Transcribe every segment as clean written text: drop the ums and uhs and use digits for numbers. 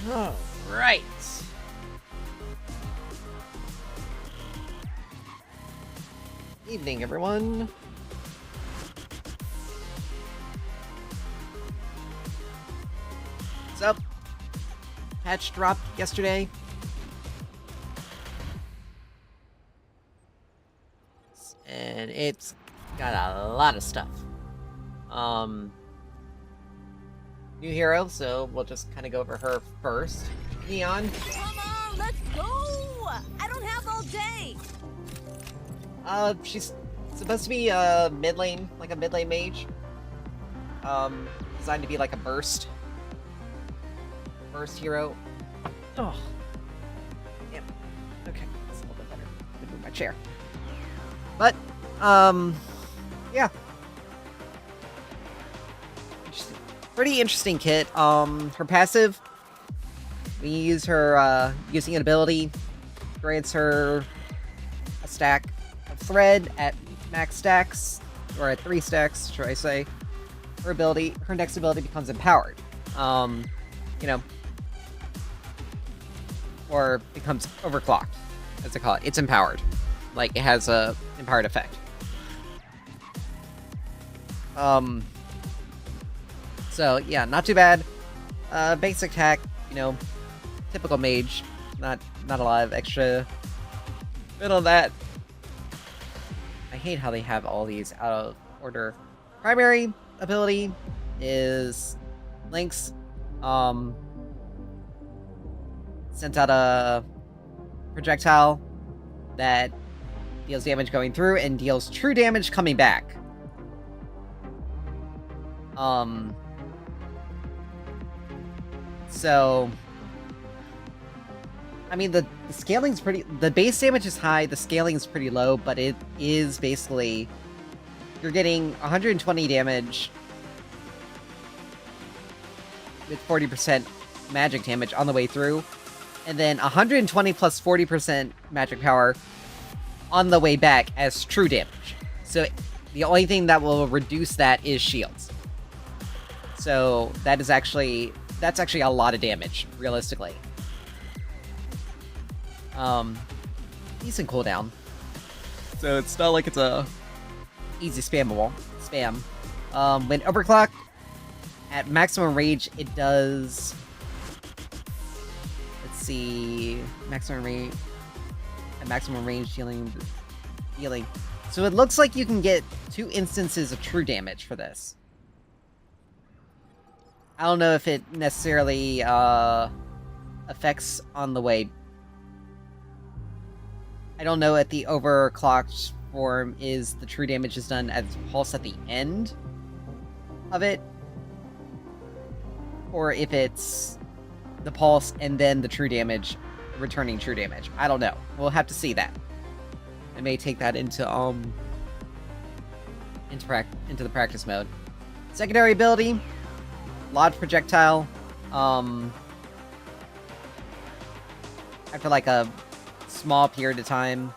Right. Evening, everyone. What's up? Patch dropped yesterday. And it's got a lot of stuff. New hero, so we'll just kind of go over her first. Neon. Come on, let's go! I don't have all day! She's supposed to be mid lane, like a mid lane mage. Designed to be like a burst hero. Oh. Yep. Okay, that's a little bit better. I'm gonna move my chair. But, yeah. Pretty interesting kit. Her passive, we use her, using an ability, grants her a stack of thread at max stacks, or at 3 stacks, should I say. Her next ability becomes empowered. You know, or becomes overclocked, as they call it. It's empowered. Like, it has a empowered effect. So, yeah, not too bad. Basic attack, you know, typical mage. Not a lot of extra bit on that. I hate how they have all these out of order. Primary ability is Lynx. Sent out a projectile that deals damage going through and deals true damage coming back. So, I mean, the scaling's pretty... The base damage is high, the scaling is pretty low, but it is basically... You're getting 120 damage with 40% magic damage on the way through, and then 120 plus 40% magic power on the way back as true damage. So, the only thing that will reduce that is shields. So, that's actually a lot of damage, realistically. Decent cooldown. So it's not like it's a easy spam. When overclocked, at maximum range, it does... Let's see... Maximum range... At maximum range, healing... So it looks like you can get 2 instances of true damage for this. I don't know if it necessarily affects on the way. I don't know if the overclocked form is the true damage is done as pulse at the end of it, or if it's the pulse and then the true damage, returning true damage. I don't know. We'll have to see that. I may take that into the practice mode. Secondary ability. Lodge projectile, after like a small period of time,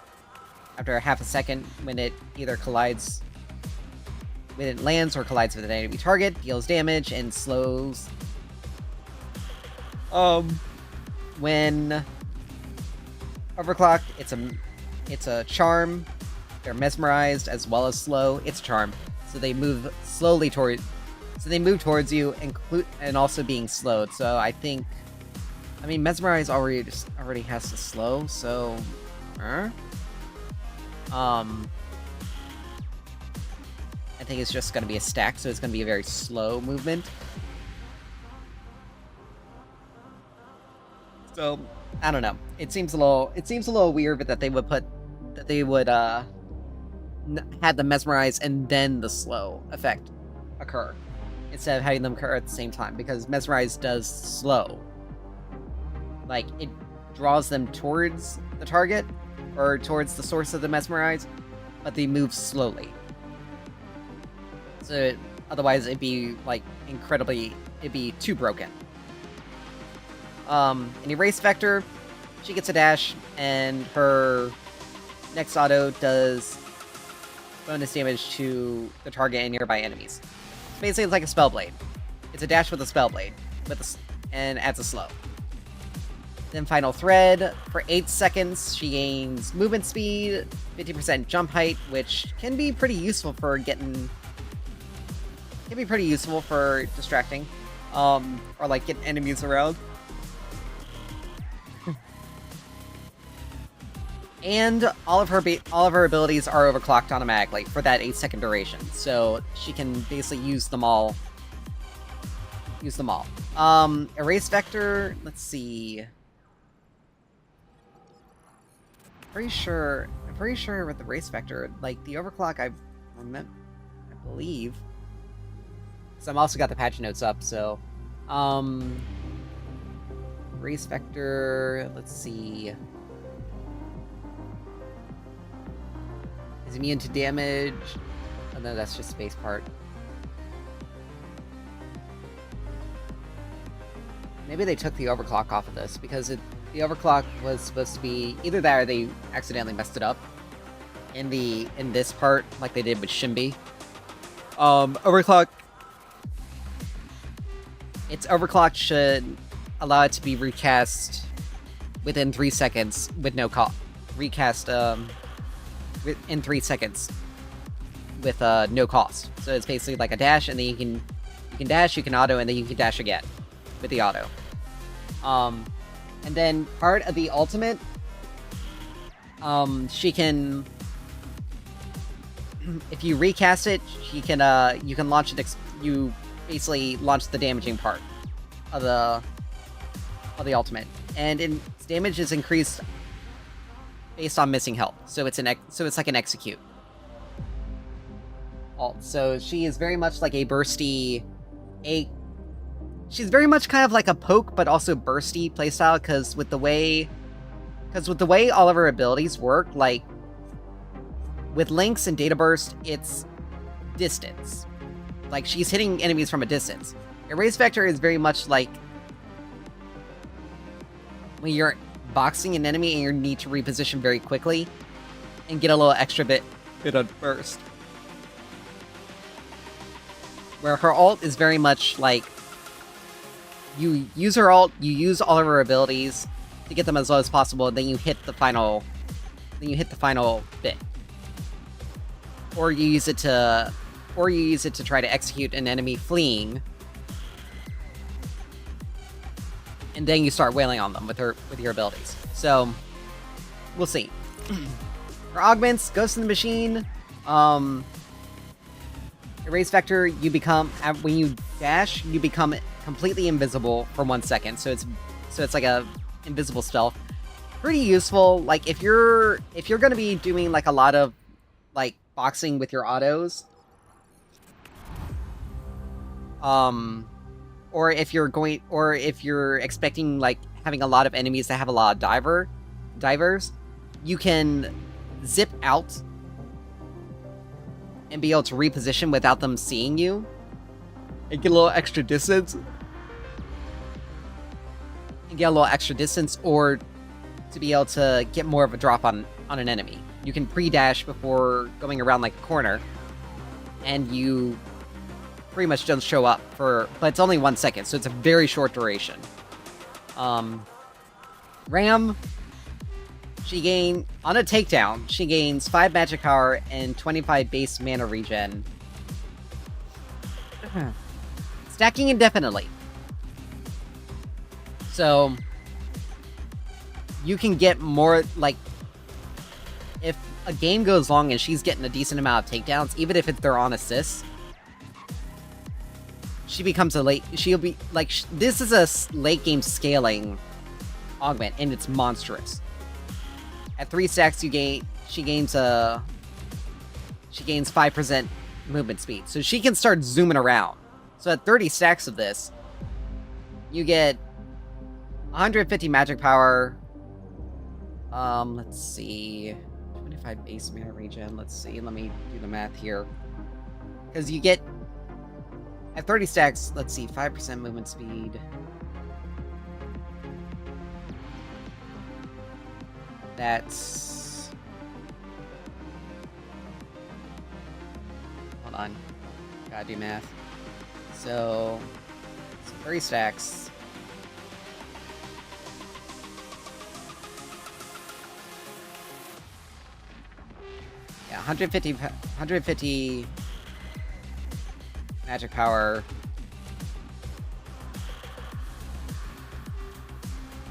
after half a second, when it either when it lands or collides with an enemy target, deals damage and slows. When overclocked, it's a charm. They're mesmerized as well as slow. It's a charm, so they move slowly towards you, and also being slowed. So I mean, Mesmerize already has to slow, so... I think it's just gonna be a stack, so it's gonna be a very slow movement. So, I don't know. It seems a little weird that they would have the Mesmerize and then the slow effect occur, instead of having them occur at the same time, because Mesmerize does slow. Like, it draws them towards the target, or towards the source of the Mesmerize, but they move slowly. So, otherwise it'd be, like, it'd be too broken. An Erase Vector, she gets a dash, and her next auto does bonus damage to the target and nearby enemies. Basically, it's like a Spellblade. It's a dash with a Spellblade, and adds a slow. Then Final Thread, for 8 seconds, she gains movement speed, 50% jump height, which can be pretty useful for distracting, or like getting enemies around. And all of her abilities are overclocked automatically for that 8-second duration, so she can basically use them all. Erase Vector, let's see. I'm pretty sure with the Erase Vector, like the overclock, I believe. So I'm also got the patch notes up, so Erase Vector, let's see. Is immune to damage. Oh no, that's just space part. Maybe they took the overclock off of this, because the overclock was supposed to be either that or they accidentally messed it up in this part, like they did with Shimbi. Overclock. Its overclock should allow it to be recast within 3 seconds with no cost. Recast in 3 seconds with no cost. So it's basically like a dash, and then you can dash, you can auto, and then you can dash again with the auto. And then part of the ultimate, she can, if you recast it, she can you can launch it. You basically launch the damaging part of the ultimate, and its damage is increased based on missing health. So it's like an execute alt. So she is very much like a bursty, she's very much kind of like a poke, but also bursty playstyle, because with the way all of her abilities work, like with Lynx and Data Burst, it's distance. Like she's hitting enemies from a distance. Erase Vector is very much like when you're boxing an enemy and you need to reposition very quickly and get a little extra bit of burst. Where her ult is very much like you use her ult, you use all of her abilities to get them as low as possible, and then you hit the final bit. Or you use it to try to execute an enemy fleeing, and then you start wailing on them with your abilities. So we'll see. For augments, Ghost in the Machine, Erase Vector, you become, when you dash, you become completely invisible for 1 second. So it's like a invisible stealth. Pretty useful. Like if you're gonna be doing like a lot of like boxing with your autos, or if you're expecting like having a lot of enemies that have a lot of divers, you can zip out and be able to reposition without them seeing you and get a little extra distance. Or to be able to get more of a drop on an enemy. You can pre-dash before going around like a corner, and you pretty much don't show up but it's only 1 second, so it's a very short duration. Ram, on a takedown, she gains 5 magic power and 25 base mana regen. Stacking indefinitely. So you can get more, like, if a game goes long and she's getting a decent amount of takedowns, even if they're on assists, she'll be, like, this is a late game scaling augment, and it's monstrous. At 3 stacks, she gains 5% movement speed, so she can start zooming around. So at 30 stacks of this, you get 150 magic power. Let's see, 25 base mana regen. Let's see, let me do the math here. Because you get, at 30 stacks, let's see, 5% movement speed. That's... Hold on. Gotta do math. So 30 stacks. 150 magic power.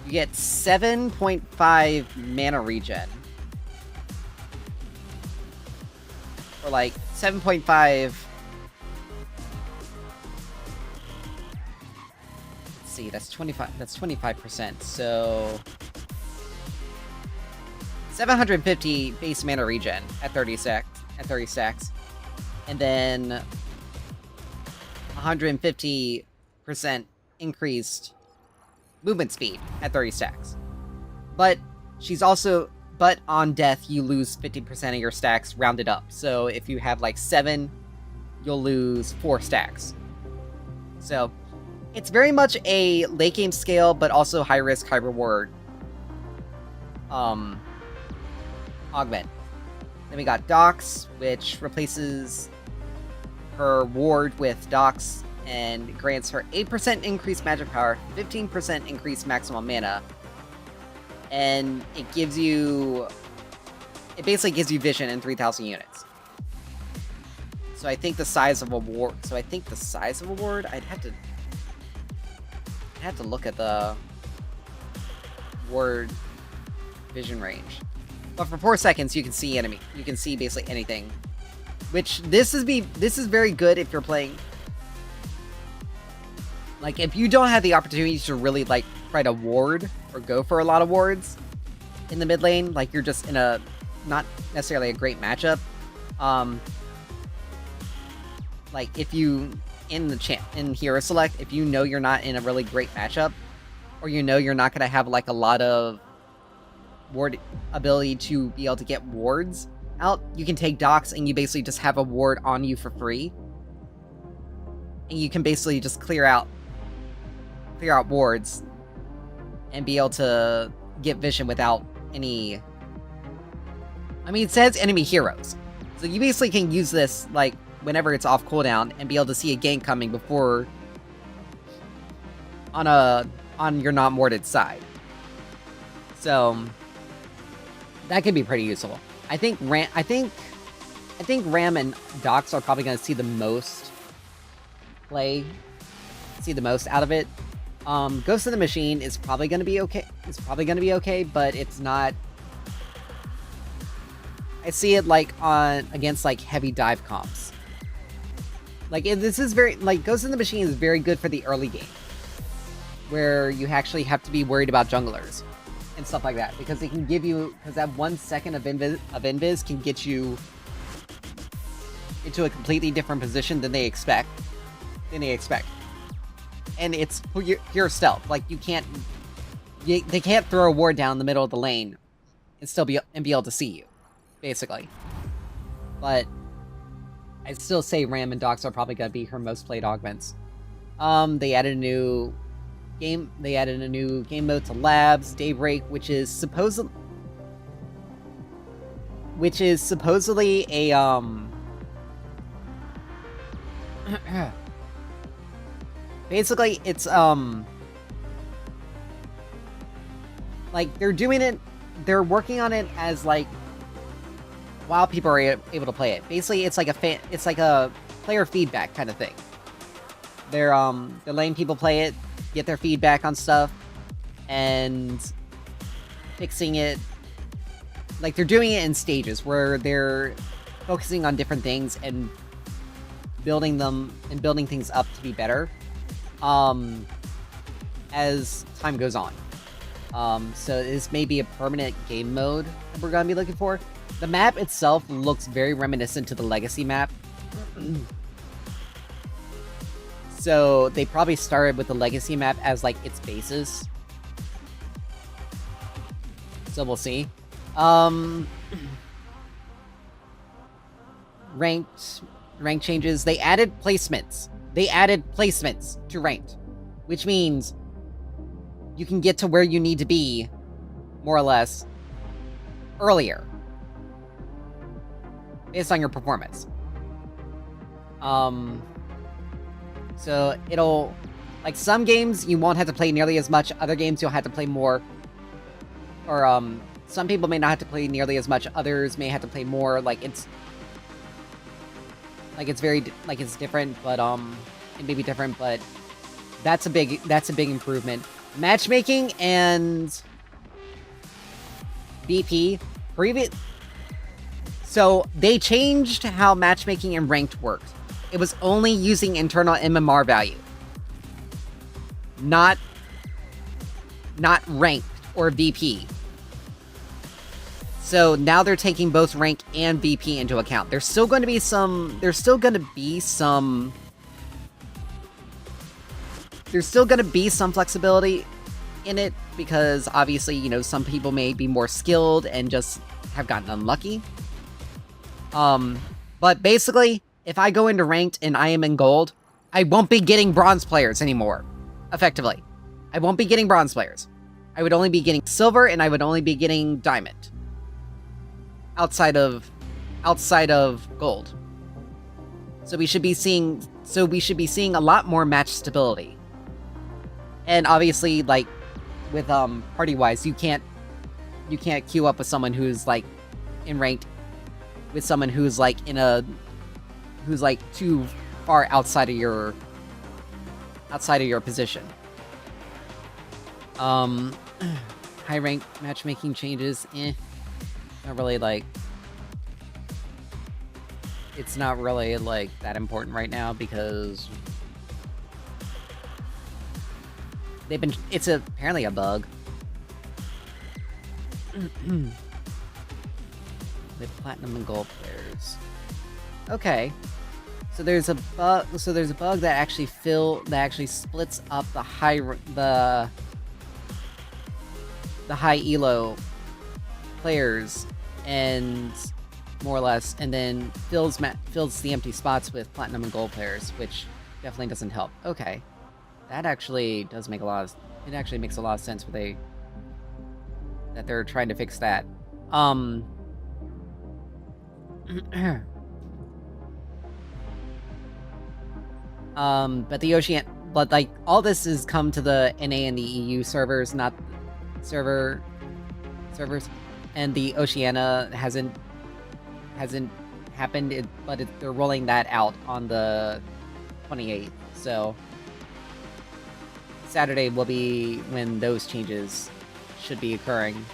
You get 7.5 mana regen. Or like 7.5. Let's see, that's 25. That's 25%. So 750 base mana regen at 30 stacks. And then 150% increased movement speed at 30 stacks. But on death, you lose 50% of your stacks rounded up. So if you have like 7, you'll lose 4 stacks. So it's very much a late game scale, but also high risk, high reward augment. Then we got Dox, which replaces her ward with Dox and grants her 8% increased magic power, 15% increased maximum mana, and it basically gives you vision in 3,000 units. So I think the size of a ward, I'd have to look at the ward vision range. But for 4 seconds, you can see basically anything. Which this is very good if you're playing. Like, if you don't have the opportunity to really, like, try to ward or go for a lot of wards in the mid lane, like, you're just in a not necessarily a great matchup. Like, if you, in Hero Select, if you know you're not in a really great matchup, or you know you're not going to have, like, a lot of ward ability to be able to get wards out, you can take Dox and you basically just have a ward on you for free. And you can basically just clear out wards and be able to get vision without any... I mean, it says enemy heroes. So you basically can use this, like, whenever it's off cooldown and be able to see a gank coming before on your not warded side. So that could be pretty useful. I think Ram and Dox are probably going to see the most out of it. Ghost of the Machine is probably going to be okay. But it's not. I see it like against like heavy dive comps. Like this is very like Ghost of the Machine is very good for the early game, where you actually have to be worried about junglers and stuff like that, because that 1 second of invis can get you into a completely different position than they expect. And it's pure stealth. Like they can't throw a ward down the middle of the lane and still be able to see you, basically. But I'd still say Ram and Dox are probably gonna be her most played augments. They added a new game mode to Labs, Daybreak, which is supposedly a basically it's like they're working on it as like while people are able to play it. Basically it's like a player feedback kind of thing. They're letting people play it, get their feedback on stuff, and fixing it. Like, they're doing it in stages, where they're focusing on different things and building things up to be better, as time goes on. So this may be a permanent game mode that we're gonna be looking for. The map itself looks very reminiscent to the Legacy map. So they probably started with the Legacy map as like its basis. So we'll see. Rank changes. They added placements. To ranked, which means you can get to where you need to be, more or less, earlier, based on your performance. So it'll, like, some games you won't have to play nearly as much, other games you'll have to play more, or some people may not have to play nearly as much. Others may have to play more. It's different, but it may be different, but that's a big improvement. Matchmaking and BP so they changed how matchmaking and ranked worked. It was only using internal MMR value, not ranked or VP. So now they're taking both rank and VP into account. There's still going to be some flexibility in it, because obviously, you know, some people may be more skilled and just have gotten unlucky. But basically, if I go into ranked and I am in gold, I won't be getting bronze players anymore. Effectively, I won't be getting bronze players. I would only be getting silver, and I would only be getting diamond. Outside of gold. So we should be seeing a lot more match stability. And obviously, like with party-wise, you can't queue up with someone who's like in ranked with someone who's like who's like too far outside of your position. High rank matchmaking changes, not really like, it's not really like that important right now, because it's apparently a bug. With platinum and gold players. Okay. So there's a bug that actually splits up the high elo players, and more or less, and then fills the empty spots with platinum and gold players, which definitely doesn't help. Okay. That actually does make it actually makes a lot of sense that they're trying to fix that. But like all this has come to the NA and the EU servers, not servers, and the Oceania hasn't happened, but they're rolling that out on the 28th, so Saturday will be when those changes should be occurring.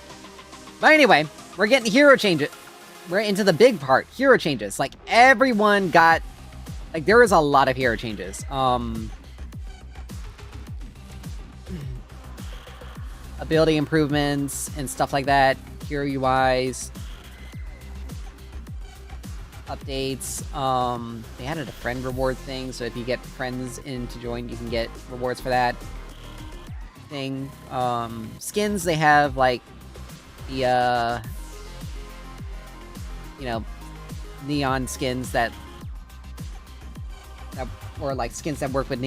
But anyway, we're getting hero changes. We're into the big part, hero changes. Like, everyone got... Like, there was a lot of hero changes. Ability improvements and stuff like that. Hero UIs. Updates. They added a friend reward thing, so if you get friends in to join, you can get rewards for that thing. Skins, they have, like, the, you know, neon skins that or like skins that work with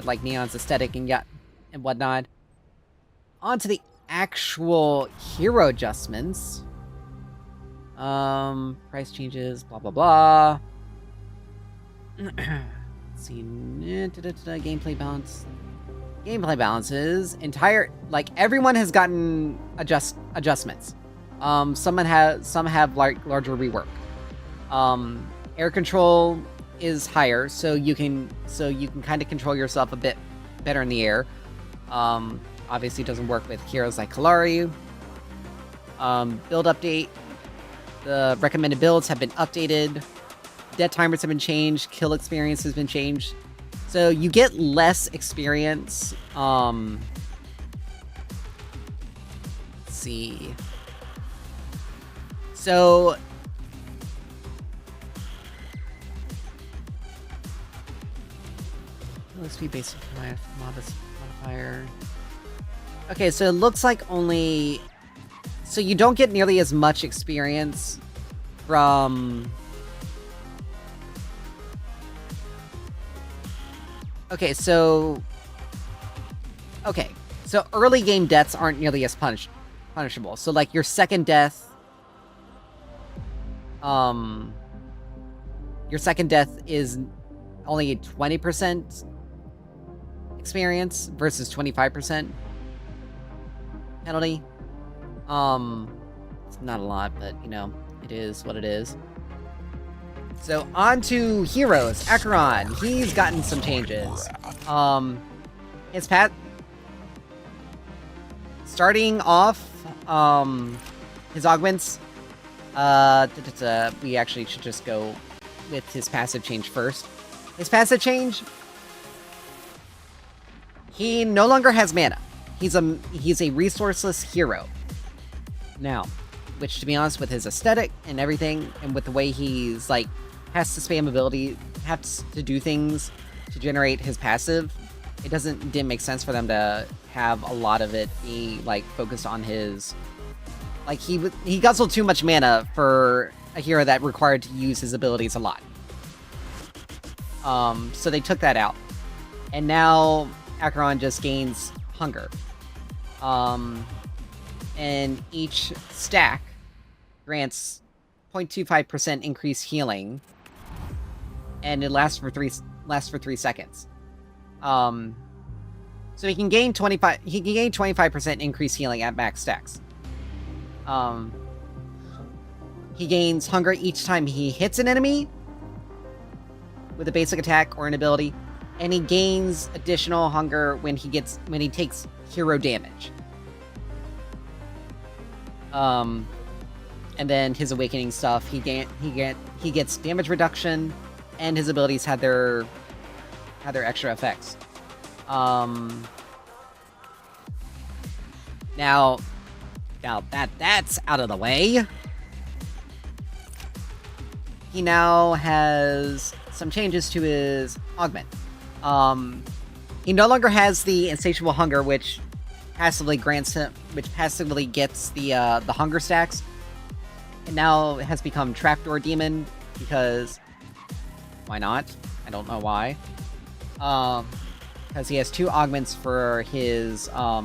like Neon's aesthetic and whatnot. On to the actual hero adjustments. Price changes, blah blah blah. Let's see, gameplay balance. Gameplay balances. Like, everyone has gotten adjustments. Some have like larger rework. Air control is higher, so you can kind of control yourself a bit better in the air. Obviously it doesn't work with heroes like Kalari. Build update. The recommended builds have been updated. Death timers have been changed. Kill experience has been changed. So you get less experience. Let's see. So let's be basic modifier. Okay, so it looks like only... So you don't get nearly as much experience from... Okay, so early game deaths aren't nearly as punishable. So, like, your second death... Your second death is only a 20% experience versus 25% penalty. It's not a lot, but, you know, it is what it is. So, on to heroes. Acheron, he's gotten some changes. His path... Starting off, his augments, we actually should just go with his passive change first. His passive change, he no longer has mana. He's a resourceless hero. Now, which to be honest, with his aesthetic and everything, and with the way he's like, has to spam ability, has to do things to generate his passive, it didn't make sense for them to have a lot of it be like focused on his, like he guzzled too much mana for a hero that required to use his abilities a lot. So they took that out, and now Acheron just gains hunger. And each stack grants 0.25% increased healing, and it lasts for 3 seconds. So he can gain 25% increased healing at max stacks. He gains hunger each time he hits an enemy with a basic attack or an ability, and he gains additional hunger when he takes hero damage. And then his awakening stuff, he gets damage reduction, and his abilities had their extra effects. Now that's out of the way, he now has some changes to his augment. He no longer has the insatiable hunger, which passively gets the hunger stacks. It now has become Trapdoor Demon, because why not? I don't know why. Because he has 2 augments for his or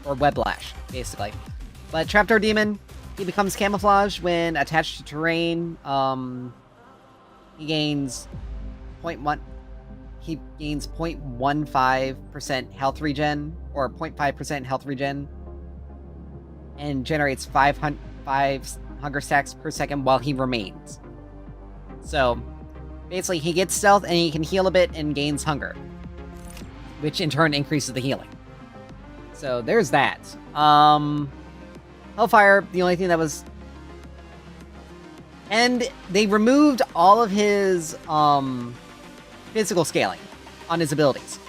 Weblash, basically. But Trapdoor Demon, he becomes camouflage when attached to terrain. He gains 0.15% health regen, or 0.5% health regen, and generates 5 hunger stacks per second while he remains. So, basically, he gets stealth and he can heal a bit and gains hunger, which in turn increases the healing. So, there's that. Hellfire, the only thing that was... And they removed all of his physical scaling on his abilities.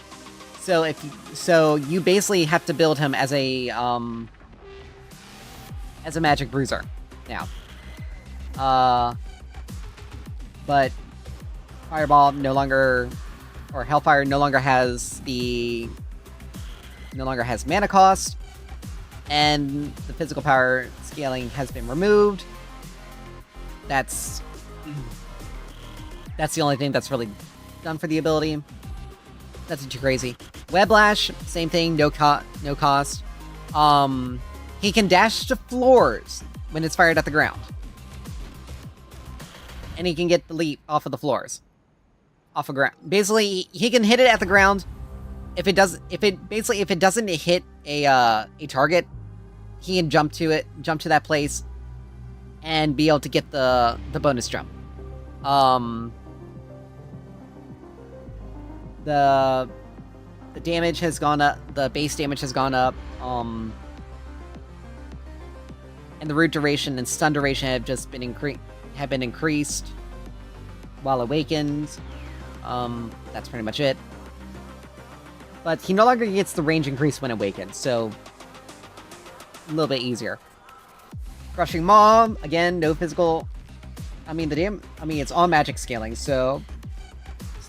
So you basically have to build him as a magic bruiser now. But Fireball no longer, or Hellfire no longer has mana cost, and the physical power scaling has been removed. That's the only thing that's really done for the ability. That's too crazy. Weblash, same thing, no cost. He can dash to floors when it's fired at the ground, and he can get the leap off of the floors, off of ground. Basically, he can hit it at the ground. If it doesn't hit a target, he can jump to that place, and be able to get the bonus jump. The damage has gone up. The base damage has gone up. And the root duration and stun duration have been increased while awakened. That's pretty much it. But he no longer gets the range increase when awakened, so a little bit easier. Crushing Maw, again, no physical. It's all magic scaling, so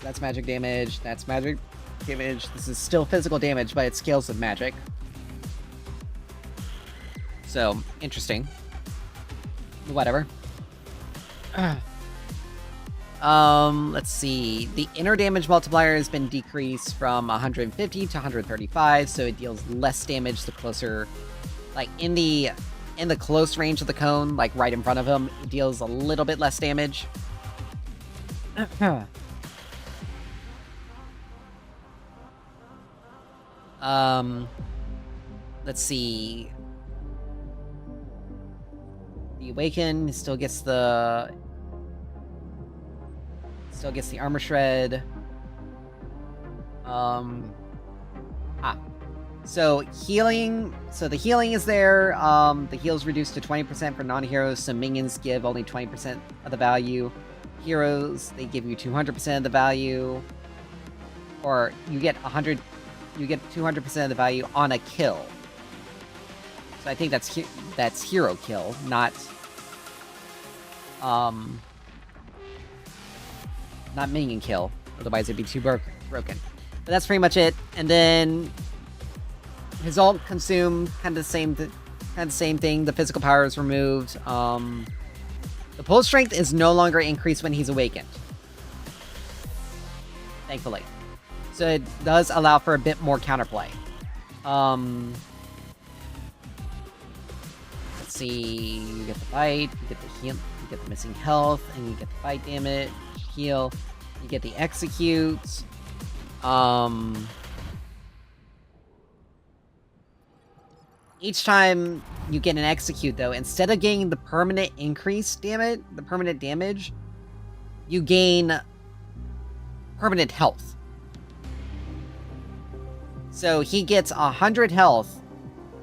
that's magic damage, that's magic damage. This is still physical damage, but it scales with magic. So, interesting. Whatever. Let's see. The inner damage multiplier has been decreased from 150 to 135, so it deals less damage the closer, like in the close range of the cone, like right in front of him, it deals a little bit less damage. Let's see. you awaken, he still gets the armor shred. So healing. So the healing is there. The heal is reduced to 20% for non-heroes, so minions give only 20% of the value. Heroes, they give you 200% of the value. Or you get 200% of the value on a kill. So I think that's hero kill, not minion kill. Otherwise it'd be too broken. But that's pretty much it. And then his ult consumed, kind of the same thing. The physical power is removed. The pull strength is no longer increased when he's awakened. Thankfully. So it does allow for a bit more counterplay. Let's see. You get the bite, you get the heal, you get the missing health, and you get the bite damage, heal. You get the execute. Each time you get an execute, though, instead of gaining the permanent damage, you gain permanent health. So he gets 100 health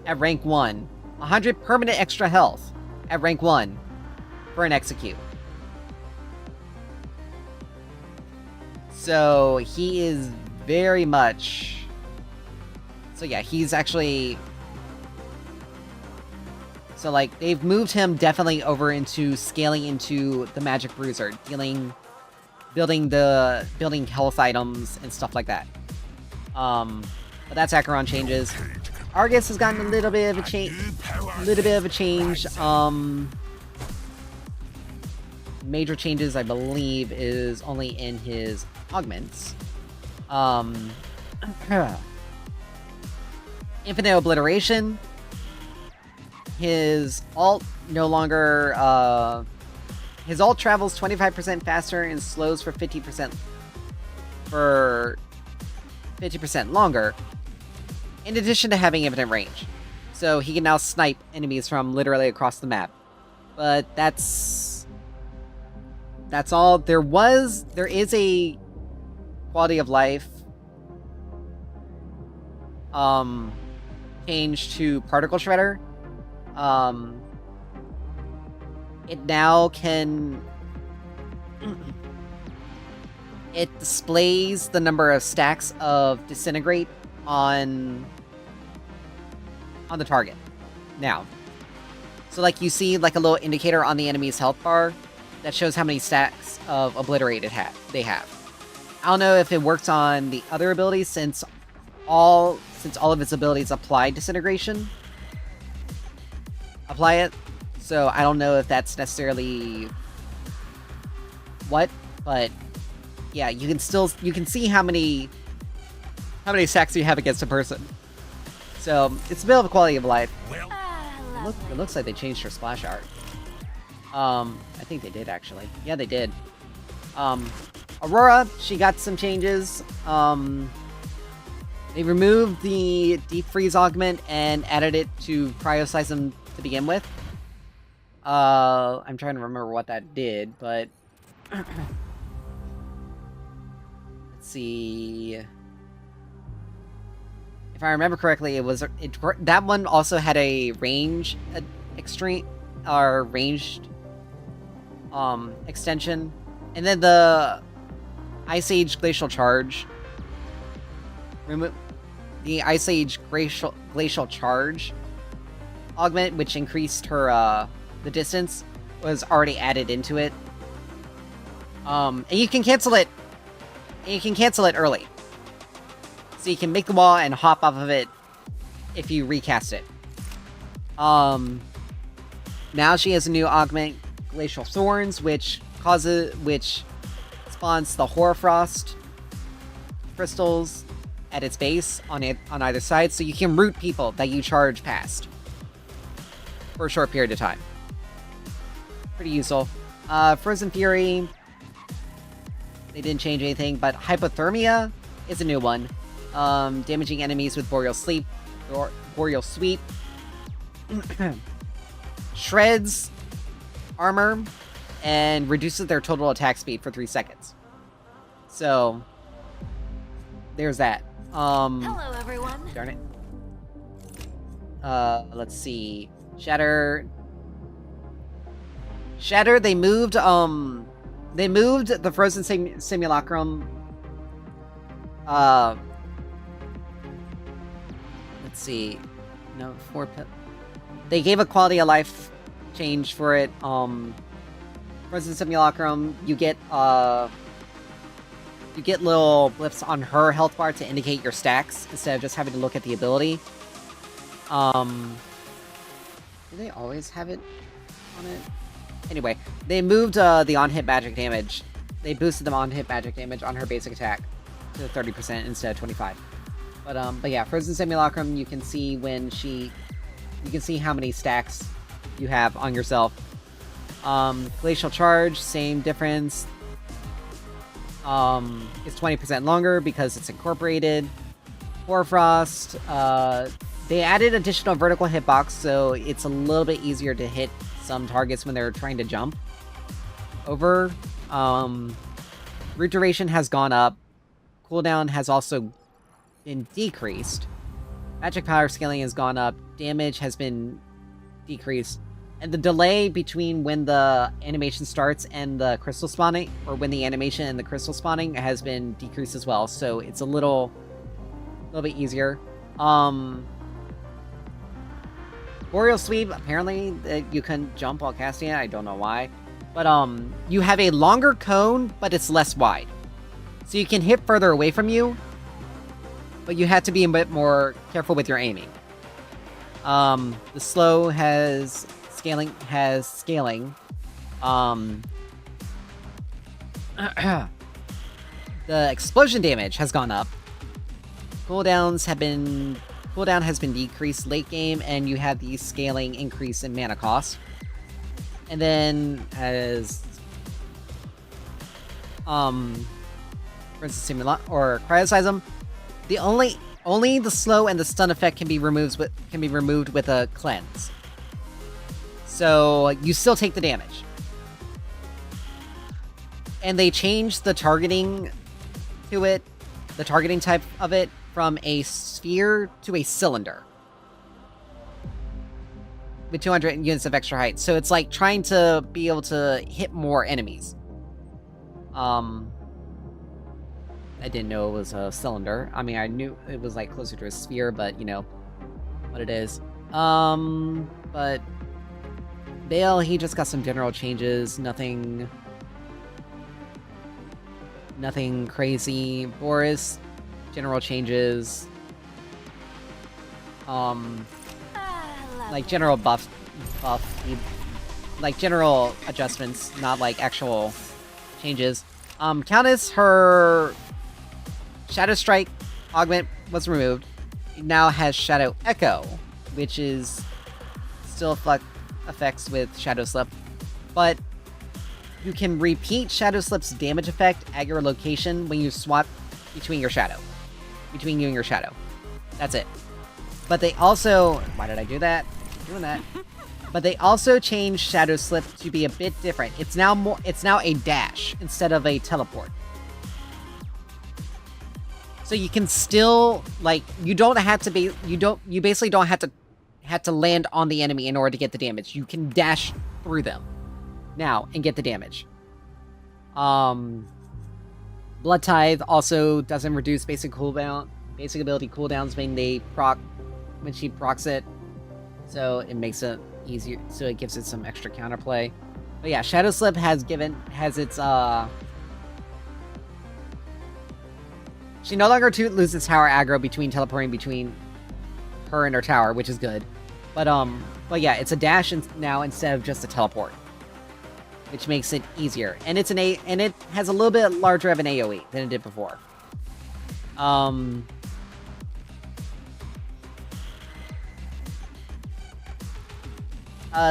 at rank 1, 100 permanent extra health at rank 1 for an execute. So he is very much... So yeah, he's actually... So, like, they've moved him definitely over into scaling into the Magic Bruiser, building health items and stuff like that. But that's Acheron changes. Argus has gotten a little bit of a change. Major changes, I believe, is only in his augments. Infinite Obliteration. His ult no longer, his ult travels 25% faster and slows for 50% longer, in addition to having infinite range. So he can now snipe enemies from literally across the map. But that's all. There is a quality of life change to Particle Shredder. It now can... It displays the number of stacks of Disintegrate on the target. Now. So, like, you see, like, a little indicator on the enemy's health bar that shows how many stacks of Obliterate they have. I don't know if it works on the other abilities, since all of its abilities apply Disintegration. Apply it. So I don't know if that's necessarily what, but yeah, you can see how many stacks you have against a person. So it's a bit of a quality of life. It looks like they changed her splash art. I think they did, actually. Yeah, they did. Aurora, she got some changes. They removed the Deep Freeze augment and added it to Cryoseism to begin with. I'm trying to remember what that did, but... Let's see... If I remember correctly, that one also had a range ranged extension, and then the Ice Age Glacial Charge. The Ice Age Glacial Charge augment, which increased her the distance, was already added into it. And you can cancel it. And you can cancel it early. So you can make the wall and hop off of it if you recast it. Now she has a new augment, Glacial Thorns, which spawns the Hoarfrost crystals at its base on either side, so you can root people that you charge past for a short period of time. Pretty useful. Frozen Fury, they didn't change anything, but Hypothermia is a new one. Damaging enemies with Boreal Sweep. Shreds armor and reduces their total attack speed for 3 seconds. So there's that. Hello, everyone. Darn it. Let's see. Shatter, they moved the Frozen Simulacrum. Let's see. No, they gave a quality of life change for it. Frozen Simulacrum, you get little blips on her health bar to indicate your stacks instead of just having to look at the ability. Do they always have it on it? Anyway, they moved the on-hit magic damage. They boosted the on-hit magic damage on her basic attack to 30% instead of 25%. But yeah, Frozen Simulacrum, you can see how many stacks you have on yourself. Glacial Charge, same difference. It's 20% longer because it's incorporated. Hoarfrost, they added additional vertical hitbox, so it's a little bit easier to hit some targets when they're trying to jump over. Root duration has gone up. Cooldown has also been decreased. Magic power scaling has gone up. Damage has been decreased. And the delay between when the animation starts and the crystal spawning, or when the animation and the crystal spawning, has been decreased as well. So it's a little bit easier. Boreal Sweep, apparently you can jump while casting it. I don't know why. But you have a longer cone, but it's less wide. So you can hit further away from you, but you have to be a bit more careful with your aiming. The slow has scaling. The explosion damage has gone up. Cooldown has been decreased late game, and you have the scaling increase in mana cost. And then as for instance, or Cryoseism, the only the slow and the stun effect can be removed with a cleanse. So you still take the damage. And they changed the targeting to it, the targeting type of it, from a sphere to a cylinder with 200 units of extra height. So it's like trying to be able to hit more enemies. I didn't know it was a cylinder. I mean, I knew it was like closer to a sphere, but you know what it is. But Bale, he just got some general changes. Nothing crazy. Boris, general changes. Like general buff, like general adjustments, not like actual changes. Countess, her Shadow Strike augment was removed. It now has Shadow Echo, which is still effects with Shadow Slip, but you can repeat Shadow Slip's damage effect at your location when you swap between you and your shadow. That's it. But they also, why did I do that? I'm doing that. But they also changed Shadow Slip to be a bit different. It's now a dash instead of a teleport. So you can still, like, you basically don't have to land on the enemy in order to get the damage. You can dash through them now and get the damage. Blood Tithe also doesn't reduce basic ability cooldowns when she procs it. So it makes it easier, so it gives it some extra counterplay. But yeah, Shadow Slip has its she no longer loses tower aggro between teleporting between her and her tower, which is good. But yeah, it's a dash now instead of just a teleport, which makes it easier. And and it has a little bit larger of an AoE than it did before.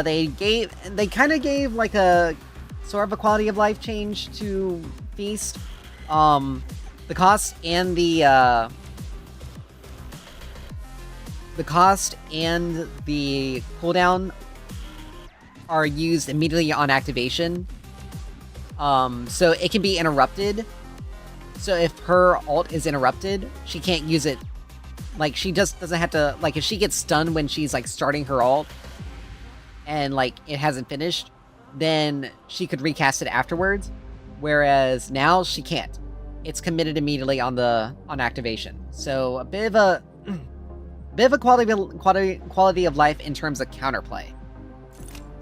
They kind of gave like a sort of a quality of life change to Feast. The cost and the cooldown are used immediately on activation. So it can be interrupted. So if her ult is interrupted, she can't use it. Like, she just doesn't have to, like, if she gets stunned when she's, like, starting her ult, and, like, it hasn't finished, then she could recast it afterwards, whereas now she can't. It's committed immediately on activation. So, a bit of a quality of life in terms of counterplay.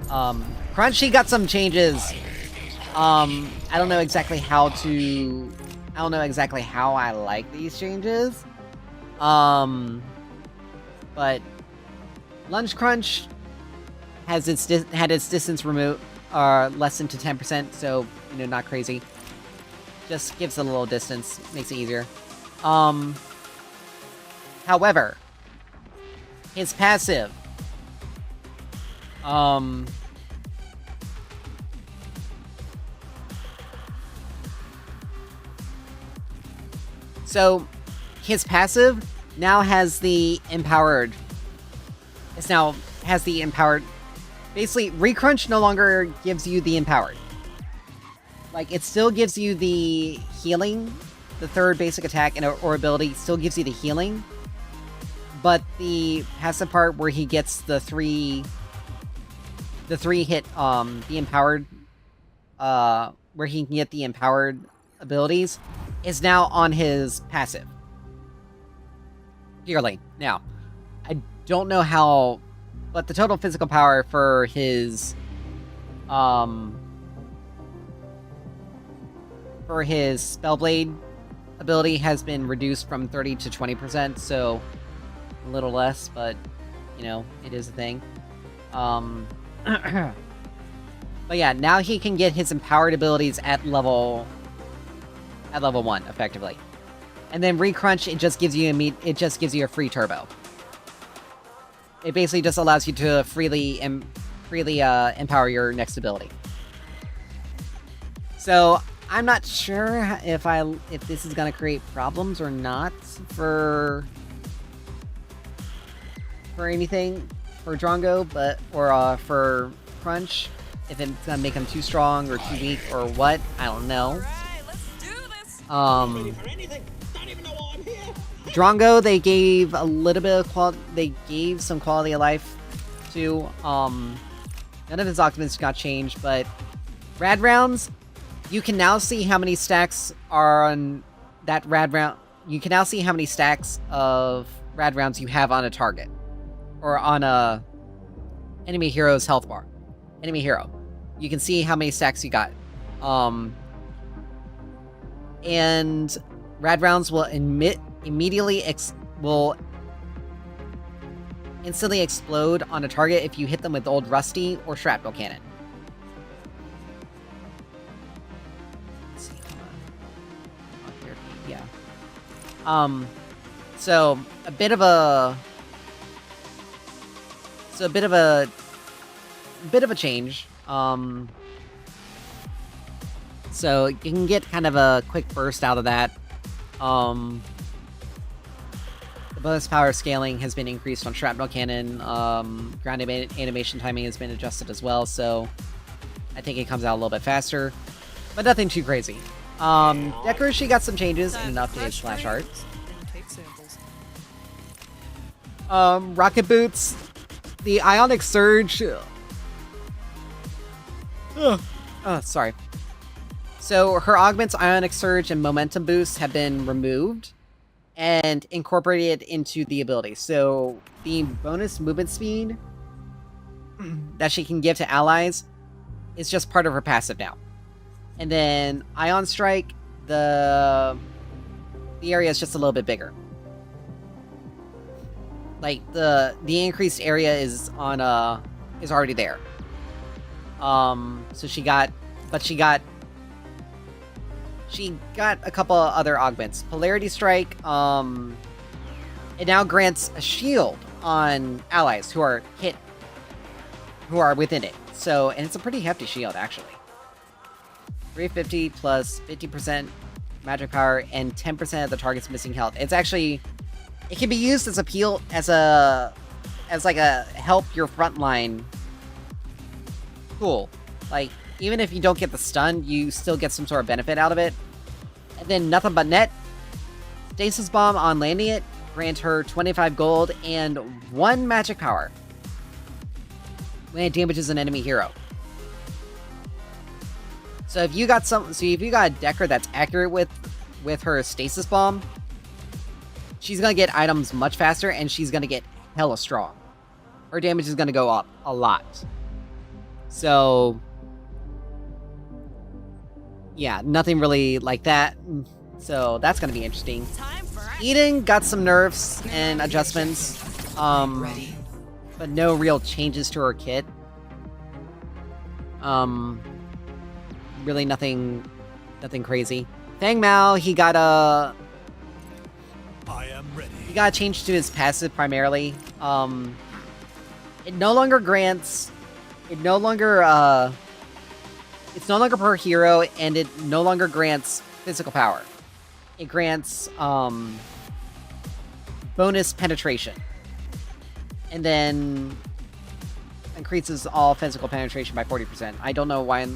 Crunchy got some changes. I don't know exactly how I like these changes. But Lunge Crunch has had its distance removed, lessened to 10%, so, you know, not crazy. Just gives it a little distance, makes it easier. However, his passive, so his passive now has the empowered. Basically, Recrunch no longer gives you the empowered. Like, it still gives you the healing. The third basic attack or ability still gives you the healing. But the passive part where he gets the three hit, the empowered, where he can get the empowered abilities, is now on his passive. Purely. Now, I don't know how, but the total physical power for his Spellblade ability has been reduced from 30 to 20%, so a little less, but, you know, it is a thing. But yeah, now he can get his empowered abilities at level 1, effectively. And then Recrunch, it just gives you a free turbo. It basically just allows you to freely empower your next ability. So I'm not sure if this is gonna create problems or not for anything for Drongo, or for Crunch. If it's gonna make him too strong or too weak or what, I don't know. Drongo, they gave a little bit of they gave some quality of life to. None of his augments got changed, but rad rounds, you can now see how many stacks are on that rad round. You can now see how many stacks of rad rounds you have on a target, or on a enemy hero's health bar. Enemy hero, you can see how many stacks you got. And rad rounds will instantly explode on a target if you hit them with Old Rusty or Shrapnel Cannon. Let's see, yeah. So a bit of a change. So you can get kind of a quick burst out of that. The bonus power scaling has been increased on Shrapnel Cannon. Ground animation timing has been adjusted as well, so I think it comes out a little bit faster. But nothing too crazy. Decker, she got some changes in an updated Splash Art. Rocket Boots. The Ionic Surge... sorry. So her augments, Ionic Surge, and Momentum Boost have been removed and incorporated into the ability. So the bonus movement speed that she can give to allies is just part of her passive now. And then Ion Strike, the area is just a little bit bigger. Like the increased area is already there. So she got a couple other augments. Polarity Strike, it now grants a shield on allies who are within it. So, and it's a pretty hefty shield, actually. 350 plus 50% magic power and 10% of the target's missing health. It's actually, it can be used as like a help your front line cool. Like, even if you don't get the stun, you still get some sort of benefit out of it. And then Nothing But Net. Stasis Bomb on landing it. Grant her 25 gold and 1 magic power when it damages an enemy hero. So if you got a Decker that's accurate with her Stasis Bomb, she's gonna get items much faster and she's gonna get hella strong. Her damage is gonna go up a lot. So yeah, nothing really like that. So that's gonna be interesting. Eden got some nerfs and adjustments, but no real changes to her kit. Really nothing crazy. Fang Mao, he got a change to his passive primarily. It no longer grants. It's no longer per hero, and it no longer grants physical power. It grants bonus penetration, and then increases all physical penetration by 40%. I don't know why.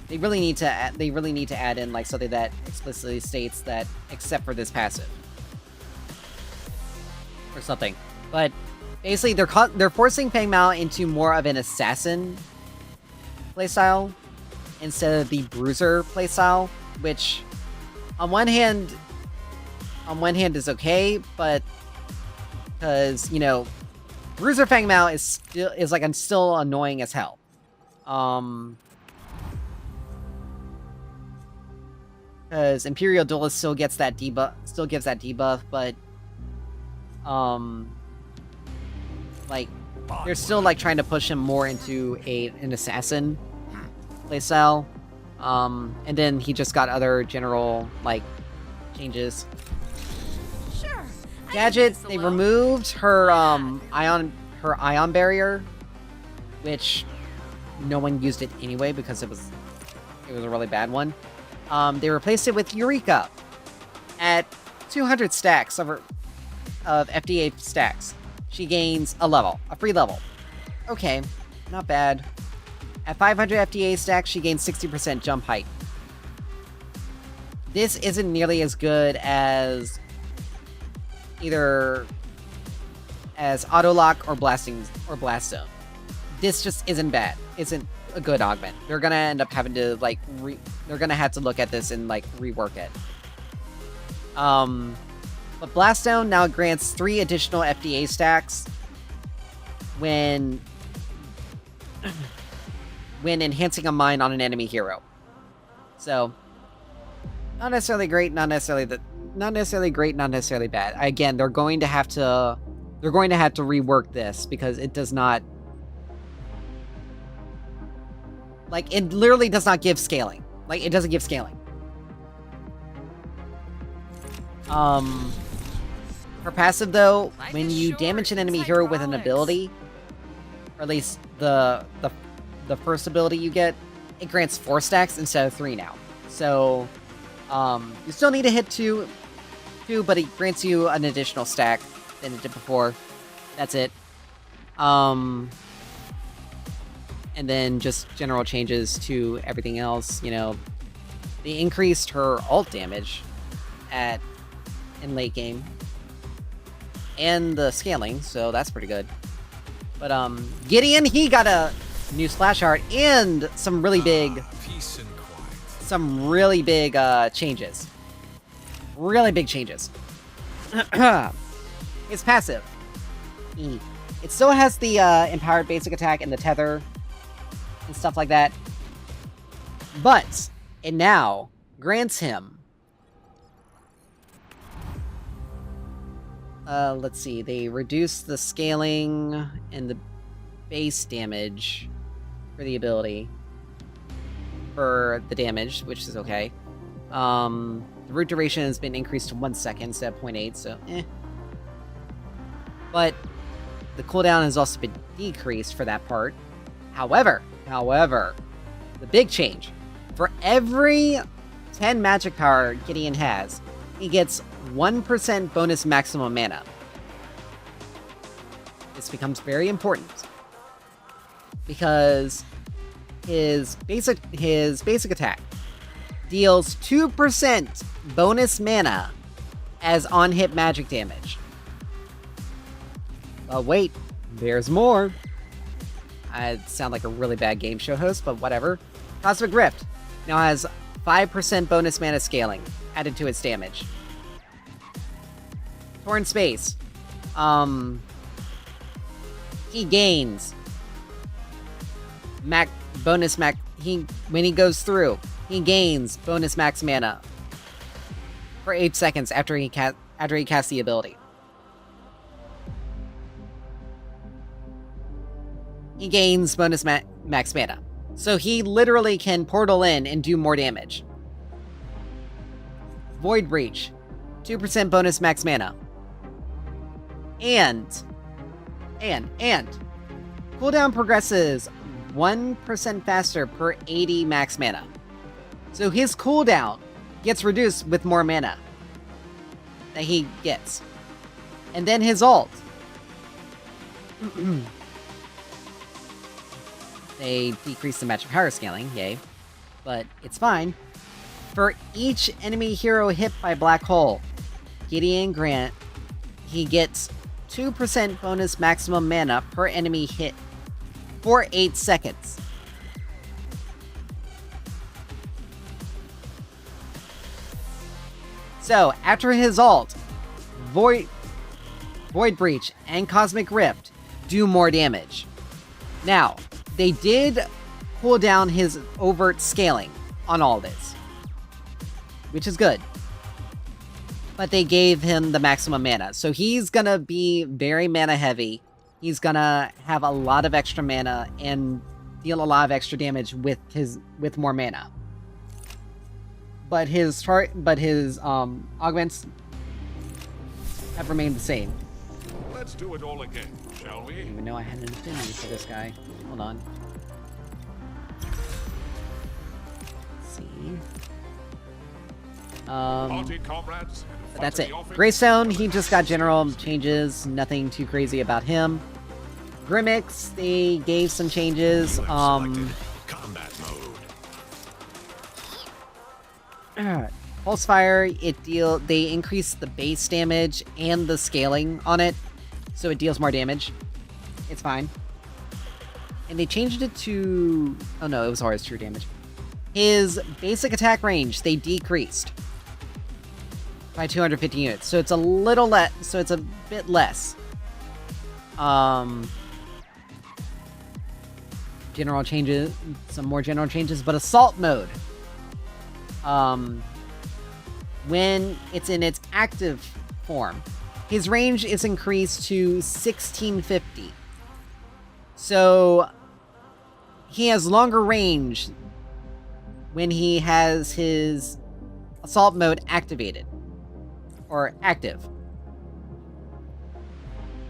They really need to add in like something that explicitly states that except for this passive or something. But basically, they're forcing Fang Mao into more of an assassin playstyle instead of the bruiser playstyle, which on one hand is okay, but because bruiser Fang Mao is still annoying as hell. Because Imperial Duelist still gives that debuff, but like they're still like trying to push him more into an assassin playstyle. And then he just got other general like changes. Sure. Gadget, they removed her ion barrier, which no one used it anyway because it was a really bad one. They replaced it with Eureka at 200 stacks of FDA stacks. She gains a free level. Okay, not bad. At 500 FDA stacks, she gains 60% jump height. This isn't nearly as good as either as Autolock or Blaststone. This just isn't bad. Isn't a good augment. They're gonna end up having to like they're gonna have to look at this and like rework it. But Blaststone now grants 3 additional FDA stacks when enhancing a mine on an enemy hero. So not necessarily great, not necessarily great, not necessarily bad. Again, they're going to have to rework this because it does not, like, it literally does not give scaling. Like, it doesn't give scaling. Her passive, though, when you damage an enemy hero with an ability, or at least the first ability you get, it grants 4 stacks instead of 3 now. So, you still need to hit 2, but it grants you an additional stack than it did before. That's it. And then just general changes to everything else, They increased her ult damage in late game. And the scaling, so that's pretty good. But Gideon, he got a new splash art and some really big changes. Really big changes. It's passive. It still has the empowered basic attack and the tether and stuff like that. But it now grants him let's see, they reduce the scaling and the base damage for the ability for the damage, which is okay. The root duration has been increased to 1 second instead of 0.8, so But the cooldown has also been decreased for that part. However, the big change, for every 10 magic power Gideon has, he gets 1% bonus maximum mana. This becomes very important because his basic attack deals 2% bonus mana as on-hit magic damage. But wait, there's more. I sound like a really bad game show host, but whatever. Cosmic Rift now has 5% bonus mana scaling added to its damage. Torn Space. He gains when he goes through, he gains bonus max mana for 8 seconds after he casts the ability. He gains bonus max mana. So he literally can portal in and do more damage. Void Breach, 2% bonus max mana. And cooldown progresses 1% faster per 80 max mana. So his cooldown gets reduced with more mana that he gets. And then his ult. They decrease the magic power scaling, yay. But it's fine. For each enemy hero hit by Black Hole, Gideon Grant, he gets 2% bonus maximum mana per enemy hit for 8 seconds. So, after his ult, Void Breach and Cosmic Rift do more damage. Now, they did cool down his overt scaling on all this, which is good. But they gave him the maximum mana, so he's gonna be very mana heavy. He's gonna have a lot of extra mana and deal a lot of extra damage with more mana. But his augments have remained the same. Let's do it all again, shall we? I didn't even know I had an affinity for this guy. Hold on. Let's see. Party comrades, That's it. Greystone, he just got general changes. Nothing too crazy about him. Grimmix, they gave some changes. Combat mode. Pulsefire, they increased the base damage and the scaling on it, so it deals more damage. It's fine. And they changed it to... oh no, it was always true damage. His basic attack range, they decreased by 250 units, so it's a little less, so it's a bit less. General changes, some more general changes, but assault mode, when it's in its active form, his range is increased to 1650. So he has longer range when he has his assault mode activated or active.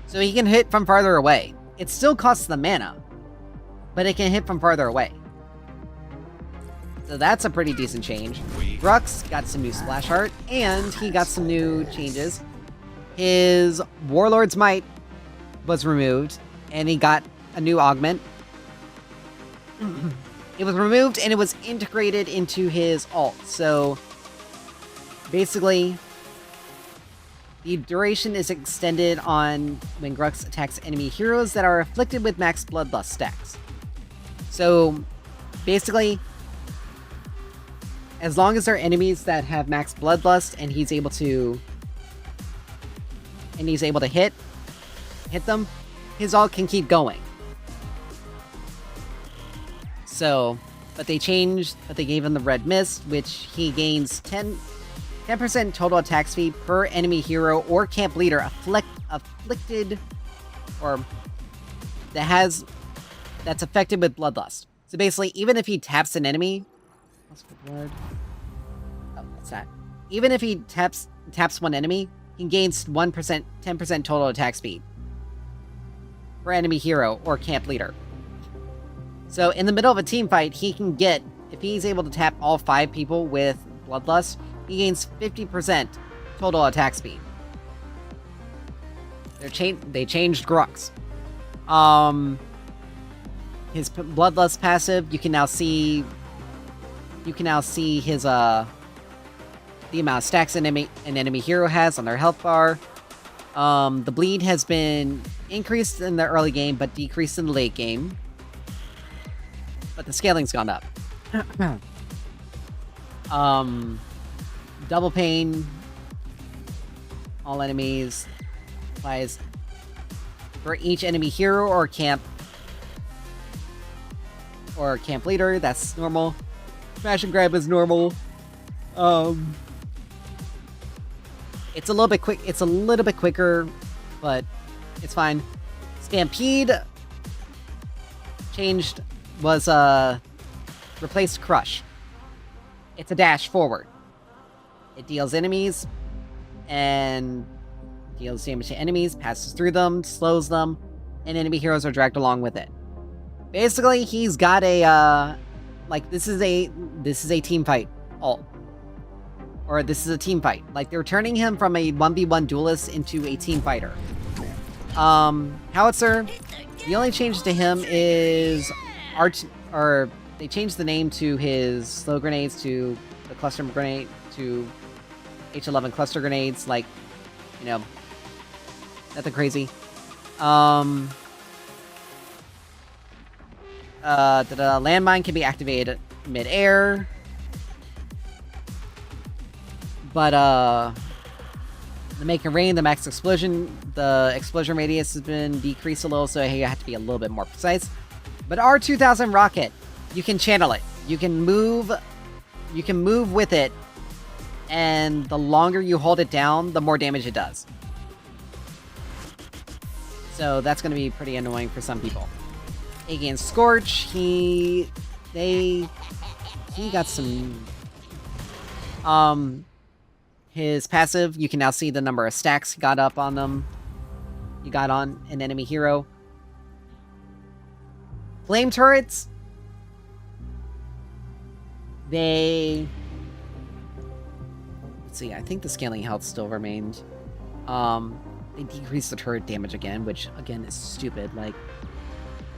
So he can hit from farther away. It still costs the mana, but it can hit from farther away. So that's a pretty decent change. Grux got some new splash art, and he got some new changes. His Warlord's Might was removed, and he got a new augment. It was removed, and it was integrated into his ult. So, basically, the duration is extended on when Grux attacks enemy heroes that are afflicted with max Bloodlust stacks. So, basically, as long as they're enemies that have max Bloodlust and he's able to hit them, his ult can keep going. So, but they gave him the Red Mist, which he gains 10% total attack speed per enemy hero or camp leader afflicted or that's affected with Bloodlust. So basically, even if he taps an enemy, blood. Oh, what's that? Even if he taps one enemy, he gains 10% total attack speed per enemy hero or camp leader. So in the middle of a team fight, he can get, if he's able to tap all 5 people with Bloodlust, he gains 50% total attack speed. They changed Grux. his Bloodlust passive, you can now see his the amount of stacks an enemy hero has on their health bar. The bleed has been increased in the early game, but decreased in the late game. But the scaling's gone up. Double pain. All enemies applies for each enemy hero or camp leader. That's normal. Smash and grab is normal. It's a little bit quick. It's a little bit quicker, but it's fine. Stampede was replaced Crush. It's a dash forward. It deals enemies and deals damage to enemies, passes through them, slows them, and enemy heroes are dragged along with it. Basically, he's got a like this is a team fight ult. Or this is a team fight. Like, they're turning him from a 1v1 duelist into a team fighter. Howitzer, the only change to him is they changed the name to his slow grenades to the cluster grenade to H11 cluster grenades, like, you know, nothing crazy. The landmine can be activated mid-air. But, the Make It Rain, the max explosion, the explosion radius has been decreased a little, so you have to be a little bit more precise. But R2000 Rocket, you can channel it. You can move with it, and the longer you hold it down, the more damage it does. So that's gonna be pretty annoying for some people. Against Scorch, he got some, his passive, you can now see the number of stacks he got up on them. You got on an enemy hero. Flame turrets. Let's see, I think the scaling health still remained. They decreased the turret damage again, which again is stupid. Like,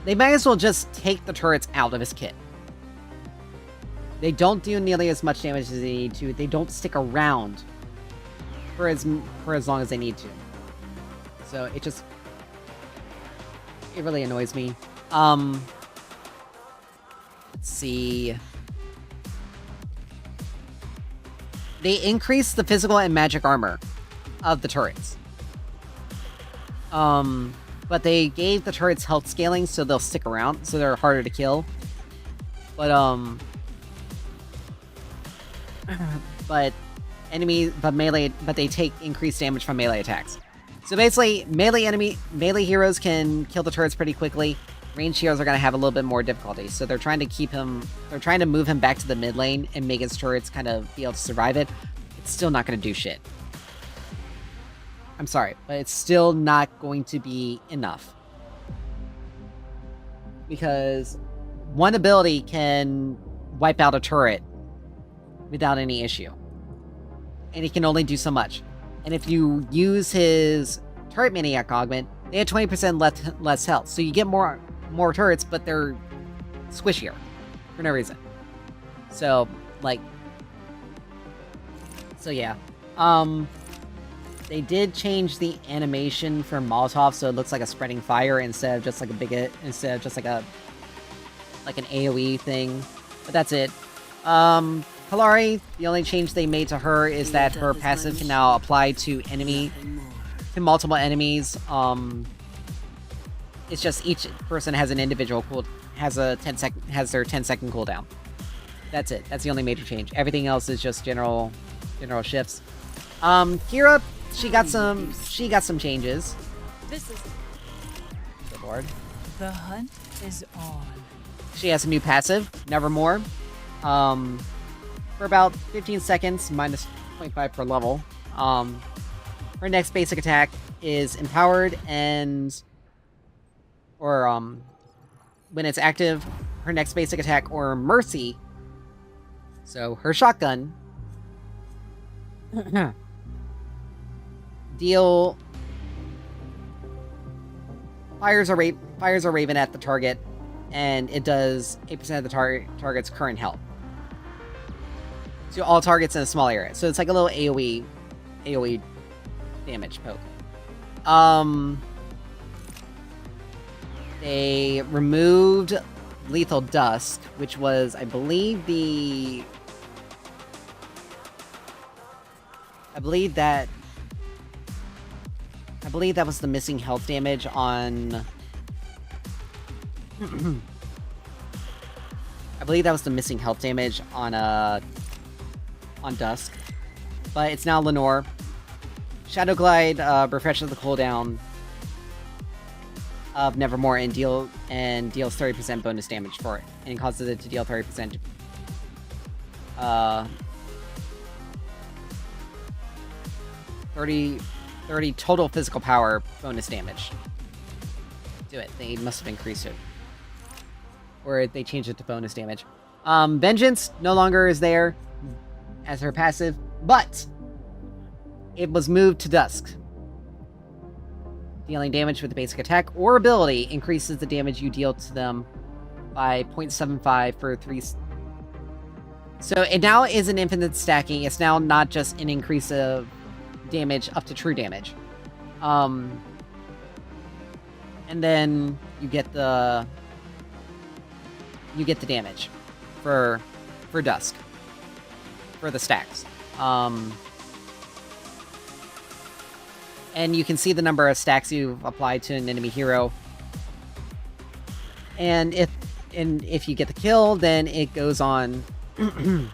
they might as well just take the turrets out of his kit. They don't do nearly as much damage as they need to. They don't stick around for as long as they need to. So it really annoys me. Let's see. They increased the physical and magic armor of the turrets. But they gave the turrets health scaling so they'll stick around, so they're harder to kill. But they take increased damage from melee attacks. So basically, melee heroes can kill the turrets pretty quickly. Ranged heroes are going to have a little bit more difficulty. So they're trying to move him back to the mid lane and make his turrets kind of be able to survive it. It's still not going to do shit. I'm sorry, but it's still not going to be enough. Because one ability can wipe out a turret without any issue. And he can only do so much. And if you use his Turret Maniac augment, they have 20% less health. So you get more turrets, but they're squishier for no reason. So, like... So yeah. They did change the animation for Molotov, so it looks like a spreading fire instead of just like an AoE thing. But that's it. Kalari, the only change they made to her is that her passive can now apply to multiple enemies. It's just each person has an individual has their 10-second cooldown. That's it. That's the only major change. Everything else is just general shifts. Kira, she got some changes. This is Good lord. the hunt is on. She has a new passive, Nevermore. For about 15 seconds, minus 0.5 per level. Her next basic attack is Empowered when it's active, her next basic attack, or Mercy. So her shotgun fires a raven at the target, and it does 8% of the target's current health. So all targets in a small area. So it's like a little AoE damage poke. They removed Lethal Dusk, which was, I believe, I believe that was the missing health damage on... I believe that was the missing health damage on Dusk. But it's now Lenore. Shadow Glide refreshes the cooldown of Nevermore and deals 30% bonus damage for it. And causes it to deal 30% 30 total physical power bonus damage. Do it. They must have increased it. Or they changed it to bonus damage. Vengeance no longer is there as her passive, but it was moved to Dusk. Dealing damage with the basic attack or ability increases the damage you deal to them by 0.75 for 3... So it now is an infinite stacking. It's now not just an increase of damage up to true damage. And then you get the damage for Dusk. For the stacks. And you can see the number of stacks you've applied to an enemy hero. And if you get the kill, then it goes on. If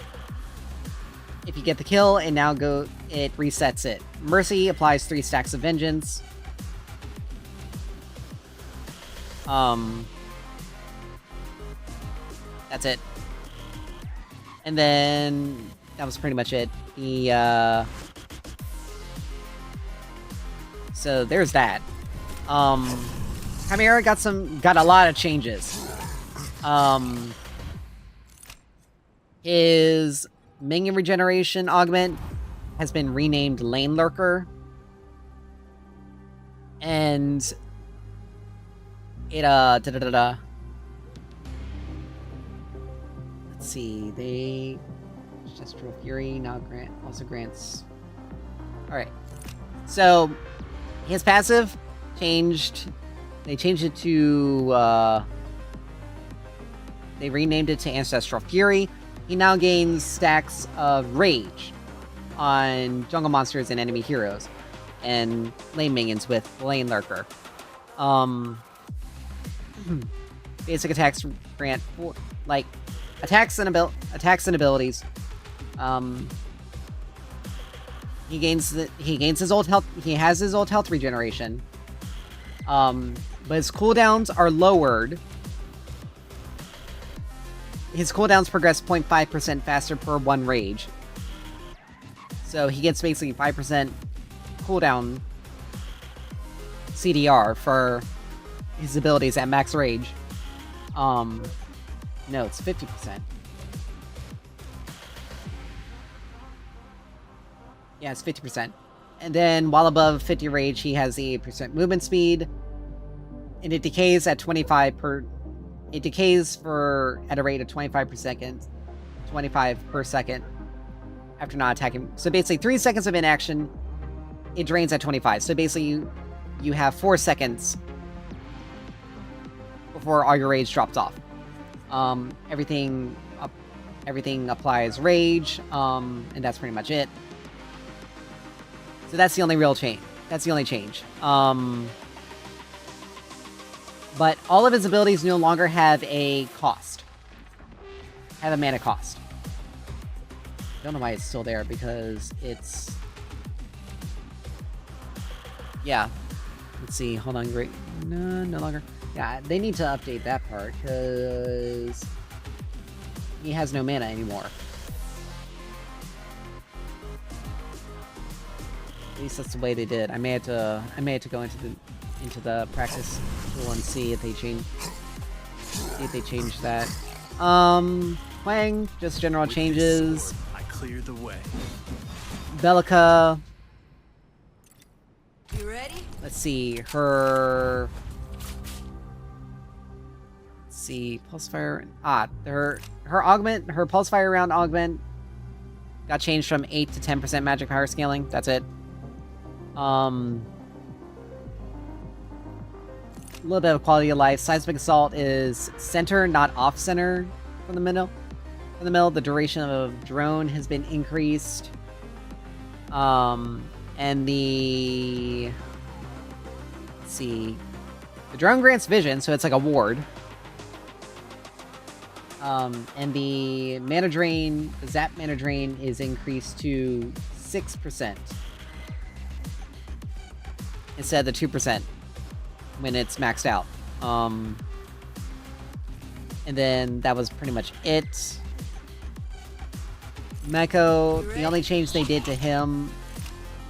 you get the kill, it resets it. Mercy applies 3 stacks of vengeance. That's it. And then that was pretty much it. So there's that. Chimera got a lot of changes. His minion regeneration augment has been renamed Lane Lurker. And it let's see, they Ancestral Fury now also grants. Alright. So his passive changed. They changed it to they renamed it to Ancestral Fury. He now gains stacks of Rage on jungle monsters and enemy heroes, and lane minions with Lane Lurker. Basic attacks grant attacks and abilities. He gains his old health. He has his old health regeneration. But his cooldowns are lowered. His cooldowns progress 0.5% faster per 1 rage. So he gets basically 5% cooldown CDR for his abilities at max rage. No, it's 50%. Yeah, it's 50%. And then while above 50 rage, he has the 8% movement speed. And it decays at 25 per... It decays at a rate of 25 per second after not attacking. So basically 3 seconds of inaction, it drains at 25. So basically you have 4 seconds before all your rage drops off. Everything applies rage, and that's pretty much it. So that's the only real change. That's the only change. But all of his abilities no longer have a cost. Have a mana cost. I don't know why it's still there, because it's... Yeah. Let's see, hold on, great. No longer. Yeah, they need to update that part, because... he has no mana anymore. At least that's the way they did. I may have to go into the practice tool and see if they change that. Huang, just general changes. I cleared the way. Bellica. You ready? Let's see, her... Let's see, pulse fire. Her augment, her pulse fire round augment got changed from 8 to 10% magic power scaling. That's it. A little bit of quality of life. Seismic assault is center, not off center from the middle. From the middle, the duration of drone has been increased. And the... Let's see. The drone grants vision, so it's like a ward. And the mana drain, the zap mana drain is increased to 6%. Instead of the 2% when it's maxed out. And then that was pretty much it. Meko, the only change they did to him...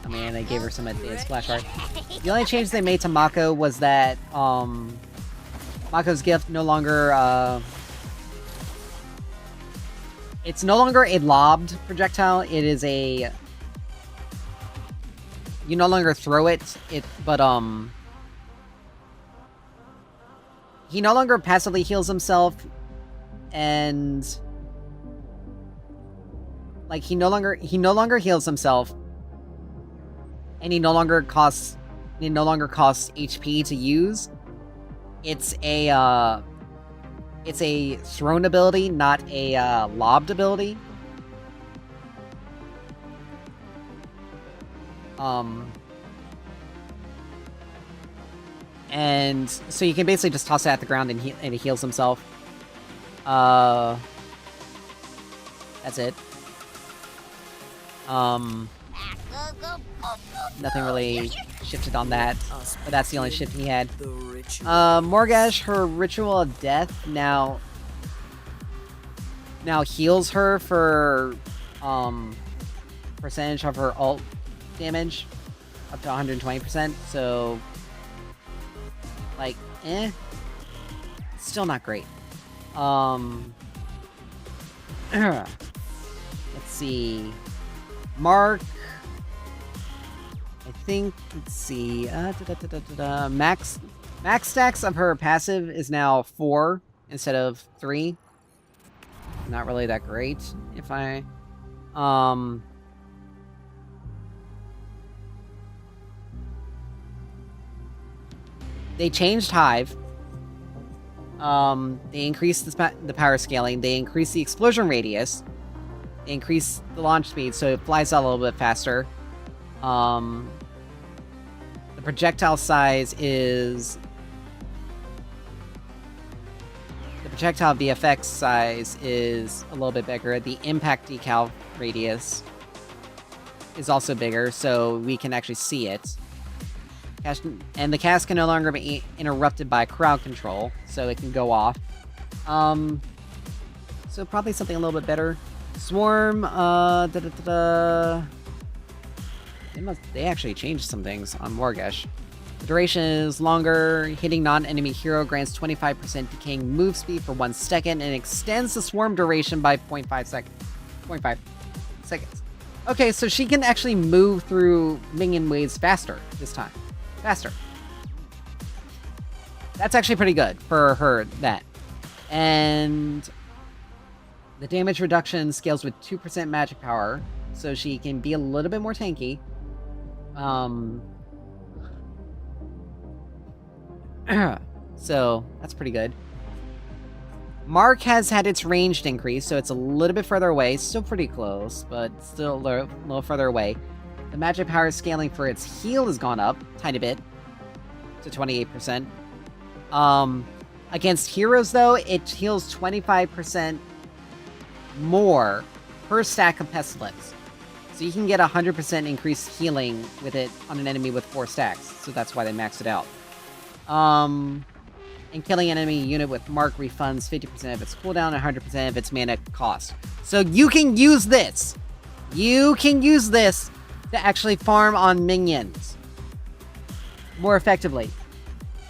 I mean, they gave her some advanced flash art. The only change they made to Mako was that, Mako's gift no longer, it's no longer a lobbed projectile, it is a... You no longer throw it, but, he no longer passively heals himself, and... Like, he no longer heals himself, and he no longer costs HP to use. It's a thrown ability, not a lobbed ability. And so you can basically just toss it at the ground and he heals himself. That's it. Nothing really shifted on that, but that's the only shift he had. Morgash, her Ritual of Death now heals her for percentage of her ult damage up to 120%, so like still not great. Let's see. Mark, I think, let's see, max stacks of her passive is now 4 instead of 3. Not really that great, if I, they changed Hive. They increased the power scaling, they increased the explosion radius, they increased the launch speed so it flies out a little bit faster. The projectile size is... The projectile VFX size is a little bit bigger. The impact decal radius is also bigger, so we can actually see it. And the cast can no longer be interrupted by crowd control, so it can go off. So probably something a little bit better. Swarm, They actually changed some things on Morgash. The duration is longer. Hitting non-enemy hero grants 25% decaying move speed for 1 second and extends the swarm duration by 0.5 seconds. Okay, so she can actually move through minion waves faster this time. Faster. That's actually pretty good for her, that. And the damage reduction scales with 2% magic power, so she can be a little bit more tanky. So that's pretty good. Mark has had its ranged increase, so it's a little bit further away. Still pretty close, but still a little further away. The magic power scaling for its heal has gone up a tiny bit to 28%. Against heroes, though, it heals 25% more per stack of Pestilence. So you can get 100% increased healing with it on an enemy with 4 stacks. So that's why they maxed it out. And killing an enemy unit with Mark refunds 50% of its cooldown and 100% of its mana cost. So you can use this! You can use this to actually farm on minions more effectively.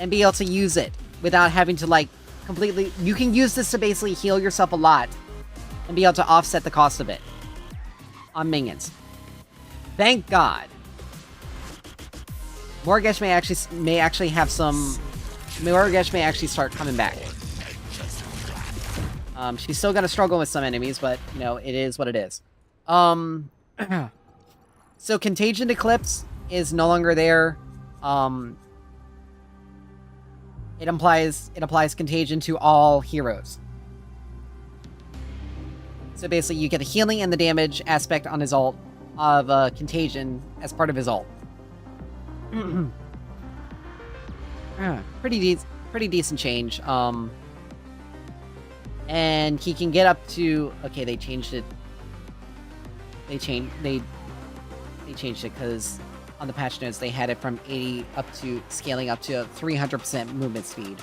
And be able to use it without having to, like, completely... You can use this to basically heal yourself a lot and be able to offset the cost of it on minions. Thank God. Morgash may actually have some... Morgash may actually start coming back. She's still gonna struggle with some enemies, but, you know, it is what it is. So Contagion Eclipse is no longer there. It applies Contagion to all heroes. So basically, you get the healing and the damage aspect on his ult of Contagion as part of his ult. Pretty decent change. And he can get up to... Okay, they changed it. They changed it because on the patch notes they had it from 80 up to scaling up to 300% movement speed.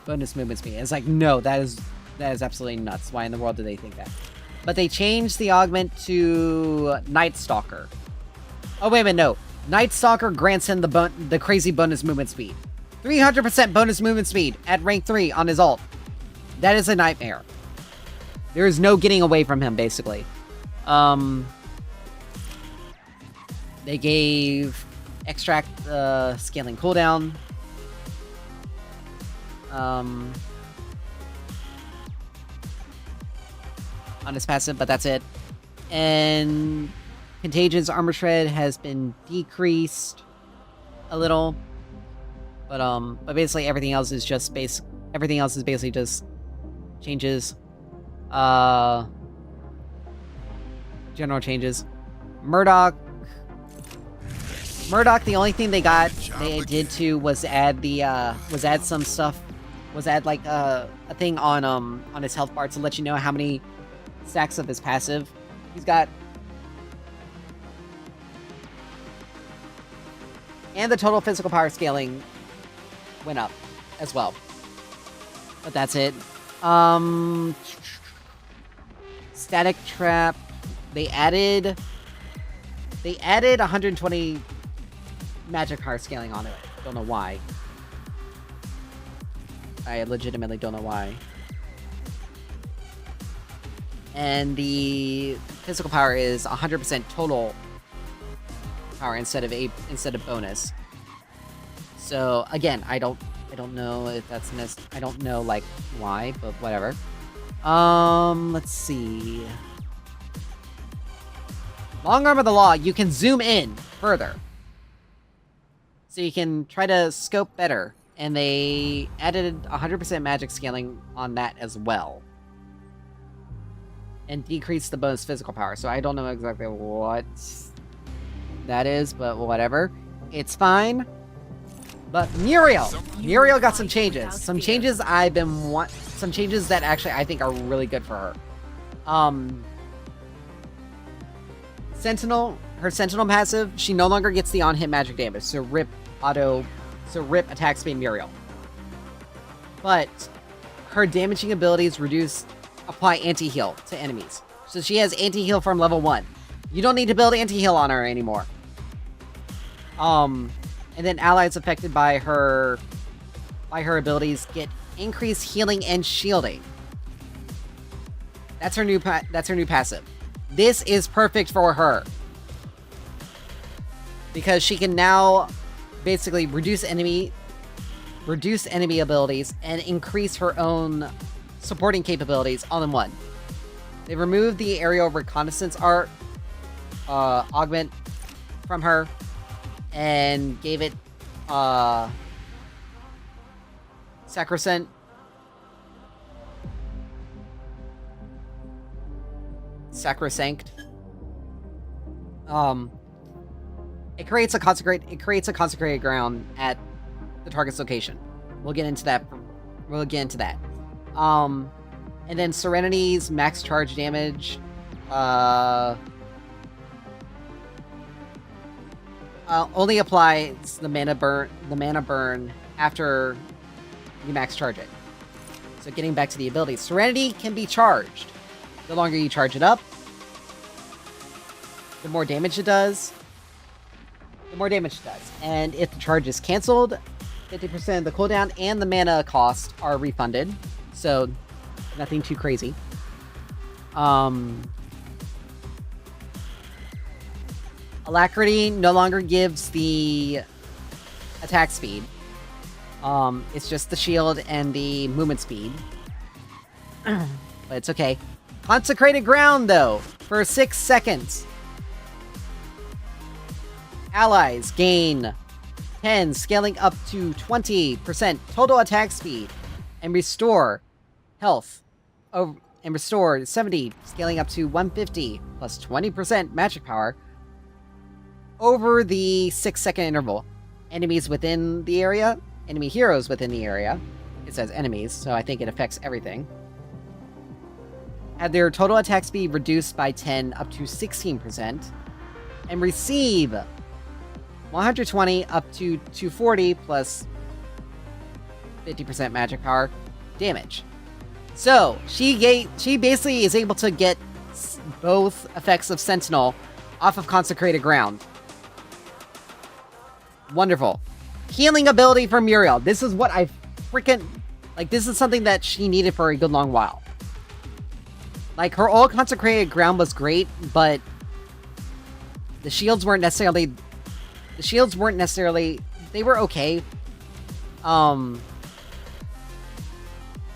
Bonus movement speed. It's like, no, that is absolutely nuts. Why in the world do they think that? But they changed the augment to Night Stalker. Oh, wait a minute, no. Night Stalker grants him the crazy bonus movement speed. 300% bonus movement speed at rank 3 on his ult. That is a nightmare. There is no getting away from him, basically. They gave Extract scaling cooldown. On his passive, but that's it. And Contagion's armor shred has been decreased a little, but basically everything else is just basically just changes. General changes. Murdoch, the only thing they did to was add some stuff, was add like a thing on his health bar to let you know how many stacks of his passive he's got. And the total physical power scaling went up as well. But that's it. Static Trap, they added 120 magic power scaling onto it. Don't know why. I legitimately don't know why. And the physical power is 100% total power instead of bonus. So again, I don't know if that's I don't know like why, but whatever. Let's see. Long Arm of the Law, you can zoom in further. So you can try to scope better. And they added 100% magic scaling on that as well. And decreased the bonus physical power. So I don't know exactly what that is, but whatever. It's fine. But Muriel got some changes. Some changes that actually I think are really good for her. Sentinel, her Sentinel passive, she no longer gets the on-hit magic damage. So rip attack speed Muriel. But her damaging abilities apply anti-heal to enemies. So she has anti-heal from level 1. You don't need to build anti-heal on her anymore. And then allies affected by her abilities get increased healing and shielding. That's her new passive. This is perfect for her. Because she can now basically reduce enemy abilities and increase her own supporting capabilities all in one. They removed the aerial reconnaissance art augment from her and gave it sacrosanct. It creates a consecrated ground at the target's location. We'll get into that. And then Serenity's max charge damage only applies the mana burn after you max charge it. So getting back to the ability, Serenity can be charged. The longer you charge it up, the more damage it does. And if the charge is cancelled, 50% of the cooldown and the mana cost are refunded. So, nothing too crazy. Alacrity no longer gives the attack speed. It's just the shield and the movement speed. But it's okay. Consecrated ground, though, for 6 seconds. Allies gain 10, scaling up to 20% total attack speed, and restore health. And restore 70, scaling up to 150, plus 20% magic power over the 6-second interval. Enemies within the area, enemy heroes within the area. It says enemies, so I think it affects everything. Have their total attack speed reduced by 10 up to 16%, and receive 120 up to 240 plus 50% magic power damage. So, she basically is able to get both effects of Sentinel off of Consecrated Ground. Wonderful. Healing ability for Muriel. This is what I freaking... Like, this is something that she needed for a good long while. Like, her old Consecrated Ground was great, but the shields weren't necessarily... They were okay.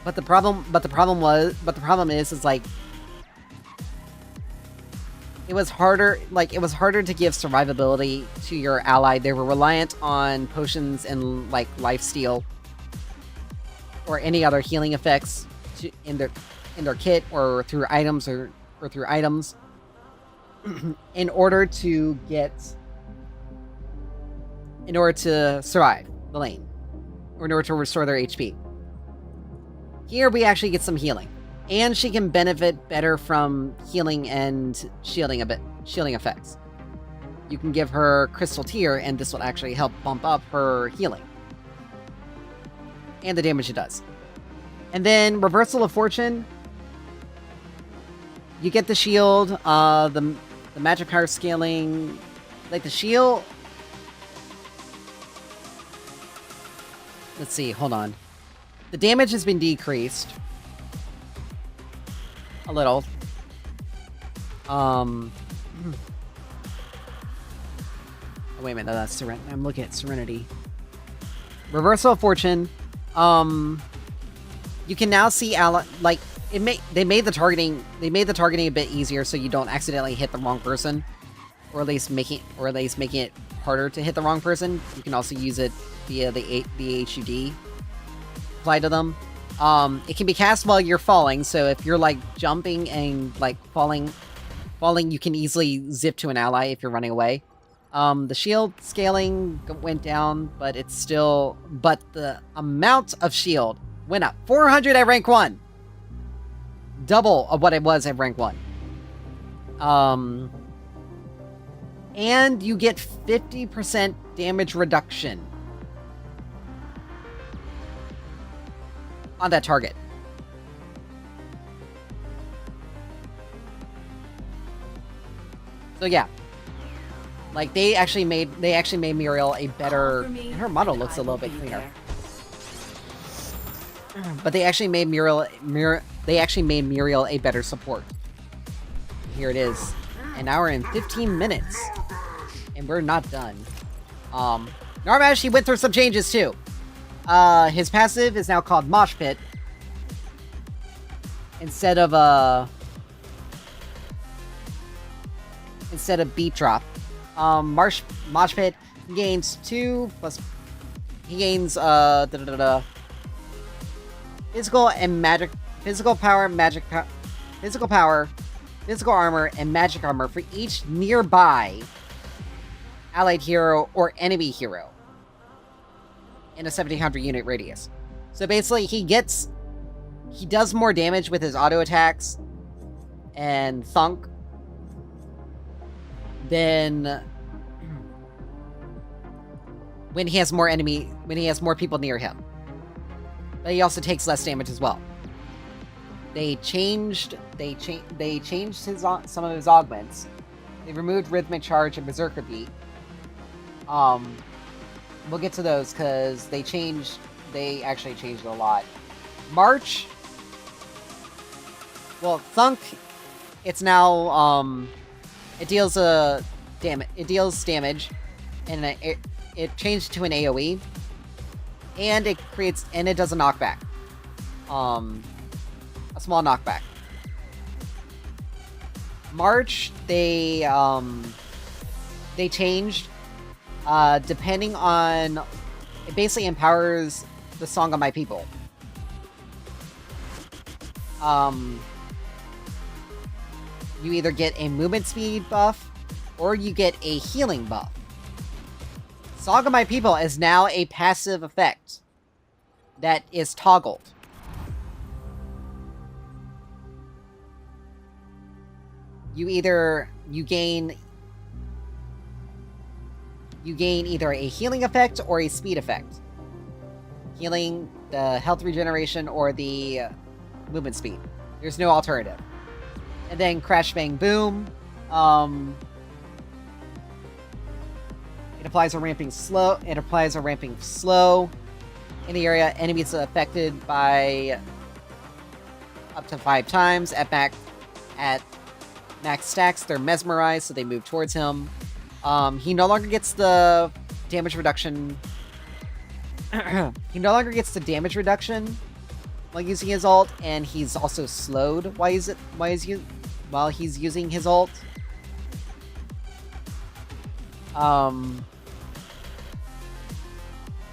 But the problem is like, it was harder to give survivability to your ally. They were reliant on potions and like lifesteal or any other healing effects in their kit or through items in order to survive the lane, or in order to restore their HP. Here we actually get some healing, and she can benefit better from healing and shielding effects. You can give her Crystal Tear, and this will actually help bump up her healing and the damage it does. And then Reversal of Fortune. You get the shield, the magic power scaling, like the shield. Let's see, hold on. The damage has been decreased a little. Oh, wait a minute, that's Serenity. I'm looking at Serenity. Reversal of Fortune. You can now see like they made the targeting a bit easier so you don't accidentally hit the wrong person, or at least making it harder to hit the wrong person. You can also use it via the HUD apply to them. It can be cast while you're falling, so if you're like jumping and like falling, you can easily zip to an ally if you're running away. The shield scaling went down, but the amount of shield went up. 400 at rank 1! Double of what it was at rank 1. And you get 50% damage reduction on that target. So yeah. Like, they actually made Muriel a better... And her model looks a little bit cleaner. But they actually made Muriel a better support. Here it is. An hour and 15 minutes. And we're not done. Narmash, he went through some changes too. His passive is now called Mosh Pit. Instead of Beat Drop. Mosh Pit gains 2 plus... He gains, physical and magic... Physical power, physical power, physical armor, and magic armor for each nearby allied hero or enemy hero in a 1700 unit radius. So basically, he does more damage with his auto attacks and thunk than when he has more people near him. But he also takes less damage as well. They changed some of his augments. They removed Rhythmic Charge and Berserker Beat. We'll get to those because they actually changed a lot. March. Well, Thunk, it's now it deals damage, and it changed to an AoE, and it does a knockback. a small knockback. March, they changed, depending on, it basically empowers the Song of My People. You either get a movement speed buff, or you get a healing buff. Song of My People is now a passive effect that is toggled. You gain either a healing effect or a speed effect. Healing, the health regeneration, or the movement speed. There's no alternative. And then Crash Bang Boom. It applies a ramping slow. In the area. Enemies affected by up to 5 times at max stacks. They're mesmerized, so they move towards him. He no longer gets the damage reduction. He no longer gets the damage reduction while using his ult, and he's also slowed while he's using his ult.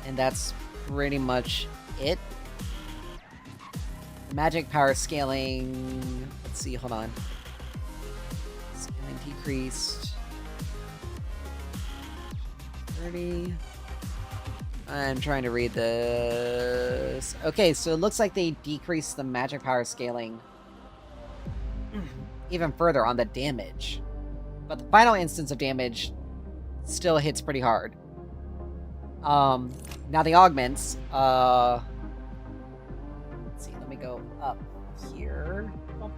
And that's pretty much it. Magic power scaling. Let's see, hold on. Scaling decreased. 30. I'm trying to read this. Okay, so it looks like they decreased the magic power scaling even further on the damage. But the final instance of damage still hits pretty hard. Now the augments, let's see, let me go up here. Oh.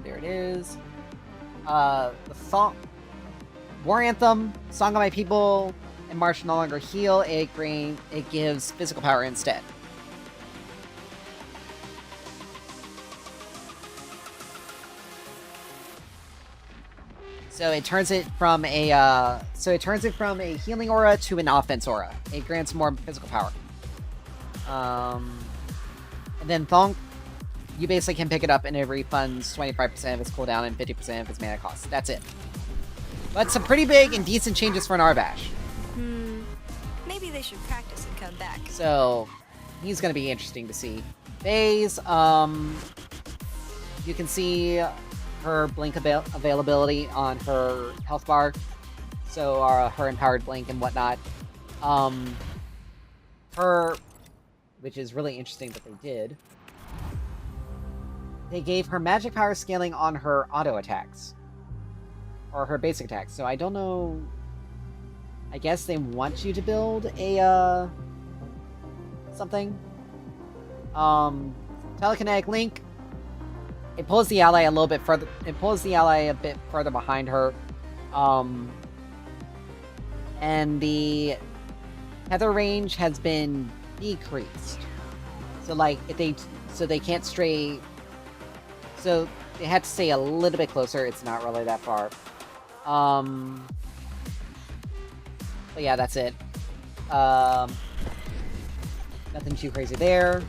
There it is. The song, War Anthem, Song of My People, and March no longer heal. It gives physical power instead. So it turns it from a healing aura to an offense aura. It grants more physical power. And then Thonk, you basically can pick it up and it refunds 25% of its cooldown and 50% of its mana cost. That's it. But some pretty big and decent changes for an Arbash. Maybe they should practice and come back. So he's gonna be interesting to see. Phase, you can see her blink availability on her health bar, so her empowered blink and whatnot. Which is really interesting that they did. They gave her magic power scaling on her auto attacks, or her basic attacks. So I don't know. I guess they want you to build a something. Telekinetic link. It pulls the ally a little bit further. It pulls the ally a bit further behind her. And the tether range has been decreased. So like, if they can't stray. So they had to stay a little bit closer. It's not really that far. But yeah, that's it. Nothing too crazy there.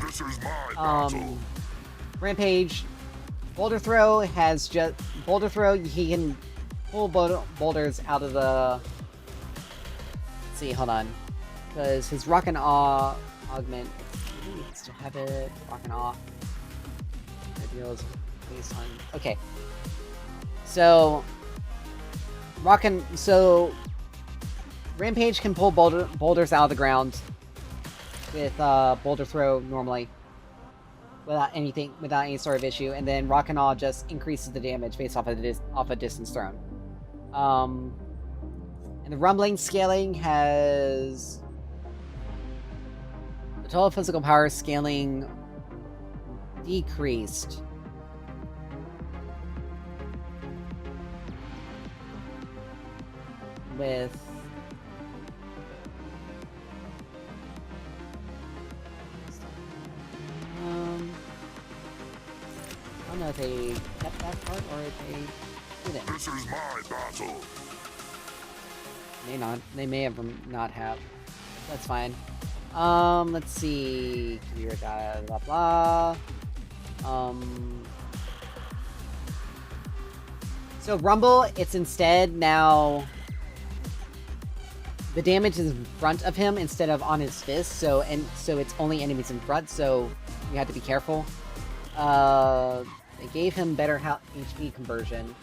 This is my battle. Rampage, Boulder Throw has just... Boulder Throw, he can pull boulders out of the... Let's see, hold on. Because his Rock and Awe augment... Maybe we can still have it. Rock and Awe. Deals based on... Okay. So... Rampage can pull boulders out of the ground with Boulder Throw normally. Without any sort of issue, and then Rock and Awe just increases the damage based off a distance thrown. And the Rumbling scaling has the total physical power scaling decreased. With I don't know if they kept that part or if they didn't. This is my battle. They may have not have. That's fine. Let's see. Blah blah blah. So Rumble, it's instead now. The damage is in front of him instead of on his fist, so it's only enemies in front, so you have to be careful. They gave him better HP conversion.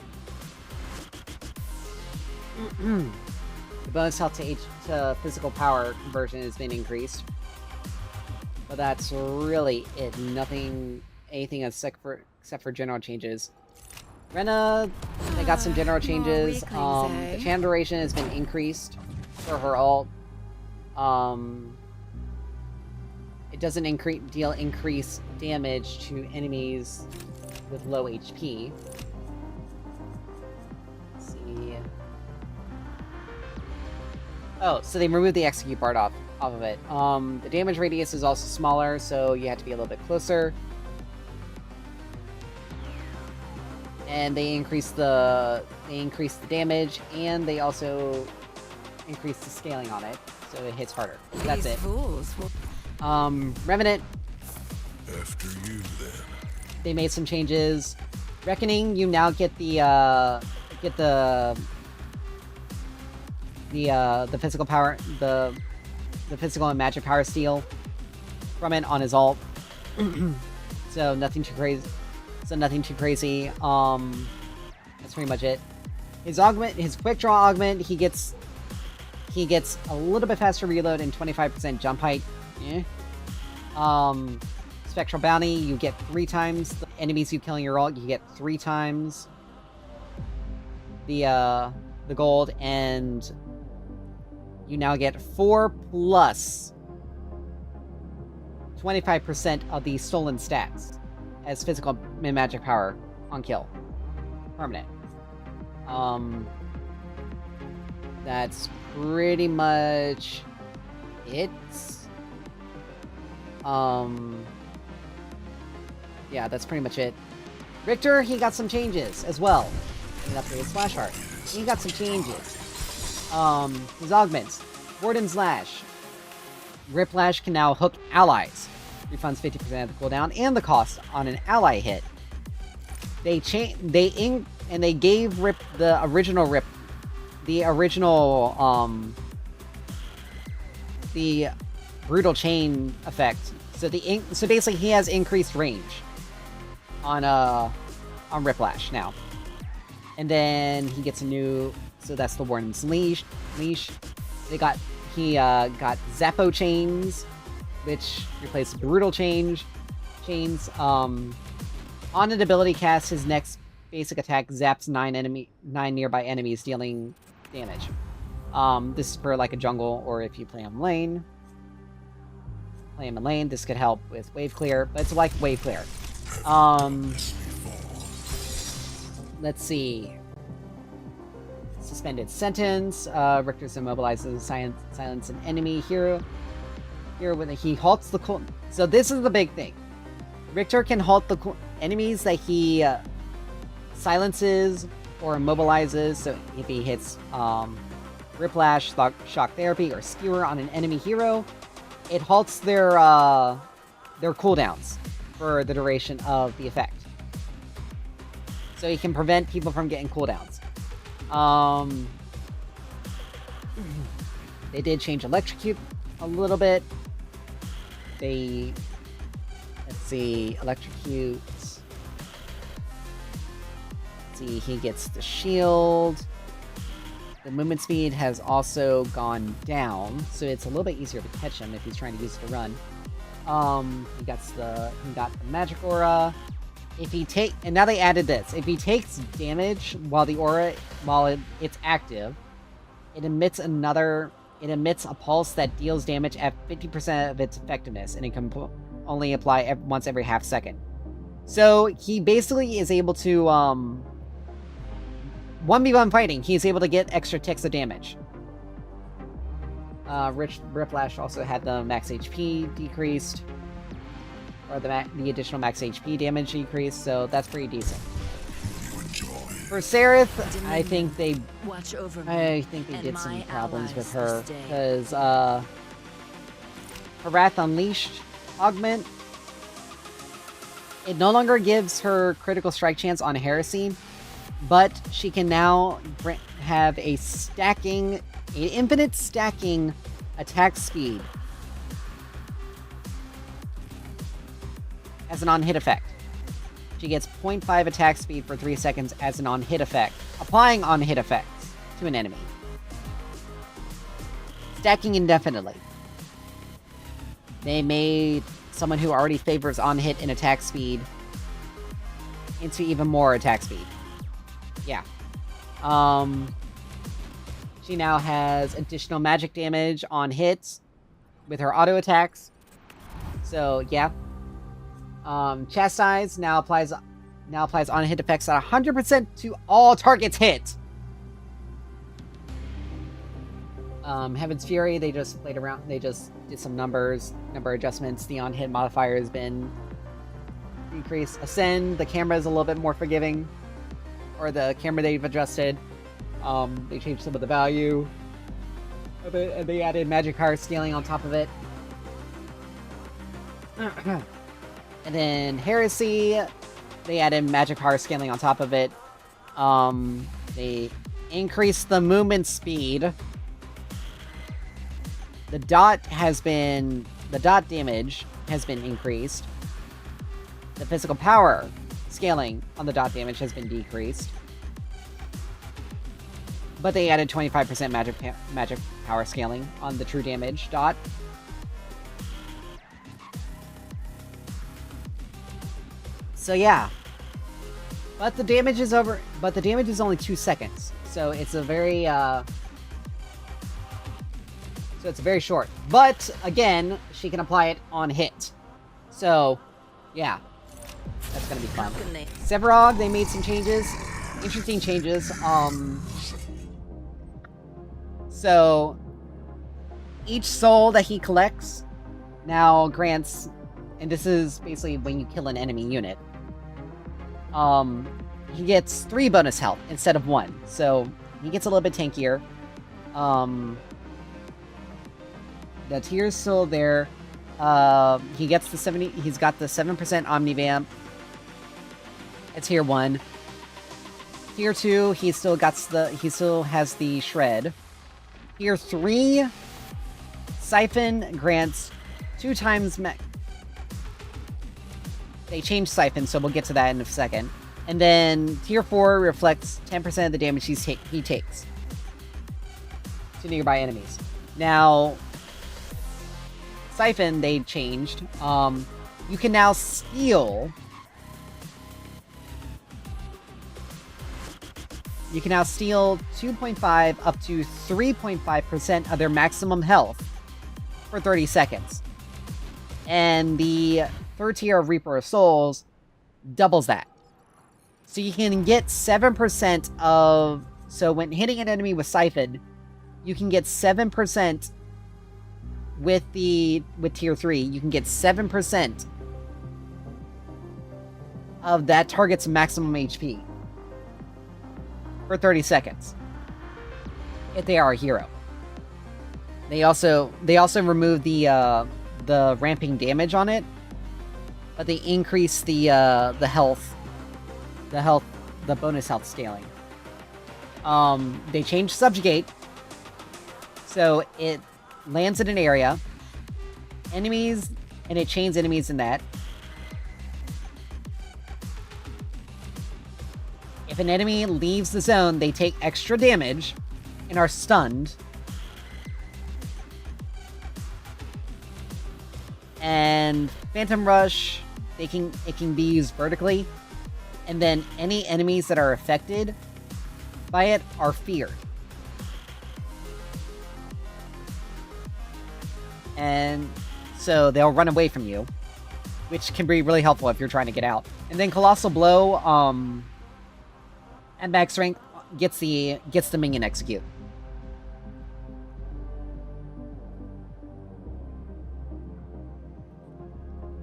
The bonus health to physical power conversion has been increased. But that's really it. Anything except for general changes. Rena, they got some general changes. The channel duration has been increased for her ult. It doesn't deal increased damage to enemies with low HP. Let's see. Oh, so they removed the execute part off of it. The damage radius is also smaller, so you have to be a little bit closer. And they increased the damage, and they also increased the scaling on it, so it hits harder. So that's it. Revenant. After you, then. They made some changes. Reckoning, you now get the physical power, the physical and magic power steal from it on his ult. So nothing too crazy. That's pretty much it. His quick draw augment, he gets a little bit faster reload and 25% jump height. Spectral bounty, you get 3 times the enemies you kill in your ult. You get 3 times the gold, and you now get 4 plus 25% of the stolen stats as physical and magic power on kill. Permanent. That's pretty much it. Yeah, that's pretty much it. Richter, he got some changes as well. He upgraded Splash Heart. He got some changes. His augments. Warden's Lash. Riplash can now hook allies. Refunds 50% of the cooldown and the cost on an ally hit. They gave Rip the original the brutal chain effect. So basically he has increased range on Riplash now. And then he gets a new, so that's the Warden's Leash. He got Zappo chains, which replaces brutal chains. On an ability cast, his next basic attack zaps 9 nearby enemies, dealing damage. This is for like a jungle, or if you play him lane. Play him in lane, this could help with wave clear, but it's like wave clear. Let's see. Suspended sentence. Richter's immobilizes silence an enemy hero. Here when he halts the cool. So this is the big thing. Richter can halt the enemies that he silences or immobilizes. So if he hits Riplash, Shock Therapy, or Skewer on an enemy hero, it halts their cooldowns for the duration of the effect. So he can prevent people from getting cooldowns. They did change Electrocute a little bit. Let's see, Electrocute. Let's see, he gets the shield. The movement speed has also gone down, so it's a little bit easier to catch him if he's trying to use it to run. He got the magic aura. And now they added this. If he takes damage while it's active, it emits a pulse that deals damage at 50% of its effectiveness, and it can only apply once every half second. So he basically is able to 1v1 fighting. He's able to get extra ticks of damage. Riplash also had the max HP decreased, or the additional max HP damage decreased, so that's pretty decent. You enjoy For Sereth, I think they Watch over me. I think they and did some my problems with allies her this day. because her Wrath Unleashed augment, it no longer gives her critical strike chance on Heresy, but she can now have a infinite stacking attack speed as an on-hit effect. She gets 0.5 attack speed for 3 seconds as an on-hit effect, applying on-hit effects to an enemy. Stacking indefinitely. They made someone who already favors on-hit and attack speed into even more attack speed. Yeah. She now has additional magic damage on hits with her auto attacks. So, yeah. Chastise now applies on-hit effects at 100% to all targets hit. Heaven's Fury, they just played around. They just did some number adjustments. The on-hit modifier has been increased. Ascend, the camera is a little bit more forgiving, or the camera they've adjusted. They changed some of the value of it, and they added magic card scaling on top of it. And then Heresy, they added magic power scaling on top of it. They increased the movement speed. The dot damage has been increased. The physical power scaling on the dot damage has been decreased. But they added 25% magic power scaling on the true damage dot. So yeah. But the damage is only 2 seconds. So it's a very short. But again, she can apply it on hit. So yeah. That's gonna be fun. Sevarog, they made some changes. Interesting changes. So each soul that he collects now grants, and this is basically when you kill an enemy unit, he gets 3 bonus health instead of 1. So he gets a little bit tankier. The tier's still there. He gets the 70. He's got the 7% Omnivamp. It's tier 1. Tier 2, he still has the Shred. Tier 3, Siphon grants 2 times They changed Siphon, so we'll get to that in a second. And then Tier 4 reflects 10% of the damage he takes to nearby enemies. Now, Siphon, they changed. You can now steal... You can now steal 2.5 up to 3.5% of their maximum health for 30 seconds. And the 3rd tier of Reaper of Souls doubles that. So you can get 7% of... So when hitting an enemy with Siphon, you can get 7% with tier 3. You can get 7% of that target's maximum HP. For 30 seconds. If they are a hero. They also removed the ramping damage on it, but they increased the bonus health scaling. They changed Subjugate, so it lands in an area, enemies, and it chains enemies in that. If an enemy leaves the zone, they take extra damage and are stunned. And Phantom Rush, it can be used vertically. And then any enemies that are affected by it are feared. And so they'll run away from you, which can be really helpful if you're trying to get out. And then Colossal Blow, at max rank, gets the minion execute.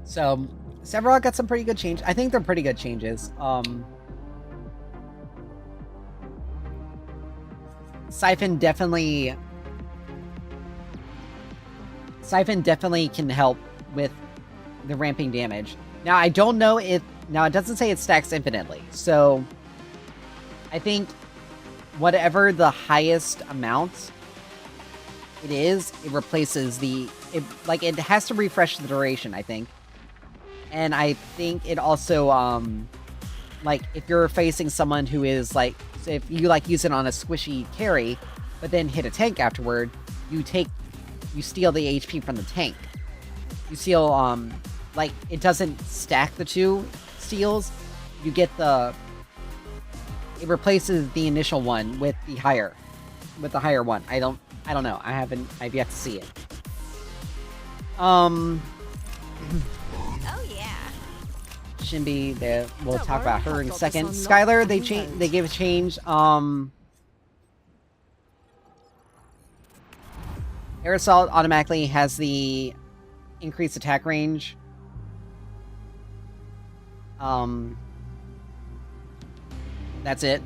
So Sevarog got some pretty good change. I think they're pretty good changes. Siphon definitely can help with the ramping damage. Now, I don't know if... Now, it doesn't say it stacks infinitely, so... I think whatever the highest amount it is, it replaces the... it has to refresh the duration, I think. And I think it also, like, if you're facing someone who is, like... So if you, like, use it on a squishy carry, but then hit a tank afterward, you steal the HP from the tank. You steal, like, it doesn't stack the two steals. You get the... It replaces the initial one with the higher one. I don't know. I've yet to see it. Oh yeah. Shinbi, we'll talk worry, about her I'll in a focus second. on Skylar, not they doing gave a change. Air Assault automatically has the increased attack range. That's it.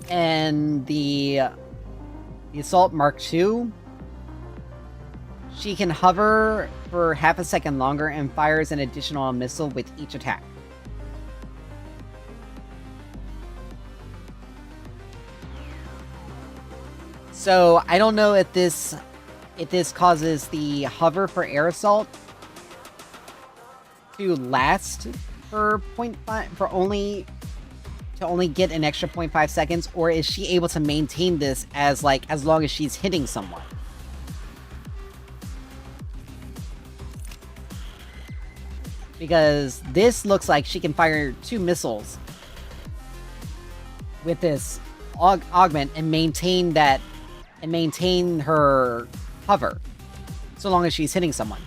And the Assault Mark II, she can hover for half a second longer and fires an additional missile with each attack. So I don't know if this causes the hover for Air Assault to last for 0.5 to only get an extra 0.5 seconds, or is she able to maintain this as long as she's hitting someone? Because this looks like she can fire 2 missiles with this augment and maintain her hover so long as she's hitting someone.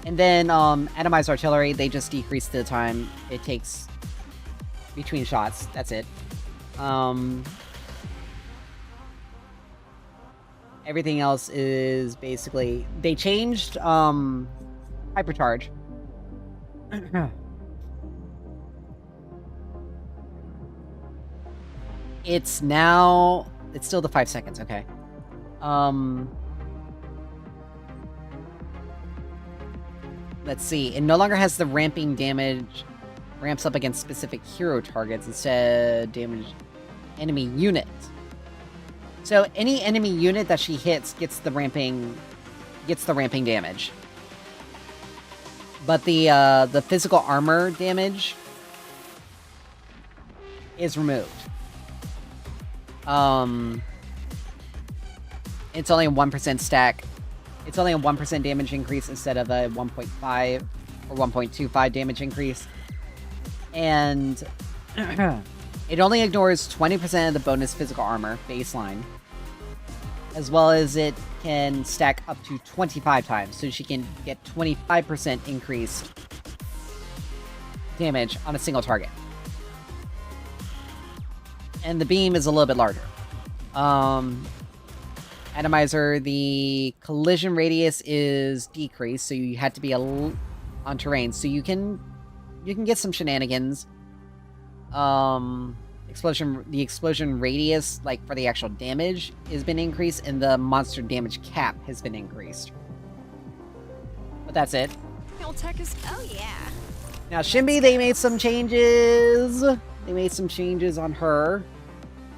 And then atomized artillery, they just decrease the time it takes between shots. That's it. Everything else is basically... They changed hypercharge. It's still the 5 seconds, okay. Let's see. It no longer has the ramping damage. Ramps up against specific hero targets. Instead, damage enemy units. So any enemy unit that she hits gets the ramping damage. But the physical armor damage is removed. It's only a 1% stack. It's only a 1% damage increase instead of a 1.5 or 1.25 damage increase. And it only ignores 20% of the bonus physical armor baseline. As well as it can stack up to 25 times, so she can get 25% increased damage on a single target. And the beam is a little bit larger. Atomizer, the collision radius is decreased, so you had to be on terrain, so you can get some shenanigans. The explosion radius, like for the actual damage, has been increased, and the monster damage cap has been increased. But that's it. Oh yeah. Now Shinbi, they made some changes. They made some changes on her.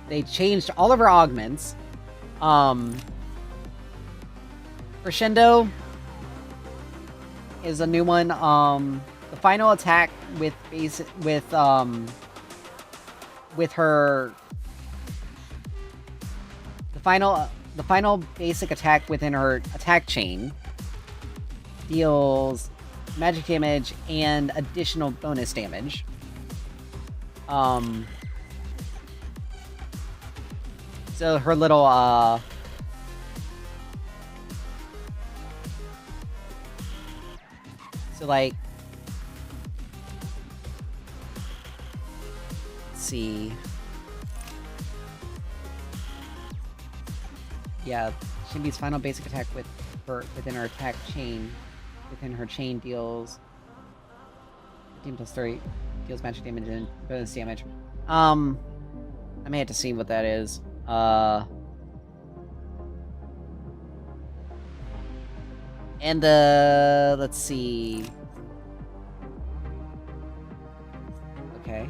They changed all of her augments. Crescendo is a new one. The final attack with her, the final basic attack within her attack chain deals magic damage and additional bonus damage. So her little so like, let's see. Yeah, Shinbi's final basic attack within her attack chain, within her chain deals 15 plus 30, deals magic damage and bonus damage. I may have to see what that is. And the... let's see... Okay.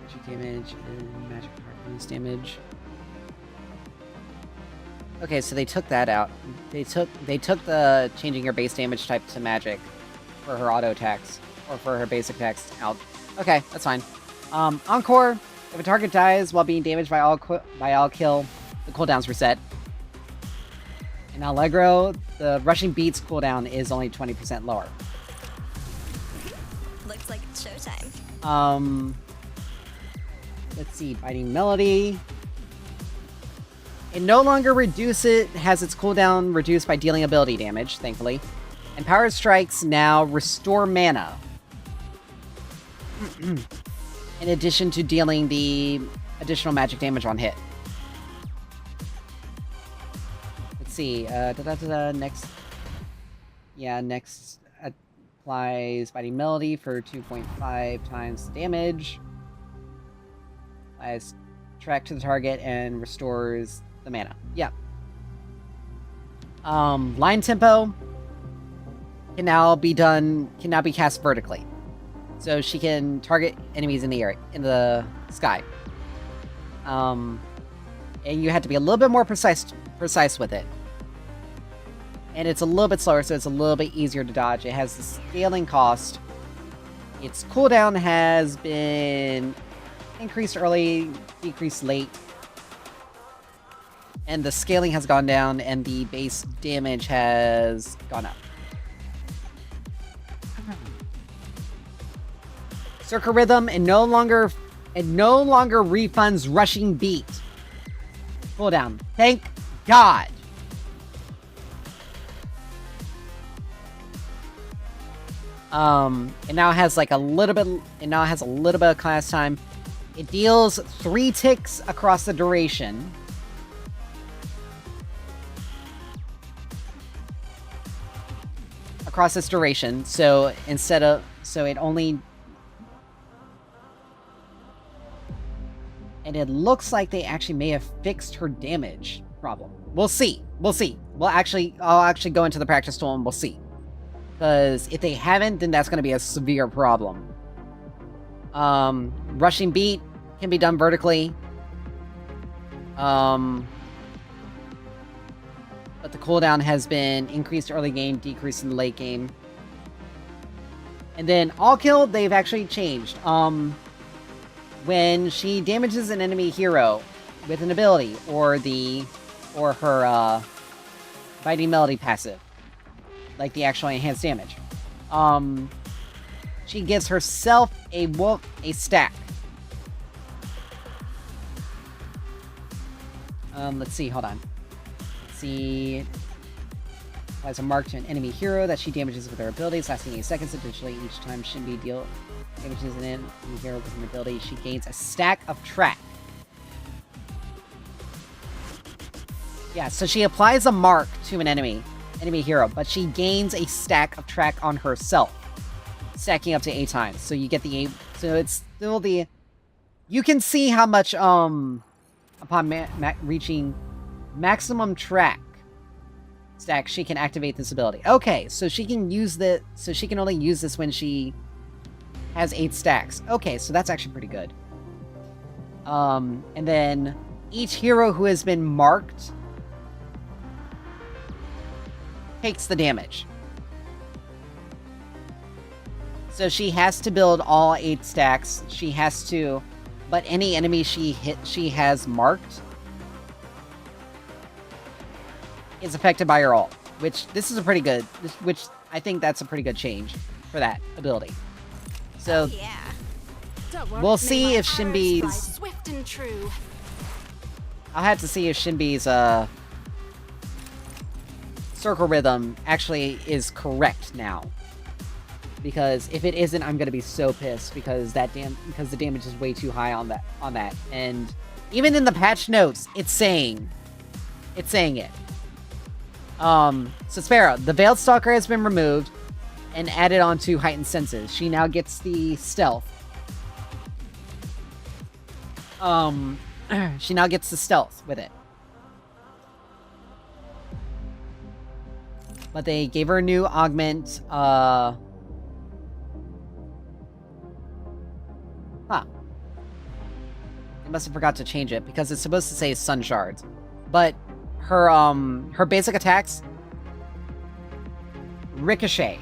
Magic damage and magic bonus damage. Okay, so they took that out. They took the changing your base damage type to magic for her auto attacks, or for her basic attacks out. Okay, that's fine. Encore. If a target dies while being damaged by all kill, the cooldown's reset. In Allegro, the rushing beats cooldown is only 20% lower. Looks like it's showtime. Let's see, Biting Melody. It no longer has its cooldown reduced by dealing ability damage, thankfully. And Power Strikes now restore mana. In addition to dealing the additional magic damage on hit. Let's see, next... Yeah, next applies Biting Melody for 2.5 times the damage. Applies track to the target and restores the mana. Yeah. Line Tempo can now be cast vertically. So she can target enemies in the air, in the sky. And you have to be a little bit more precise with it. And it's a little bit slower, so it's a little bit easier to dodge. It has the scaling cost. Its cooldown has been increased early, decreased late. And the scaling has gone down, and the base damage has gone up. Circle Rhythm, and no longer refunds rushing beat. Cooldown. Thank God. It now has like a little bit of class time. It deals 3 ticks across the duration. Across its duration, so it only... And it looks like they actually may have fixed her damage problem. We'll see. I'll actually go into the practice tool and we'll see. Because if they haven't, then that's going to be a severe problem. Rushing beat can be done vertically. But the cooldown has been increased early game, decreased in the late game. And then all kill, they've actually changed. When she damages an enemy hero with an ability or her Biting Melody passive, like the actual enhanced damage, she gives herself a stack. Let's see, hold on. Let's see. Applies a mark to an enemy hero that she damages with her abilities, lasting 8 seconds. Additionally, each time Shinbi damages an enemy hero with an ability, she gains a stack of track. Yeah, so she applies a mark to an enemy hero, but she gains a stack of track on herself, stacking up to 8 times. So you get the 8. So it's still the. You can see how much upon reaching maximum track stack, she can activate this ability. Okay, so she can use so she can only use this when she has 8 stacks. Okay, so that's actually pretty good. And then each hero who has been marked takes the damage. So she has to build all 8 stacks. She has to, but any enemy she has marked is affected by her ult, which I think that's a pretty good change for that ability. So we'll see if Shinbi's swift and true. I'll have to see if Shinbi's Circle Rhythm actually is correct now. Because if it isn't, I'm gonna be so pissed because the damage is way too high on that. And even in the patch notes, it's saying it. So Sparrow, the Veiled Stalker has been removed and added onto Heightened Senses. She now gets the Stealth. She now gets the stealth with it. But they gave her a new augment, Huh. They must have forgot to change it, because it's supposed to say Sun Shards. But her basic attacks... Ricochet.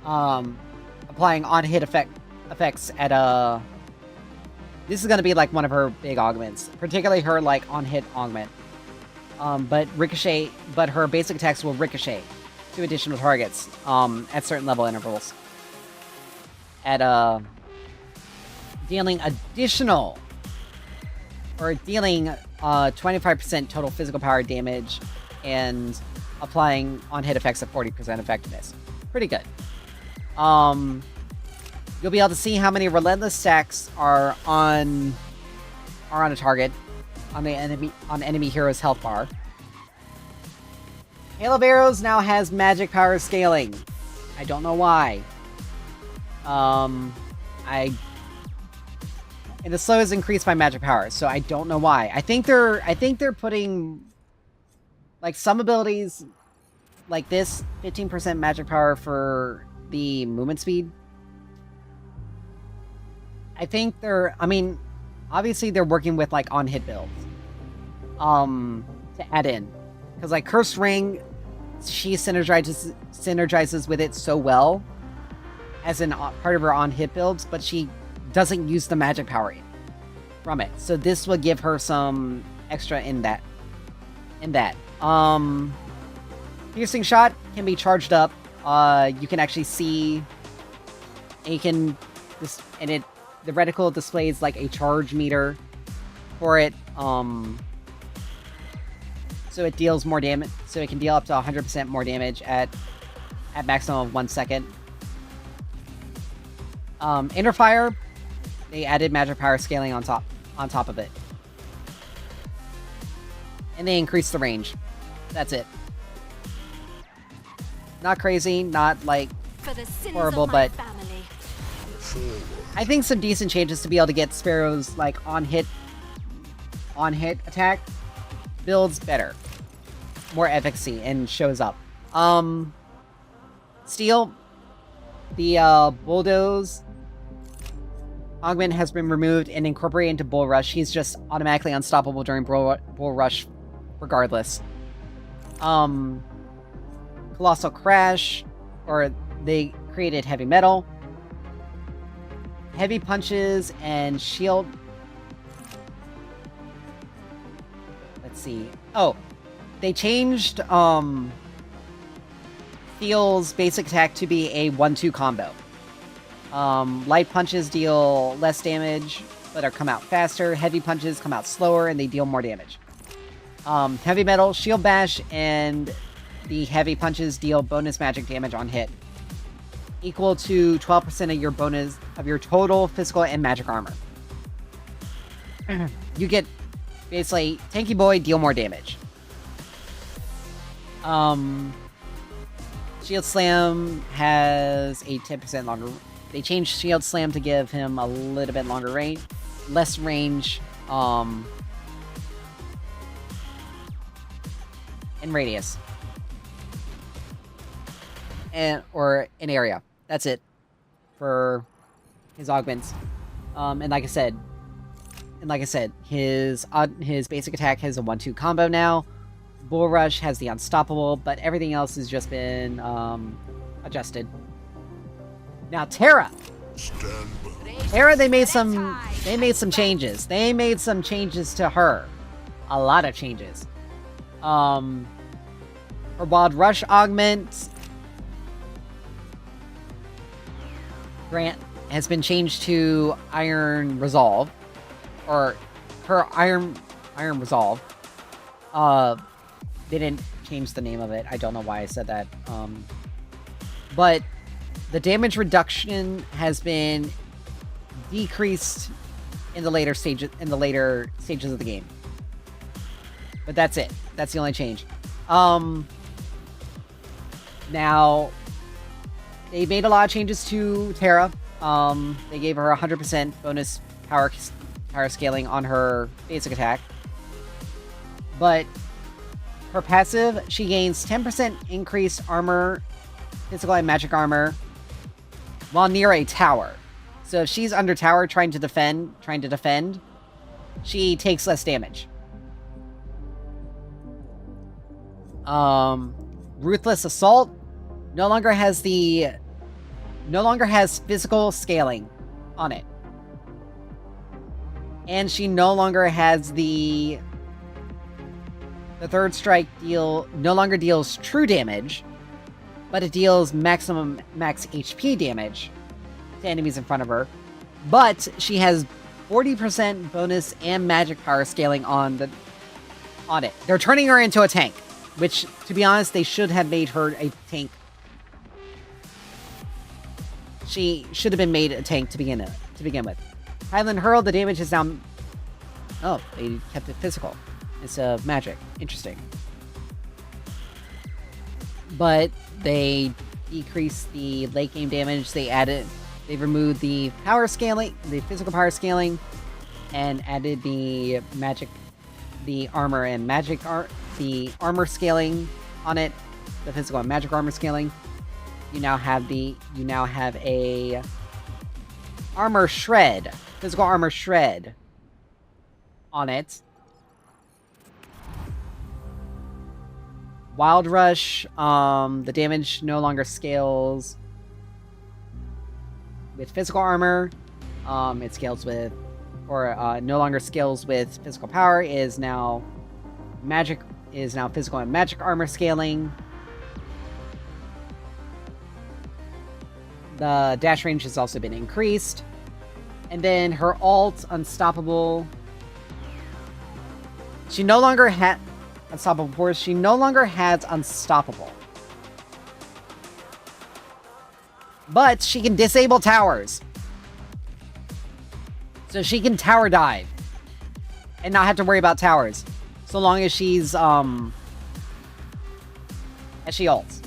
Applying on-hit effects at, This is gonna be, like, one of her big augments. Particularly her, like, on-hit augment. But her basic attacks will ricochet to additional targets, at certain level intervals. At, dealing 25% total physical power damage, and applying on-hit effects at 40% effectiveness. Pretty good. You'll be able to see how many relentless stacks are on a target on the enemy hero's health bar. Hail of Arrows now has magic power scaling. I don't know why. And the slow is increased by magic power, so I don't know why. I think they're putting, like, some abilities like this 15% magic power for the movement speed. I mean, obviously they're working with, like, on-hit builds. To add in. Because, like, Cursed Ring, she synergizes with it so well as in part of her on-hit builds, but she doesn't use the magic power from it. So this will give her some extra in that. Piercing Shot can be charged up. You can actually see, and the reticle displays, like, a charge meter for it. So it deals more damage. So it can deal up to 100% more damage at maximum of 1 second. Inner Fire, they added magic power scaling on top of it, and they increased the range. That's it. Not crazy, not, like, horrible, but I think some decent changes to be able to get Sparrow's, like, on-hit attack builds better. More efficacy and shows up. Steel, the Bulldoze augment has been removed and incorporated into Bull Rush. He's just automatically unstoppable during Bull Rush regardless. Colossal Crash, or they created Heavy Metal. Heavy Punches and Shield. Let's see. Oh, they changed Steel's basic attack to be a 1-2 combo. Light punches deal less damage, but come out faster. Heavy punches come out slower, and they deal more damage. Heavy Metal, Shield Bash, and the heavy punches deal bonus magic damage on hit, equal to 12% of your total physical and magic armor. You get basically Tanky Boy, deal more damage. Shield Slam has a 10% longer. They changed Shield Slam to give him a little bit longer range, less range, and radius, or an area. That's it for his augments. And like I said, his basic attack has a 1-2 combo now. Bull Rush has the Unstoppable, but everything else has just been adjusted. Now Terra. Terra, they made some changes. They made some changes to her. A lot of changes. Her Wild Rush augment grant has been changed to Iron Resolve, or her Iron Resolve. They didn't change the name of it. I don't know why I said that. But the damage reduction has been decreased in the later stages of the game. But that's it. That's the only change. Now they made a lot of changes to Terra. They gave her 100% bonus power scaling on her basic attack. But her passive, she gains 10% increased armor, physical and magic armor, while near a tower. So if she's under tower trying to defend, she takes less damage. Ruthless Assault no longer has physical scaling on it. And she no longer has the third strike no longer deals true damage, but it deals max HP damage to enemies in front of her. But she has 40% bonus and magic power scaling on it. They're turning her into a tank, which, to be honest, they should have made her a tank. She should have been made a tank to begin with. Highland Hurl, the damage is now... Oh, they kept it physical. It's magic. Interesting. But they decreased the late game damage. They removed the power scaling, the physical power scaling, and added the armor and the armor scaling on it, the physical and magic armor scaling. You now have a armor shred, physical armor shred on it. Wild Rush, the damage no longer scales with physical armor. It scales with, or no longer scales with physical power. Is now physical and magic armor scaling. The dash range has also been increased. And then her ult, Unstoppable. She no longer has Unstoppable Force. She no longer has Unstoppable. But she can disable towers. So she can tower dive. And not have to worry about towers. So long as she's, as she ults.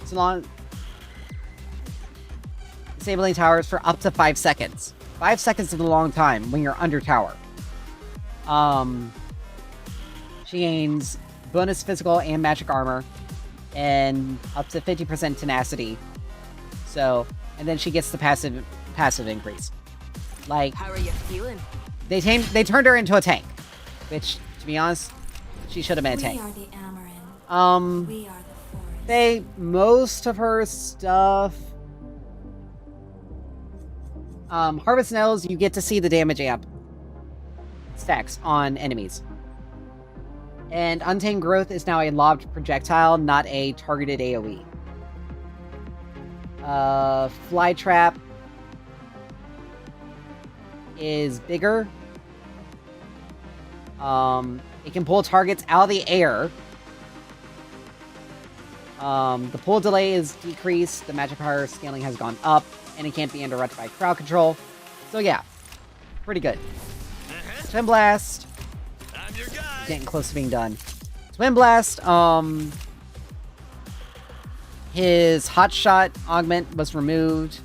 So long... Disabling towers for up to 5 seconds. 5 seconds is a long time when you're under tower. She gains bonus physical and magic armor. And up to 50% tenacity. So, and then she gets the passive increase. Like, How are you feeling? They turned her into a tank. Which, to be honest, she should have been a tank. We are the Amaran. We are the forest. Most of her stuff... Harvest Nails, you get to see the damage amp stacks on enemies. And Untamed Growth is now a lobbed projectile, not a targeted AoE. Fly Trap is bigger. It can pull targets out of the air. The pull delay is decreased. The magic power scaling has gone up. And it can't be interrupted by crowd control. So yeah, pretty good. Twin Blast. I'm your guy. Getting close to being done. Twin Blast, his Hot Shot augment was removed.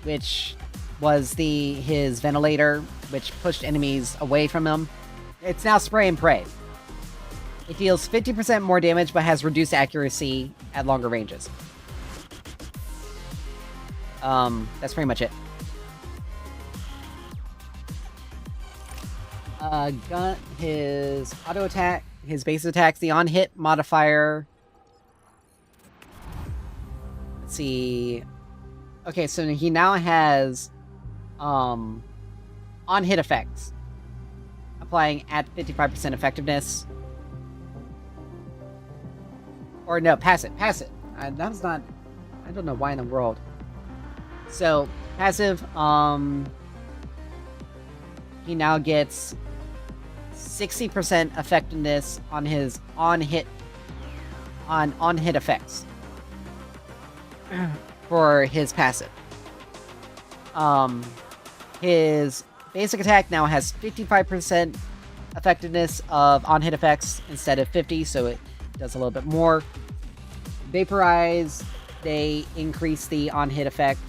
Which was his ventilator, which pushed enemies away from him. It's now Spray and Pray. It deals 50% more damage, but has reduced accuracy at longer ranges. That's pretty much it. Gun, his auto attack, his base attack, the on-hit modifier. Let's see. Okay, so he now has, on-hit effects. Applying at 55% effectiveness. Or no, passive. That was not... I don't know why in the world. So, passive, he now gets 60% effectiveness on his on-hit effects for his passive. His basic attack now has 55% effectiveness of on-hit effects instead of 50, so it does a little bit more. Vaporize, they increase the on-hit effect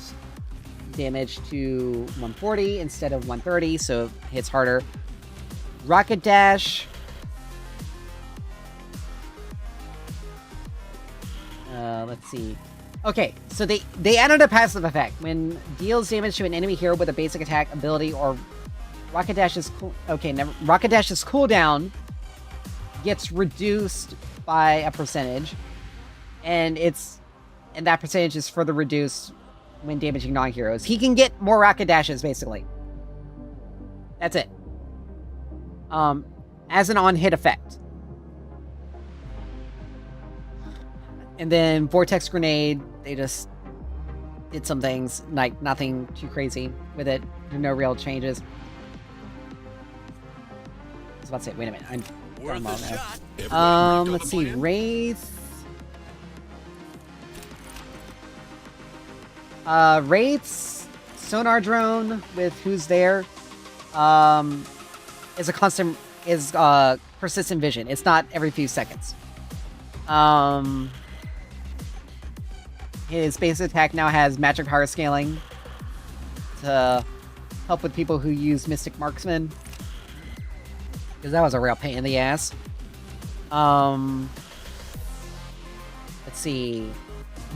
damage to 140 instead of 130, so it hits harder. Rocket Dash. Let's see. Okay, so they added a passive effect. When deals damage to an enemy hero with a basic attack ability or Rocket Dash's Rocket Dash's cooldown gets reduced by a percentage, and that percentage is further reduced when damaging non-heroes. He can get more Rocket Dashes, basically. That's it. As an on-hit effect. And then Vortex Grenade, they just did some things, like nothing too crazy with it. No real changes. I was about to say, wait a minute. Let's see, Wraith. Wraith's sonar drone with Who's There is persistent vision. It's not every few seconds. His base attack now has magic power scaling to help with people who use Mystic Marksman. Because that was a real pain in the ass. Let's see.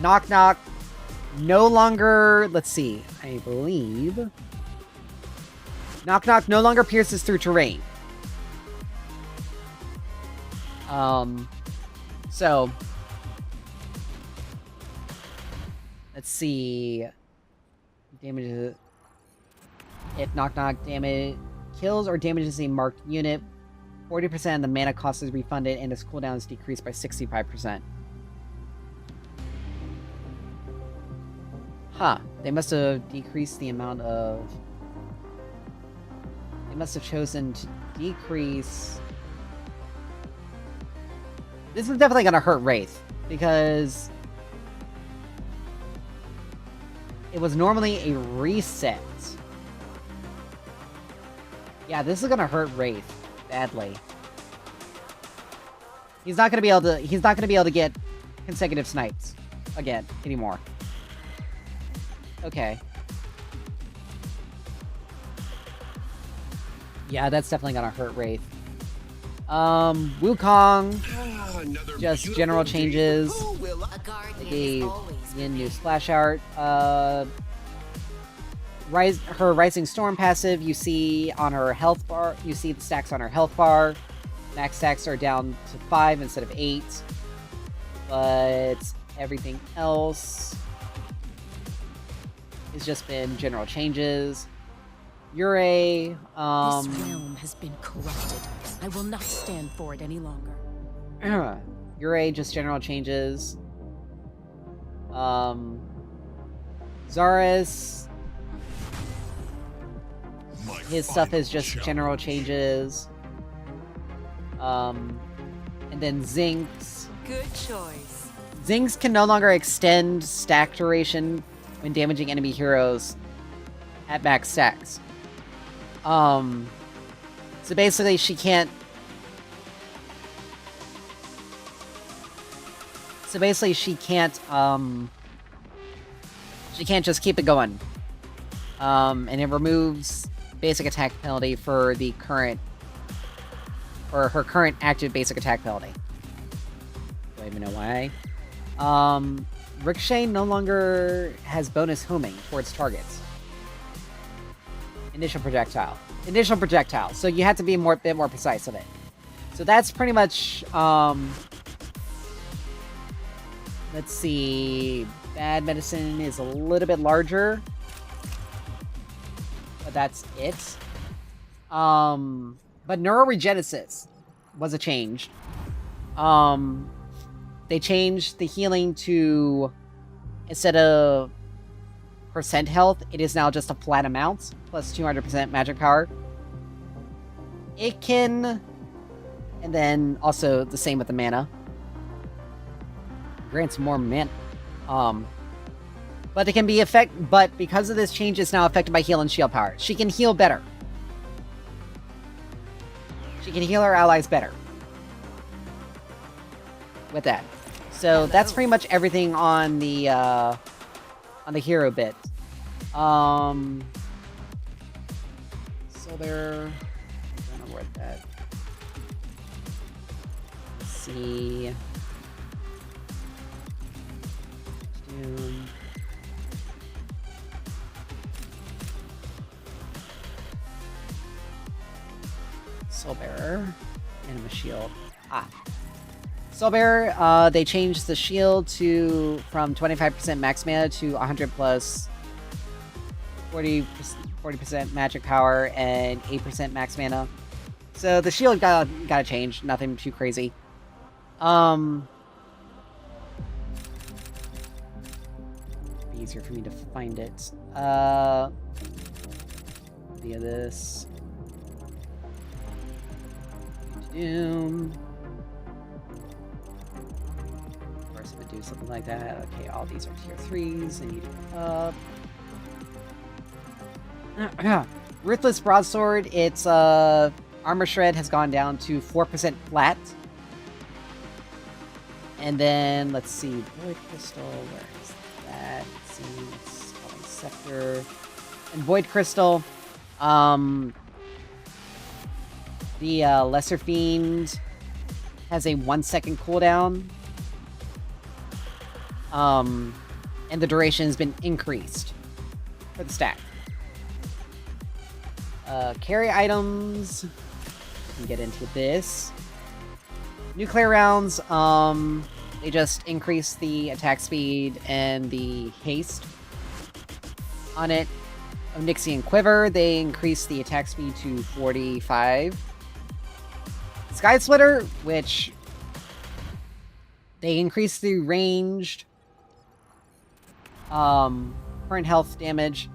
Knock Knock no longer... Let's see. I believe... Knock Knock no longer pierces through terrain. So... Let's see. Damage. If Knock Knock damage kills or damages a marked unit, 40% of the mana cost is refunded and its cooldown is decreased by 65%. Huh. They must have decreased the amount of... They must have chosen to decrease... This is definitely gonna hurt Wraith, because... It was normally a reset. Yeah, this is gonna hurt Wraith badly. He's not gonna be able to get consecutive snipes again anymore. Okay. Yeah, that's definitely gonna hurt Wraith. Wukong, just general changes. The Yin new splash art. Her Rising Storm passive, you see on her health bar. You see the stacks on her health bar. Max stacks are down to 5 instead of 8. But everything else has just been general changes. Yurei, This realm has been corrupted. I will not stand for it any longer. Yurei, just general changes. Zaris, his stuff is just general changes. And then Zinx. Good choice. Zinx can no longer extend stack duration when damaging enemy heroes at max stacks. So basically she can't... she can't just keep it going. And it removes basic attack penalty for the current... or her current active basic attack penalty. Don't even know why. Ricochet no longer has bonus homing towards targets. Initial projectile. So you have to be a bit more precise of it. So that's pretty much, let's see. Bad Medicine is a little bit larger. But that's it. But Neuroregenesis was a change. They changed the healing to, instead of percent health, it is now just a flat amount, plus 200% magic power. It can, and then also the same with the mana. Grants more mana. But it can be but because of this change, it's now affected by heal and shield power. She can heal better. She can heal her allies better with that. So that's pretty much everything on the hero bit. So they're... I don't know where that... Let's see... Doom... Soulbearer. Anima shield. Ah. Soulbearer, they changed the shield from 25% max mana to 100 plus 40% magic power and 8% max mana. So the shield gotta change. Nothing too crazy. Be easier for me to find it. Via this. Doom. Of course, it would do something like that. Okay, all these are tier 3s. I need to up. Ruthless Broadsword, its armor shred has gone down to 4% flat. And then, let's see, Void Crystal, where is that? Let's see, it's called Scepter. And Void Crystal, the Lesser Fiend has a 1-second cooldown. And the duration has been increased for the stack. Carry items. We can get into this. Nuclear rounds, they just increase the attack speed and the haste on it. Onyxian Quiver, they increase the attack speed to 45. Sky Splitter, which they increase the ranged current health damage,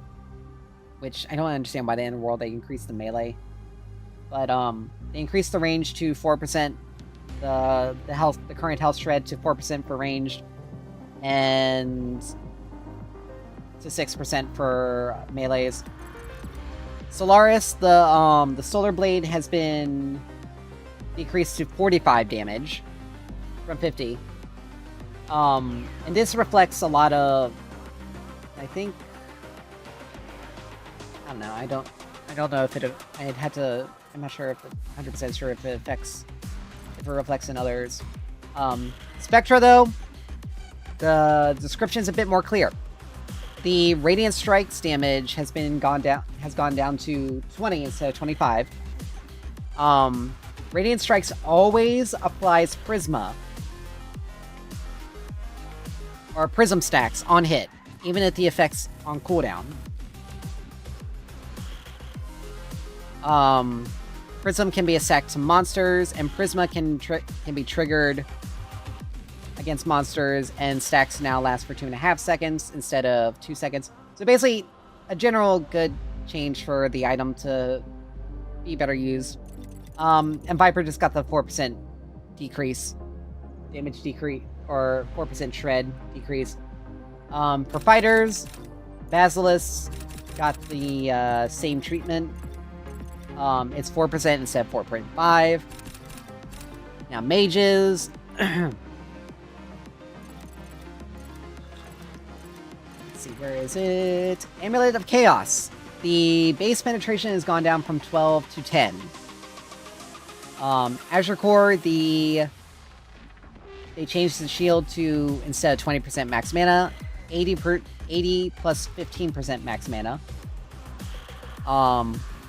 which I don't understand why in the world they increase the melee. But they increase the range to 4%, the current health shred to 4% for ranged, and to 6% for melees. Solaris, the Solar Blade has been decreased to 45 damage from 50. And this reflects a lot of, I think, I don't know, I don't know if I'm not sure if 100% sure if it reflects in others. Spectra, though, the description's a bit more clear. The Radiant Strikes damage has gone down to 20 instead of 25. Radiant Strikes always applies Prisma or Prism stacks on hit, even if the effect's on cooldown. Prism can be a stack to monsters, and Prisma can be triggered against monsters, and stacks now last for 2.5 seconds instead of 2 seconds. So basically, a general good change for the item to be better used. And Viper just got the 4% decrease, damage decrease, or 4% shred decrease. For fighters, Basilisk got the same treatment. It's 4% instead of 4.5. Now mages. Let's see, where is it? Amulet of Chaos. The base penetration has gone down from 12 to 10. Azure Core, they changed the shield to, instead of 20% max mana, 80 plus 15% max mana.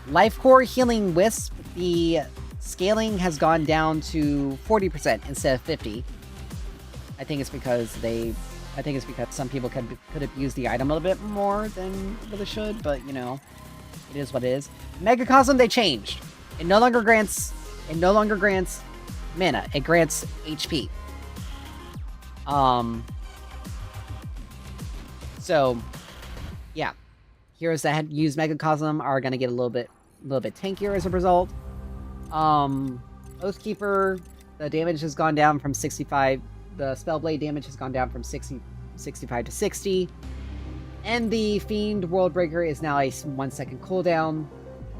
Life Core Healing Wisp, the scaling has gone down to 40% instead of 50. I think it's because some people could have used the item a little bit more than they should, but you know, it is what it is. Megacosm, they changed. It no longer grants mana. It grants HP. So yeah, heroes that use Megacosm are gonna get a little bit tankier as a result. Oathkeeper, the damage has gone down from 65. The Spellblade damage has gone down from 65 to 60. And the Fiend Worldbreaker is now a 1-second cooldown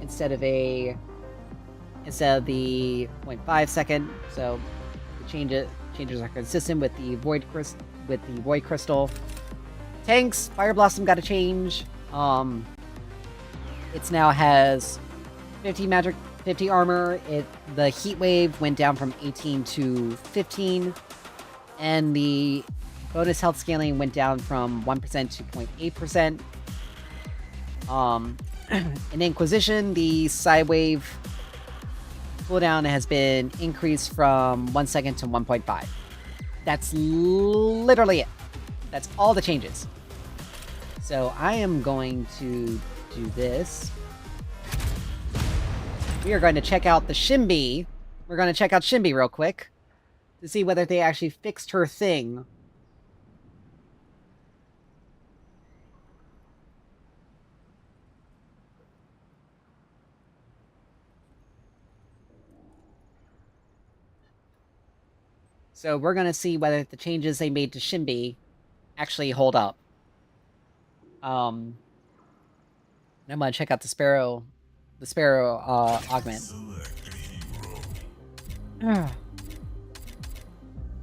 instead of the 0.5 second. So the changes are consistent with the Void Crystal. Tanks, Fire Blossom got a change. It's now has 50 magic, 50 armor. The heat wave went down from 18 to 15, and the bonus health scaling went down from 1% to 0.8%. In Inquisition, the side wave cooldown has been increased from 1 second to 1.5. That's literally it. That's all the changes. So I am going to do this. We are going to check out the Shimby. We're going to check out Shimby real quick to see whether they actually fixed her thing. So we're going to see whether the changes they made to Shimby actually hold up. I'm going to check out the Sparrow augment.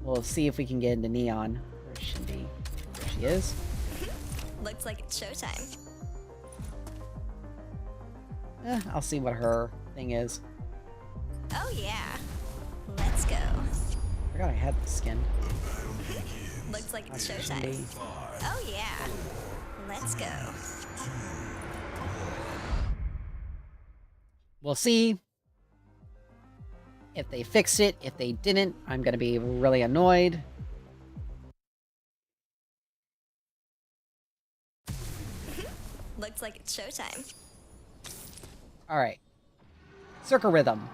We'll see if we can get into Neon. Where should be? There she is. Looks like it's showtime. I'll see what her thing is. Oh yeah. Let's go. I forgot I had the skin. Looks like it's showtime. Oh yeah. Let's go. We'll see if they fixed it. If they didn't, I'm gonna be really annoyed. Looks like it's showtime. Alright. Circle Rhythm.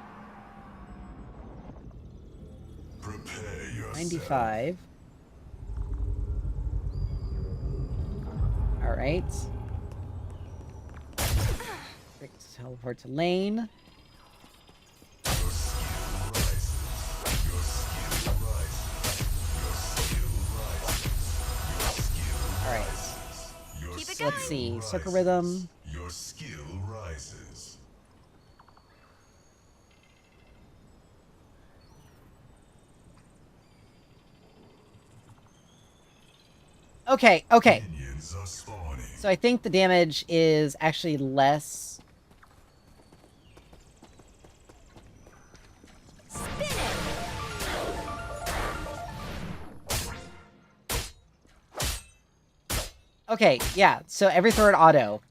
Prepare yourself. 95. Alright. Quick teleport to lane. Alright. Keep it So let's see. Circle Rhythm. Your skill rises. Okay, okay. Minions are spawning. So I think the damage is actually less. Spin it. Okay, yeah. So every third auto.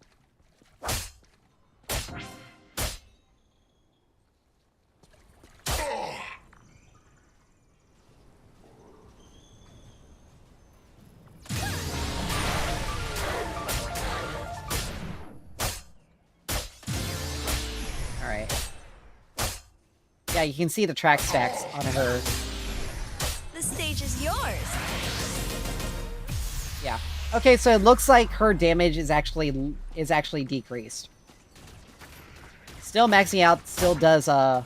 Yeah, you can see the track stacks on her. The stage is yours. Yeah. Okay, so it looks like her damage is actually decreased. Still maxing out, still does Circle up.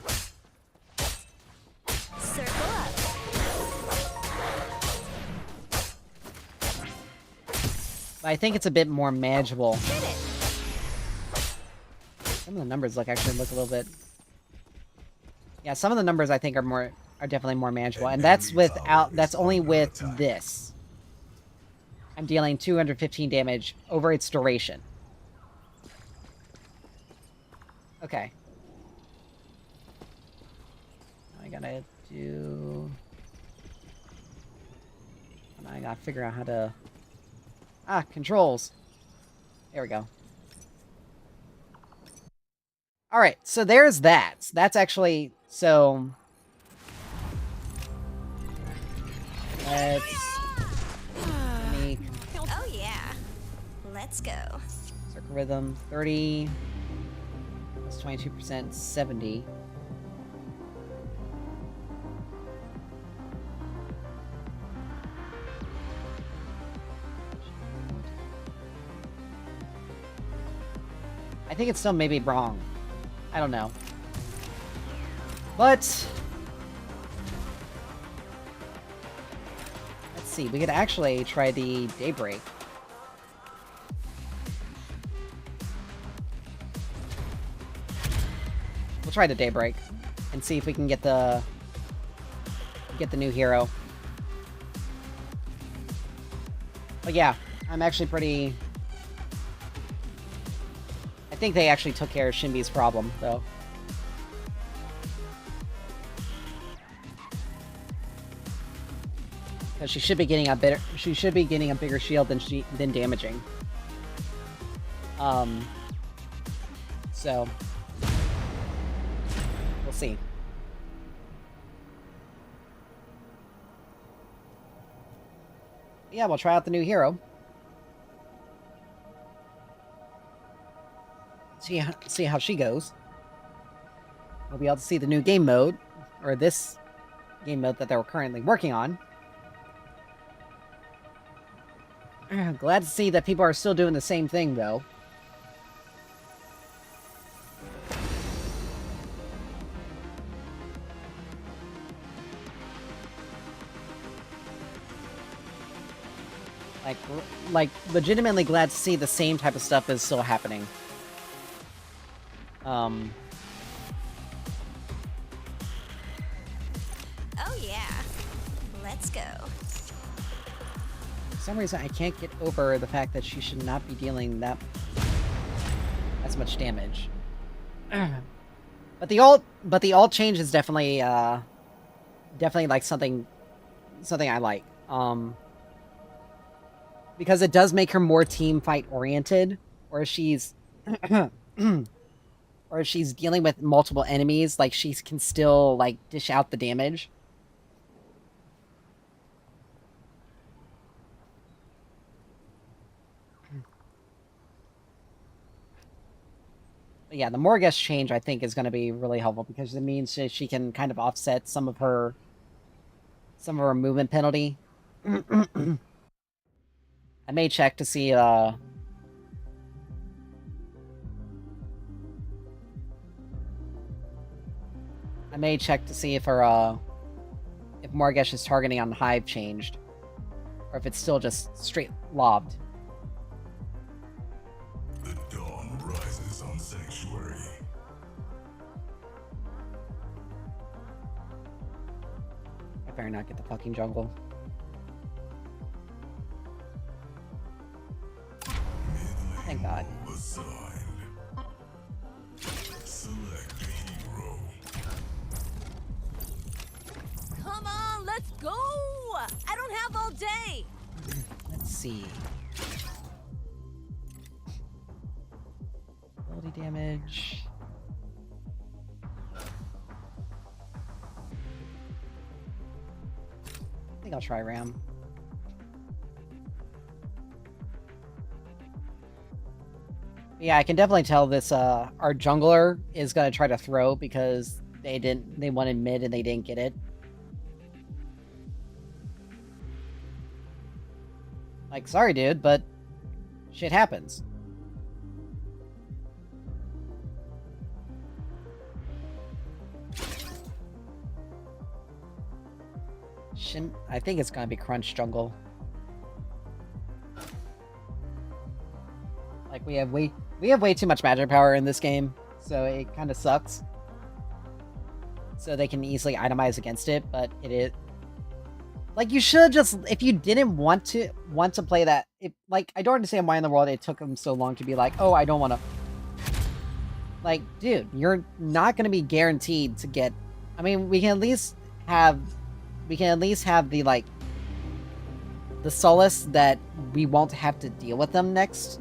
but I think it's a bit more manageable. Spin it. Some of the numbers actually look a little bit. Yeah, some of the numbers I think are definitely more manageable, and that's only with this. I'm dealing 215 damage over its duration. Okay. I gotta do. I gotta figure out how to. Controls. There we go. Alright, so there's that. That's actually. So. Let's. Oh yeah. Let's go. Circle Rhythm 30. Plus 22%, 70. I think it's still maybe wrong. I don't know. But let's see, we could actually try the Daybreak. We'll try the Daybreak and see if we can get the new hero. But yeah, I'm actually pretty think they actually took care of Shinbi's problem, though. Because she should be getting a bigger shield than damaging. So we'll see. Yeah, we'll try out the new hero. See how she goes. We'll be able to see the new game mode, or this game mode that they're currently working on. Glad to see that people are still doing the same thing, though. Like, legitimately glad to see the same type of stuff is still happening. Oh yeah. Let's go. For some reason, I can't get over the fact that she should not be dealing as much damage. But the alt change is definitely like something I like. Because it does make her more team fight oriented, or she's or if she's dealing with multiple enemies, like she can still like dish out the damage. But yeah, the Morgus change I think is going to be really helpful because it means she can kind of offset some of her movement penalty. I may check to see I may check to see if her if Morgesh's targeting on Hive changed, or if it's still just straight lobbed. The dawn rises on Sanctuary. I better not get the fucking jungle. Thank God. Assigned. Select a hero. Come on, let's go! I don't have all day! Let's see. Ability damage. I think I'll try Ram. Yeah, I can definitely tell this our jungler is gonna try to throw because they wanted mid and they didn't get it. Like, sorry dude, but shit happens. I think it's gonna be Crunch jungle. Like we have way too much magic power in this game, so it kind of sucks. So they can easily itemize against it, but it is like you should just, if you didn't want to play that, like I don't understand why in the world it took them so long to be like, oh, I don't want to. Like, dude, you're not going to be guaranteed to get. I mean, we can at least have the like the solace that we won't have to deal with them next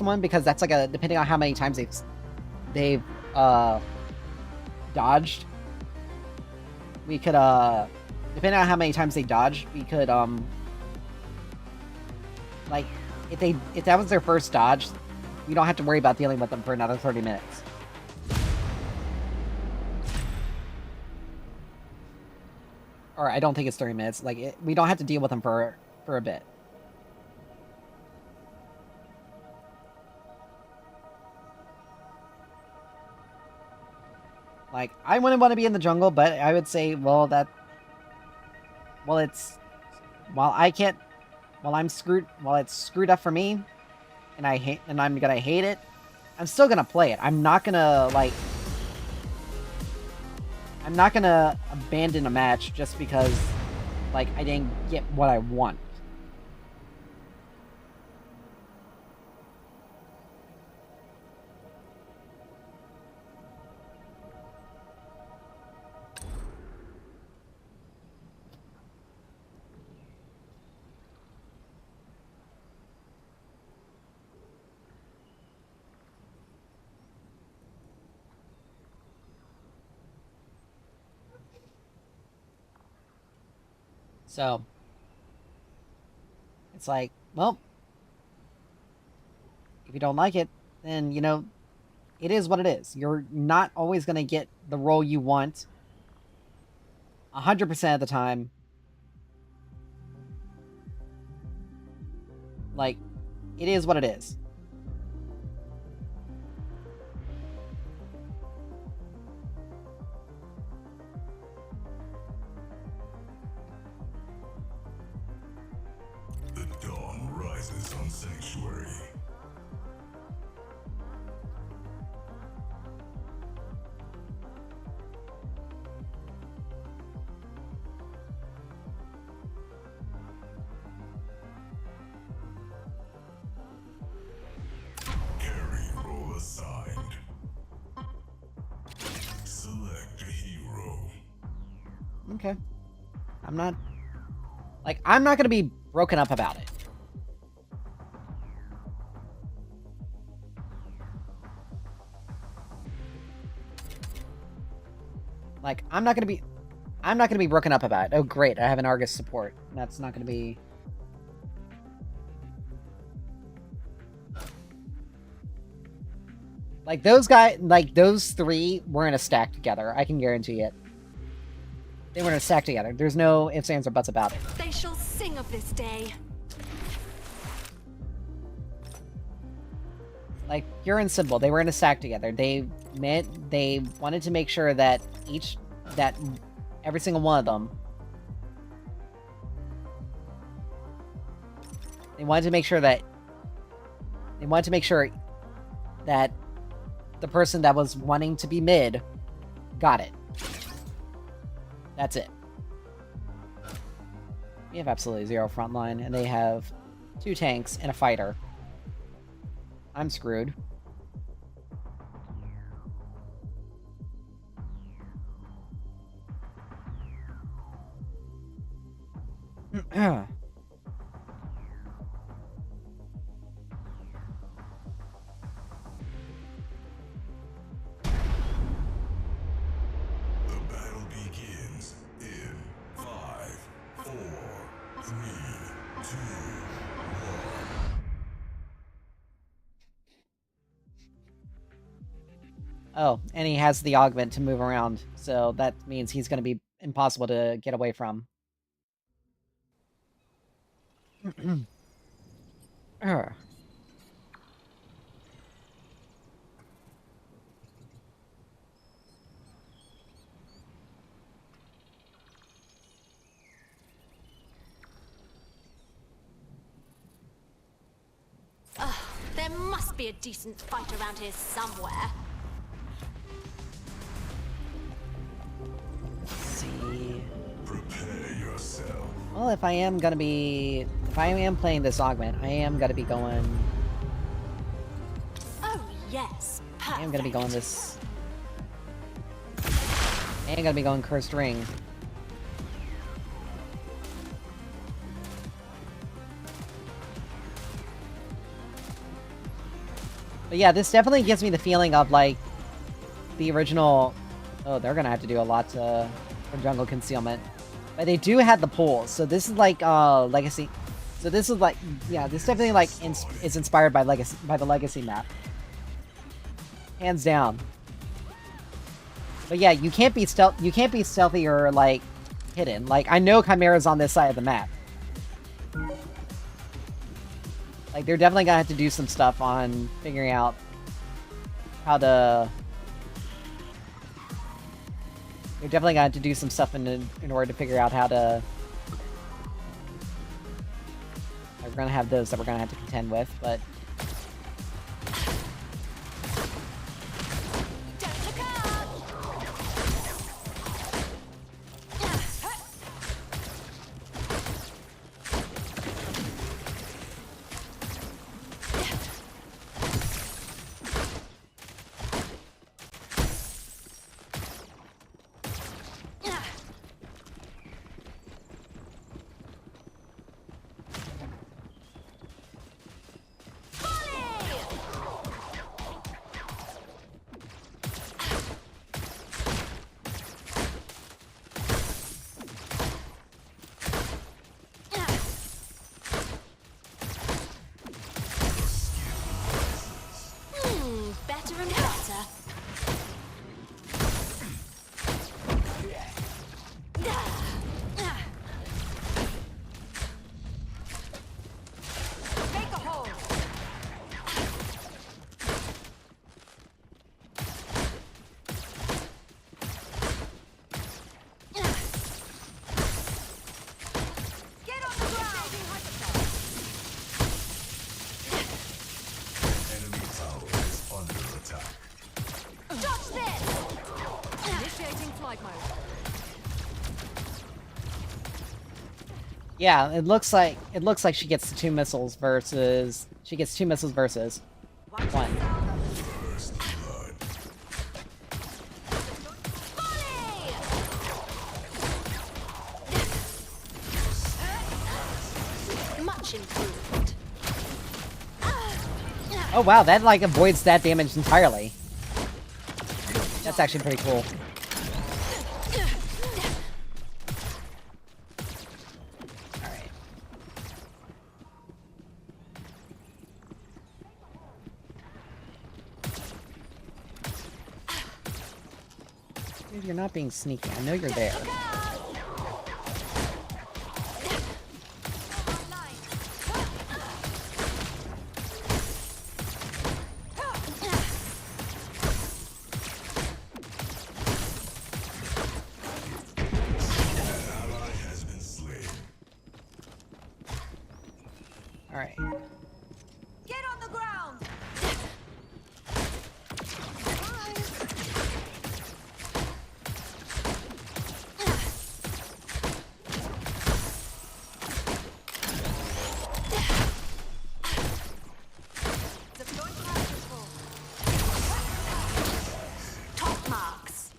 one, because that's like depending on how many times they've dodged, we could depending on how many times they dodged, we could like if that was their first dodge, we don't have to worry about dealing with them for another 30 minutes. Or I don't think it's 30 minutes. Like we don't have to deal with them for a bit. Like, I wouldn't want to be in the jungle, but I would say, while it's screwed up for me, and I'm gonna hate it, I'm still gonna play it. I'm not gonna abandon a match just because, like, I didn't get what I want. So it's like, well, if you don't like it, then you know it is what it is. You're not always gonna get the role you want 100% of the time. Like, it is what it is. The dawn rises on Sanctuary. Carry roll assigned. Select a hero. Okay. I'm not gonna be broken up about it. Like, I'm not gonna be broken up about it. Oh great, I have an Argus support. That's not gonna be... Like, those three were in a stack together. I can guarantee it. They were in a stack together. There's no ifs, ands, or buts about it. They shall sing of this day. Like, pure and simple, they were in a stack together. They wanted to make sure that every single one of them, they wanted to make sure that the person that was wanting to be mid got it. That's it. We have absolutely zero frontline, and they have 2 tanks and a fighter. I'm screwed. The battle begins in 5, 4, 3, 2, 1. Oh, and he has the augment to move around, so that means he's going to be impossible to get away from. Urgh. There must be a decent fight around here somewhere. Let's see. Prepare yourself. Well, if I am playing this augment, I am gonna be going. Oh yes, perfect. I am gonna be going this. I am gonna be going Cursed Ring. But yeah, this definitely gives me the feeling of, like, the original... Oh, they're gonna have to do a lot for jungle concealment. But they do have the pools, so this is like, Legacy... So this is like... Yeah, this definitely, like, is inspired by the Legacy map. Hands down. But yeah, you can't be stealthy or, like, hidden. Like, I know Chimera's on this side of the map. Like, they're definitely gonna have to do some stuff on figuring out how to... They're definitely gonna have to do some stuff in order to figure out how to... We're gonna have those that we're gonna have to contend with, but... Don't look up. Yeah, it looks like she gets 2 missiles versus one. First blood. Much improved. Oh wow, that like avoids that damage entirely. That's actually pretty cool. Alright. Dude, you're not being sneaky. I know you're there. Ally has been slain. Alright. Get on the ground. Deploying fire control. Top marks.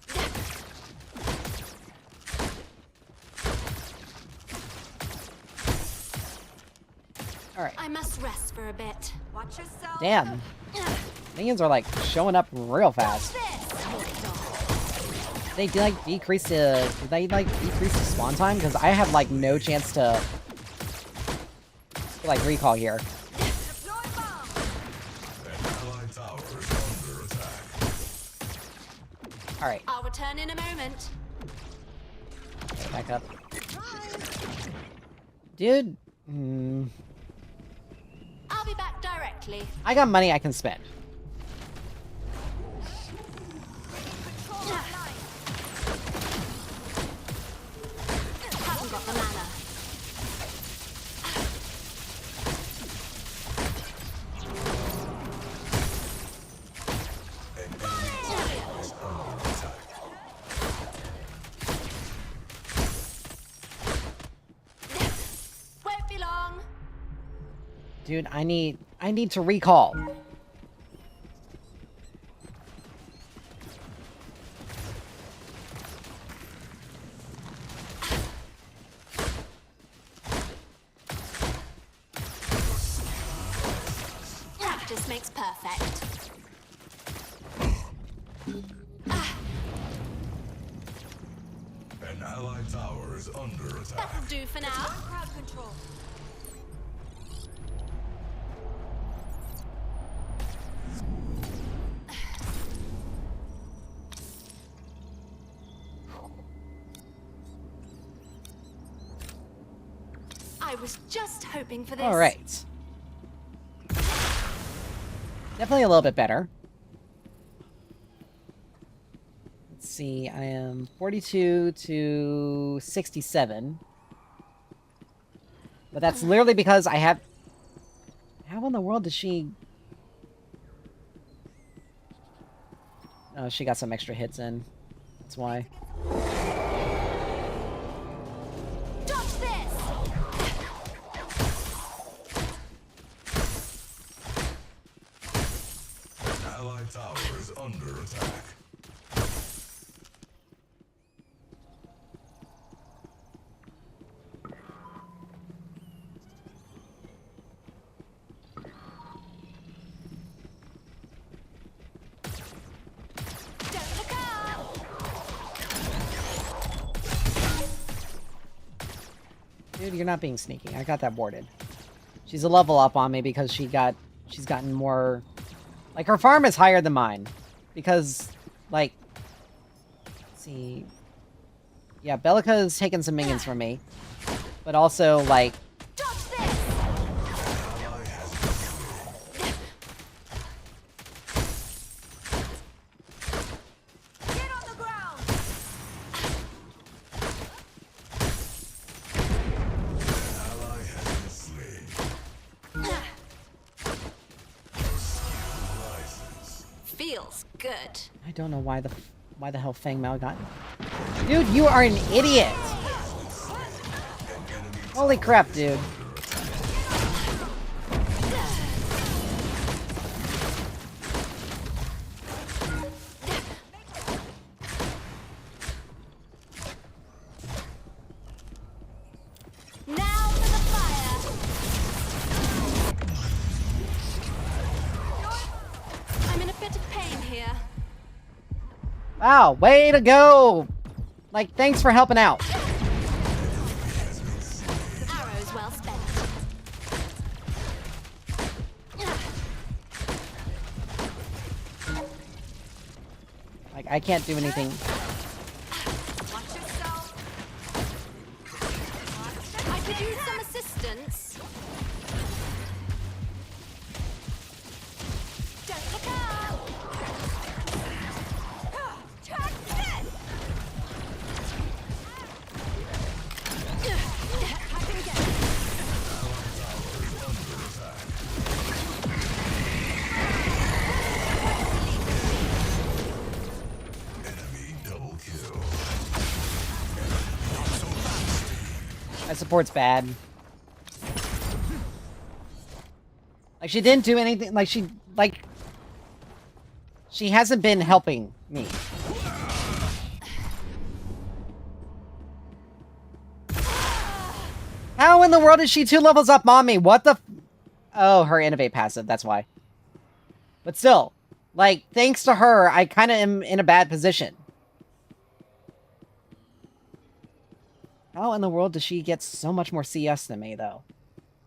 Alright. I must rest for a bit. Watch yourself. Damn. Minions are like showing up real fast. They like decrease the spawn time? Because I have like no chance to like recall here. Deploy bomb. An allied tower is under attack. Alright, I'll return in a moment. back up. Dude, I'll be back directly. I got money I can spend. Haven't got the mana. An enemy tower is under attack. Won't be long. Dude, I need to recall. Practice makes perfect. An allied tower is under attack. That'll do for now. Crowd control. I was just hoping for this. Alright. Definitely a little bit better. Let's see, I am 42 to 67. But that's literally because I have... How in the world does she... Oh, she got some extra hits in. That's why. Dodge this. An allied tower is under attack. Don't look up. Dude, you're not being sneaky. I got that warded. She's a level up on me because she's gotten more... Like, her farm is higher than mine. Because, like... Let's see... Yeah, Bellica's taken some minions from me. But also, like... Dodge this. Ally has been slain. Get on the ground. An ally has been slain. Rises. Feels good. I don't know why the hell Fang Mao got... Dude, you are an idiot! An enemy Holy crap, dude. Now for the fire. I'm in a bit of pain here. Wow, way to go! Like, thanks for helping out. Arrows well spent. Like, I can't do anything. Watch yourself. I could use some assistance. Don't look out. Track this. I can get it. Enemy double kill. My support's bad. Like, she didn't do anything. Like, she hasn't been helping me. How in the world is she 2 levels up on me? What the Oh, her innovate passive, that's why. But still, like, thanks to her, I kind of am in a bad position. How in the world does she get so much more CS than me, though?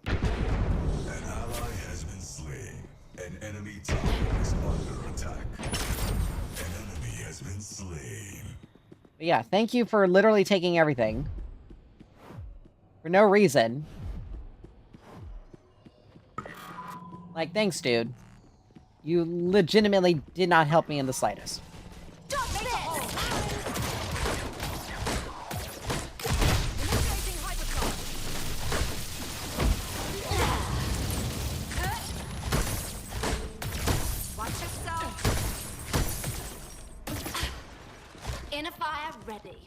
An ally has been slain. An enemy tower is under attack. An enemy has been slain. But yeah, thank you for literally taking everything. For no reason. Like, thanks, dude. You legitimately did not help me in the slightest. Stop this. Watch yourself. Inner fire ready.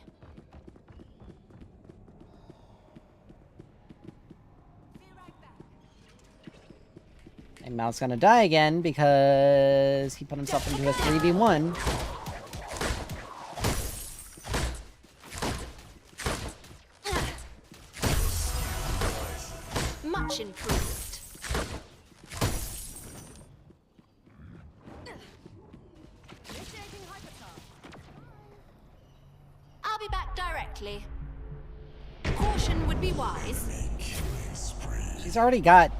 And Mal's gonna die again because he put himself into a 3v1. Much improved. I'll be back directly. Caution would be wise. Killing spree. She's already got...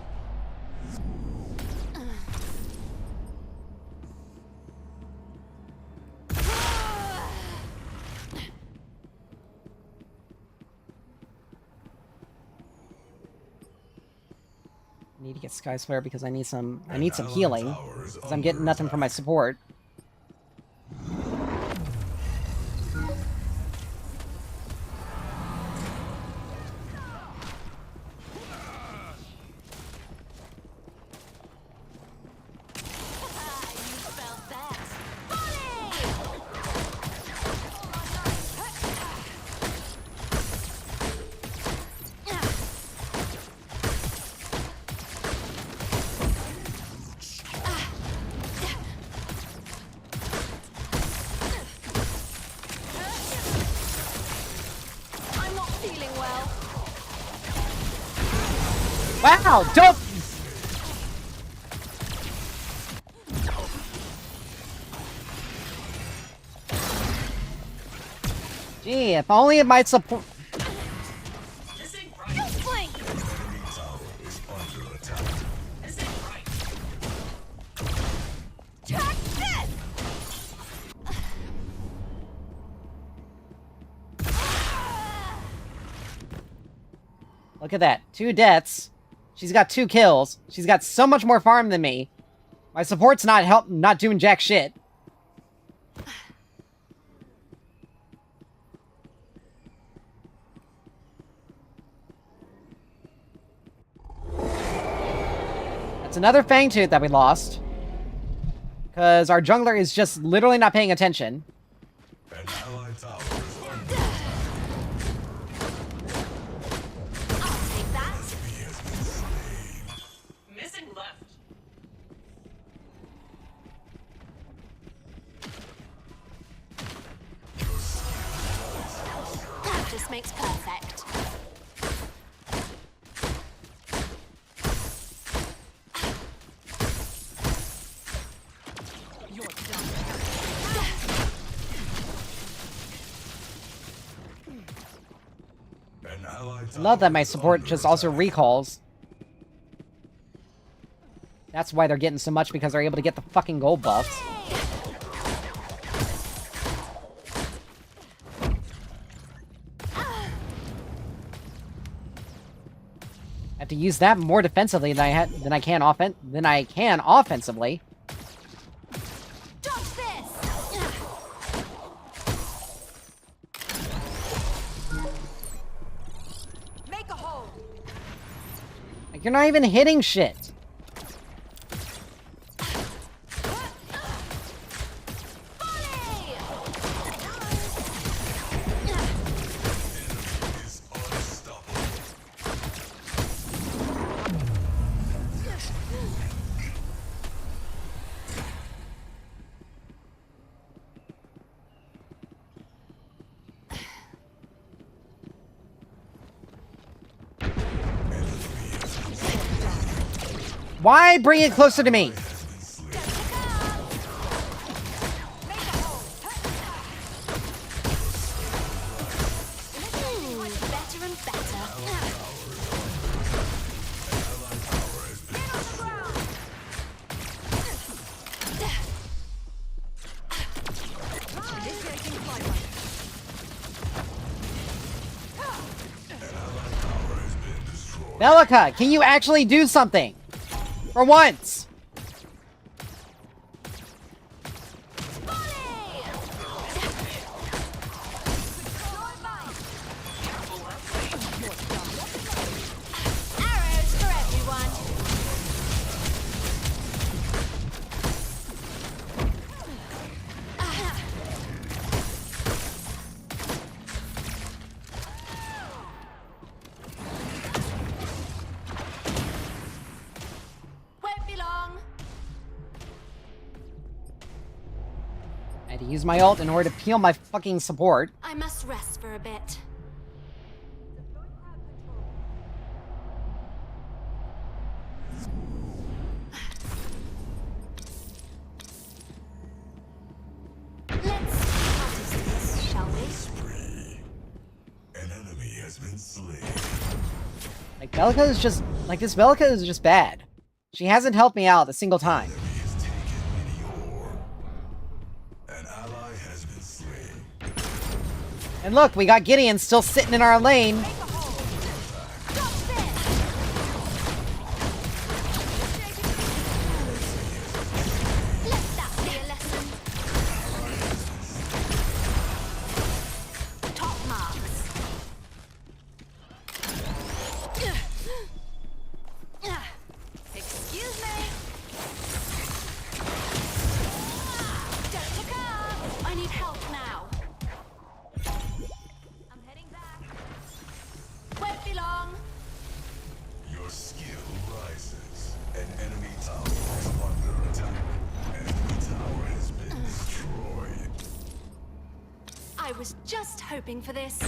I need to get Sky Flare because I need some healing. Because I'm getting nothing from my support. You felt that. Volley! I'm not feeling well. Wow! Don't... Gee, if only it might support... Flank! Enemy tower is under attack. Track this! Look at that. 2 deaths. She's got 2 kills. She's got so much more farm than me. My support's not doing jack shit. That's another Fang Tooth that we lost. Because our jungler is just literally not paying attention. An allied tower is under attack. I'll take makes perfect. An allied I love that tower my is support under just also attack. recalls. That's why they're getting so much, because they're able to get the fucking gold buffs. I have to use that more defensively than I can offensively. Dodge this! Make a hole! Like, you're not even hitting shit. Is unstoppable. Why bring it closer to me? Has been slain. Better and better. Allied tower has been destroyed. Bellica, can you actually do something? For once! Arrows for everyone. Won't be long. I had to use my ult in order to peel my fucking support. I must rest for a bit. Let's practice this, shall we? Spree. An enemy has been slain. Like, Bellica is just... Like, this Bellica is just bad. She hasn't helped me out a single time. Enemy has taken many ore. An ally has been slain. And look, we got Gideon still sitting in our lane. Let that be a lesson. Top marks. Excuse me. Don't look up. I need help now. I'm heading back. Won't be long. Your skill rises. An enemy tower is under attack. An enemy tower has been destroyed. I was just hoping for this.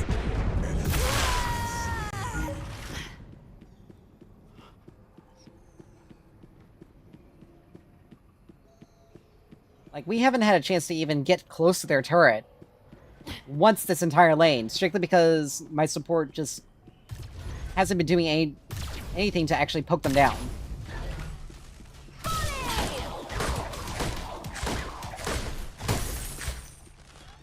Like, we haven't had a chance to even get close to their turret once this entire lane, strictly because my support just hasn't been doing anything to actually poke them down.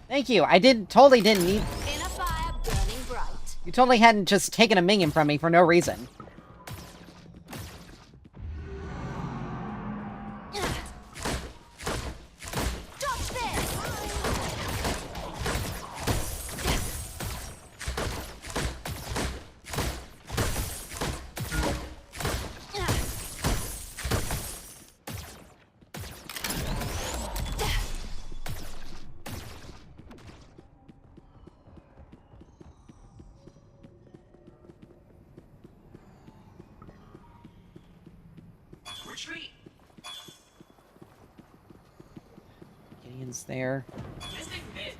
Thank you. I totally didn't need... In a fire burning bright. You totally hadn't just taken a minion from me for no reason. Dodge this! Retreat. Gideon's there. Missing mid.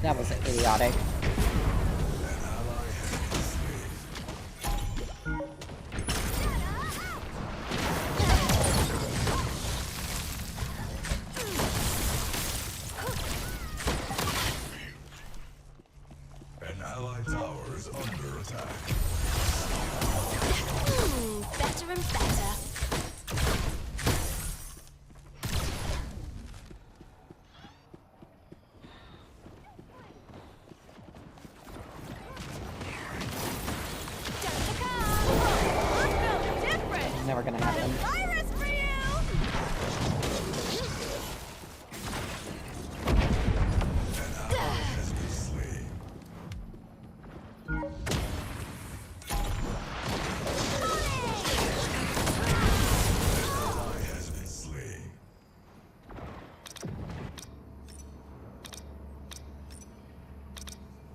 That was idiotic. An allied tower is under attack. Better and better. Never gonna happen. Virus for you! Has been slain. Ally has been slain.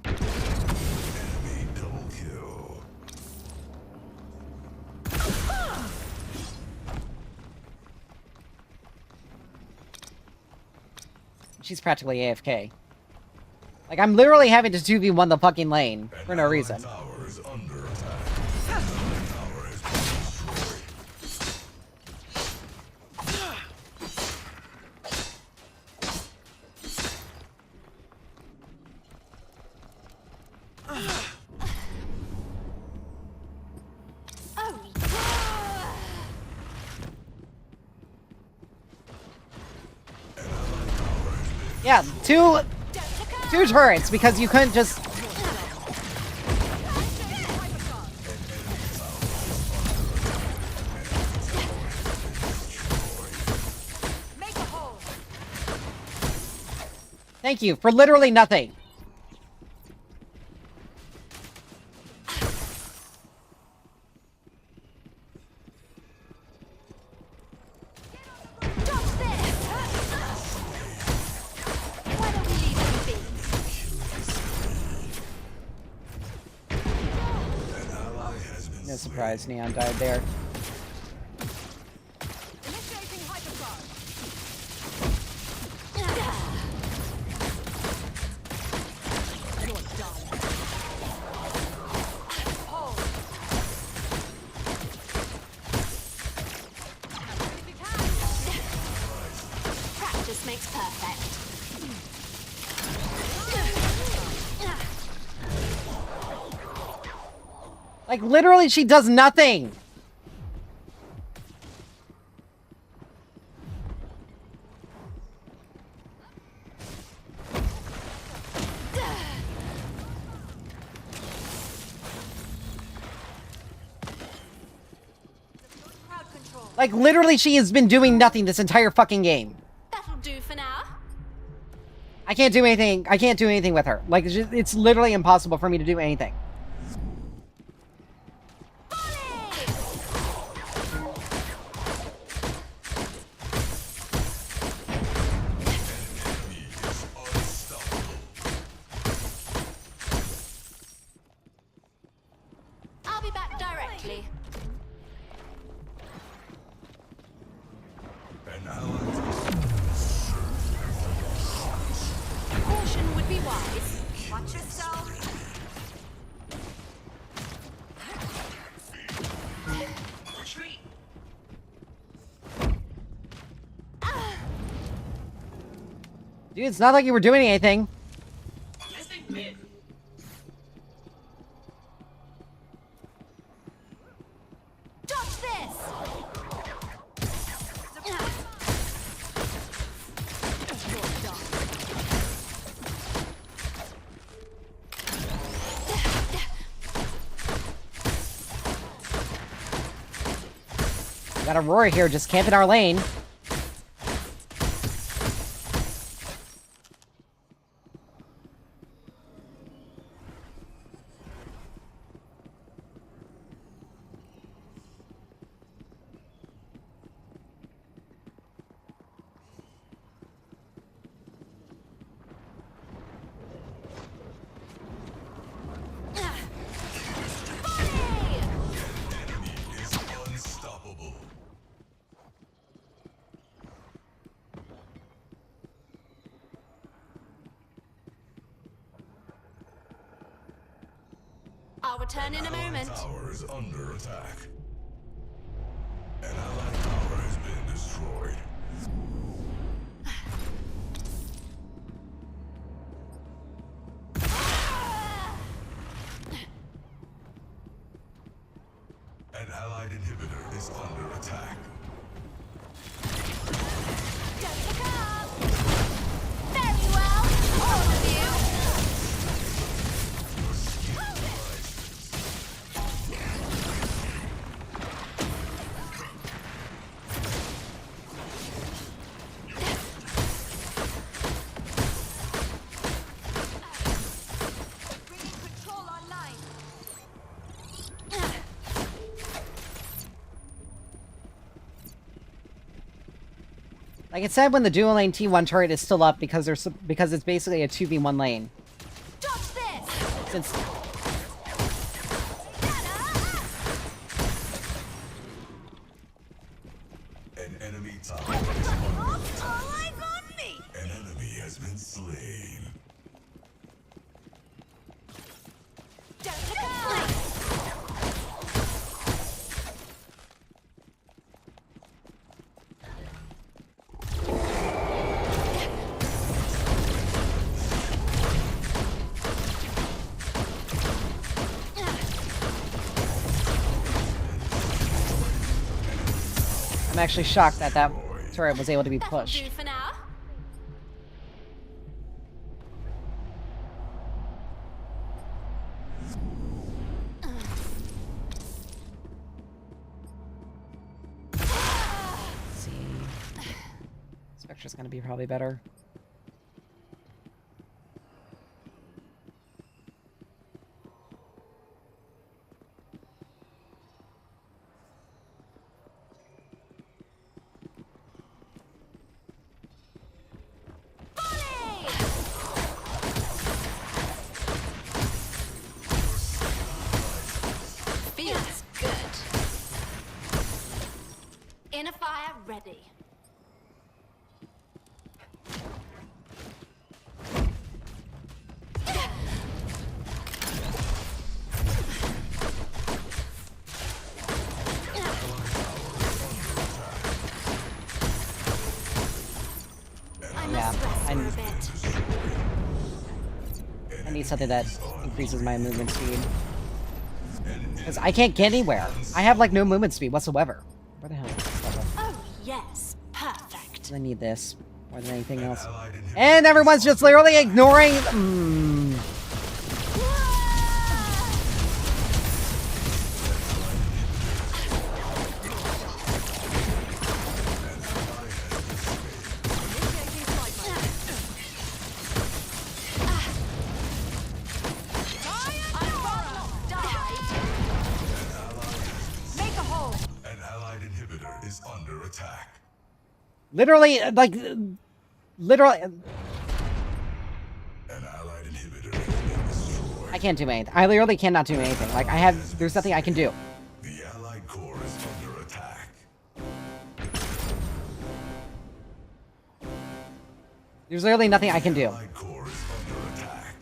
Enemy double kill. She's practically AFK. Like, I'm literally having to 2v1 the fucking lane for no reason. Tower is under attack. Tower has been destroyed. Oh, Yeah, two turrets because you couldn't just. make a hole. Thank you for literally nothing. Dodge this! Why don't we leave them be? An ally has been No slain. surprise, Neon died there. Initiating hypercharge. You're done. Hold. Practice makes perfect. Like, literally, she does nothing. Crowd control. Like, literally, she has been doing nothing this entire fucking game. That'll do for now. I can't do anything. I can't do anything with her. Like, it's literally impossible for me to do anything. I'll be back directly. An allied Caution would be wise. Watch yourself. Retreat. Dude, it's not like you were doing anything. Missing mid. Dodge this! You're done. Got Aurora here just camping our lane. enemy is unstoppable. I'll return in a Allied moment. tower is under attack. An allied tower has been destroyed. An allied inhibitor is under attack. Don't pick up! Very well, all of you! Bringing control online. Like it said when the dual lane T1 turret is still up because because it's basically a 2v1 lane. Dodge this! Since An enemy tower is under All attack. eyes on me! An enemy has been slain. Don't pick up! I'm actually shocked that that turret was able to be That'll pushed. do for now. Let's see. Spectre's gonna be probably better. Feels good. Inner fire ready. I Yeah, must rest for a bit. I need something that increases my movement speed. Because I can't get anywhere. I have like no movement speed whatsoever. Where the hell is this stuff? Oh yes, perfect. I need this more than anything else. And everyone's just literally ignoring. Make a hole. An allied inhibitor is under attack. Literally, like, literally. An allied inhibitor has been destroyed. I can't do anything. I literally cannot do anything. Like, there's nothing I can do. The allied core is under attack. There's literally nothing I can do. Allied core is under attack.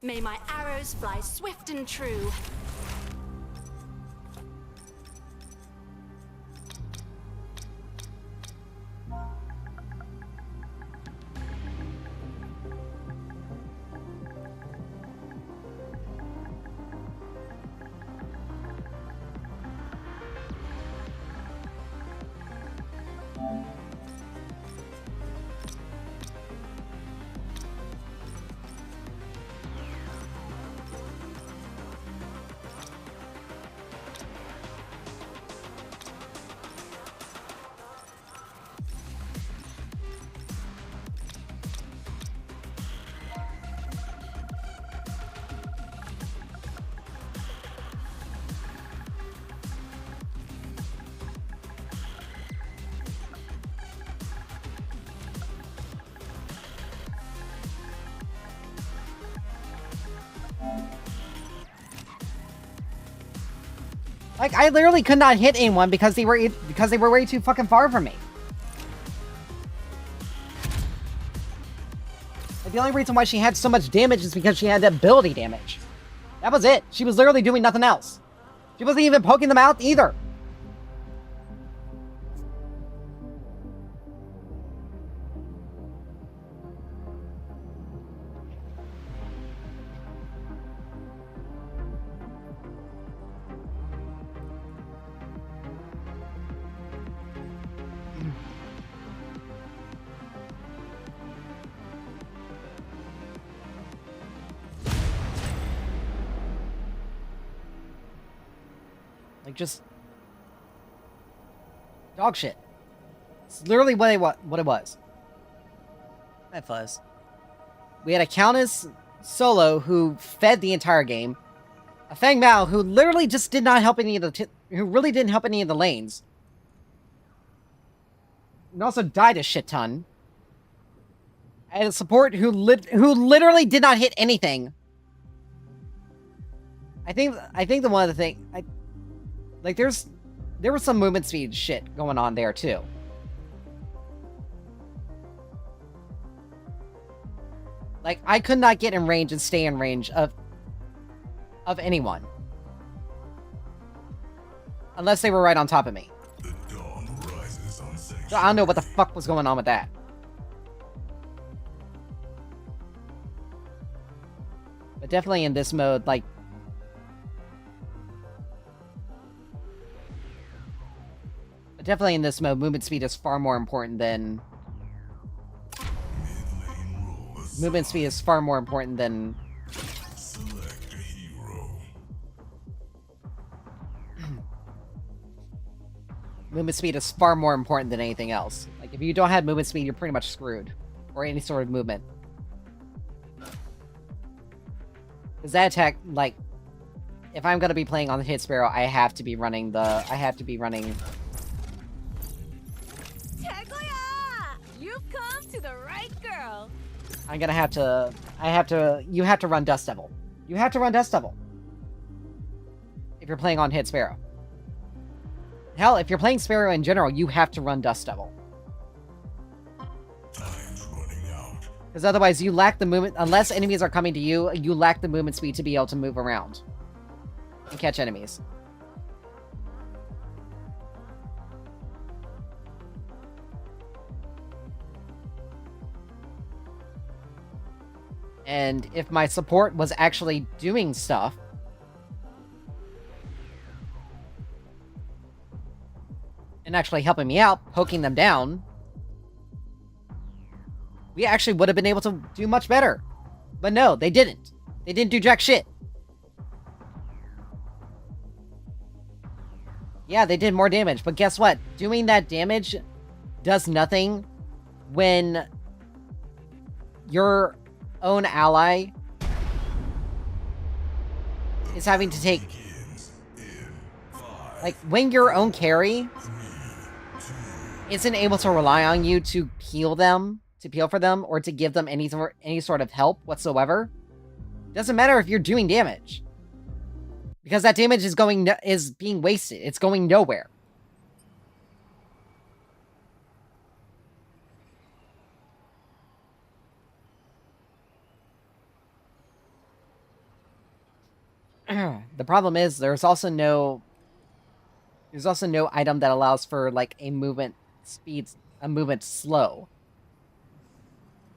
May my arrows fly swift and true. Like, I literally could not hit anyone because they were way too fucking far from me. Like, the only reason why she had so much damage is because she had ability damage. That was it. She was literally doing nothing else. She wasn't even poking them out either. Like, just dog shit. It's literally what it was. That fuzz. We had a Countess solo who fed the entire game. A Fang Mao who literally just did not help any of who really didn't help any of the lanes. And also died a shit ton. And a support who literally did not hit anything. I think the one of the thing like, there was some movement speed shit going on there, too. Like, I could not get in range and stay in range of anyone. Unless they were right on top of me. The dawn rises on So I don't know what the fuck was going on with that. But definitely in this mode, like... Definitely in this mode, movement speed is far more important than... Movement speed is far more important than... Select a hero. Movement speed is far more important than anything else. Like, if you don't have movement speed, you're pretty much screwed. Or any sort of movement. Because that attack, like... If I'm gonna be playing on the Hit Sparrow, I have to be running the... You've come to the right girl. I'm gonna have to... You have to run Dust Devil. You have to run Dust Devil. If you're playing on Hit Sparrow. Hell, if you're playing Sparrow in general, you have to run Dust Devil. Time's running out. Because otherwise you lack the movement... Unless enemies are coming to you, you lack the movement speed to be able to move around. And catch enemies. And if my support was actually doing stuff... and actually helping me out, poking them down... we actually would have been able to do much better. But no, they didn't. They didn't do jack shit. Yeah, they did more damage, but guess what? Doing that damage does nothing when your own ally is having to take... Like, when your own carry isn't able to rely on you to peel for them, or to give them any sort of help whatsoever, doesn't matter if you're doing damage. Because that damage is being wasted. It's going nowhere. The problem is there's also no item that allows for like a movement slow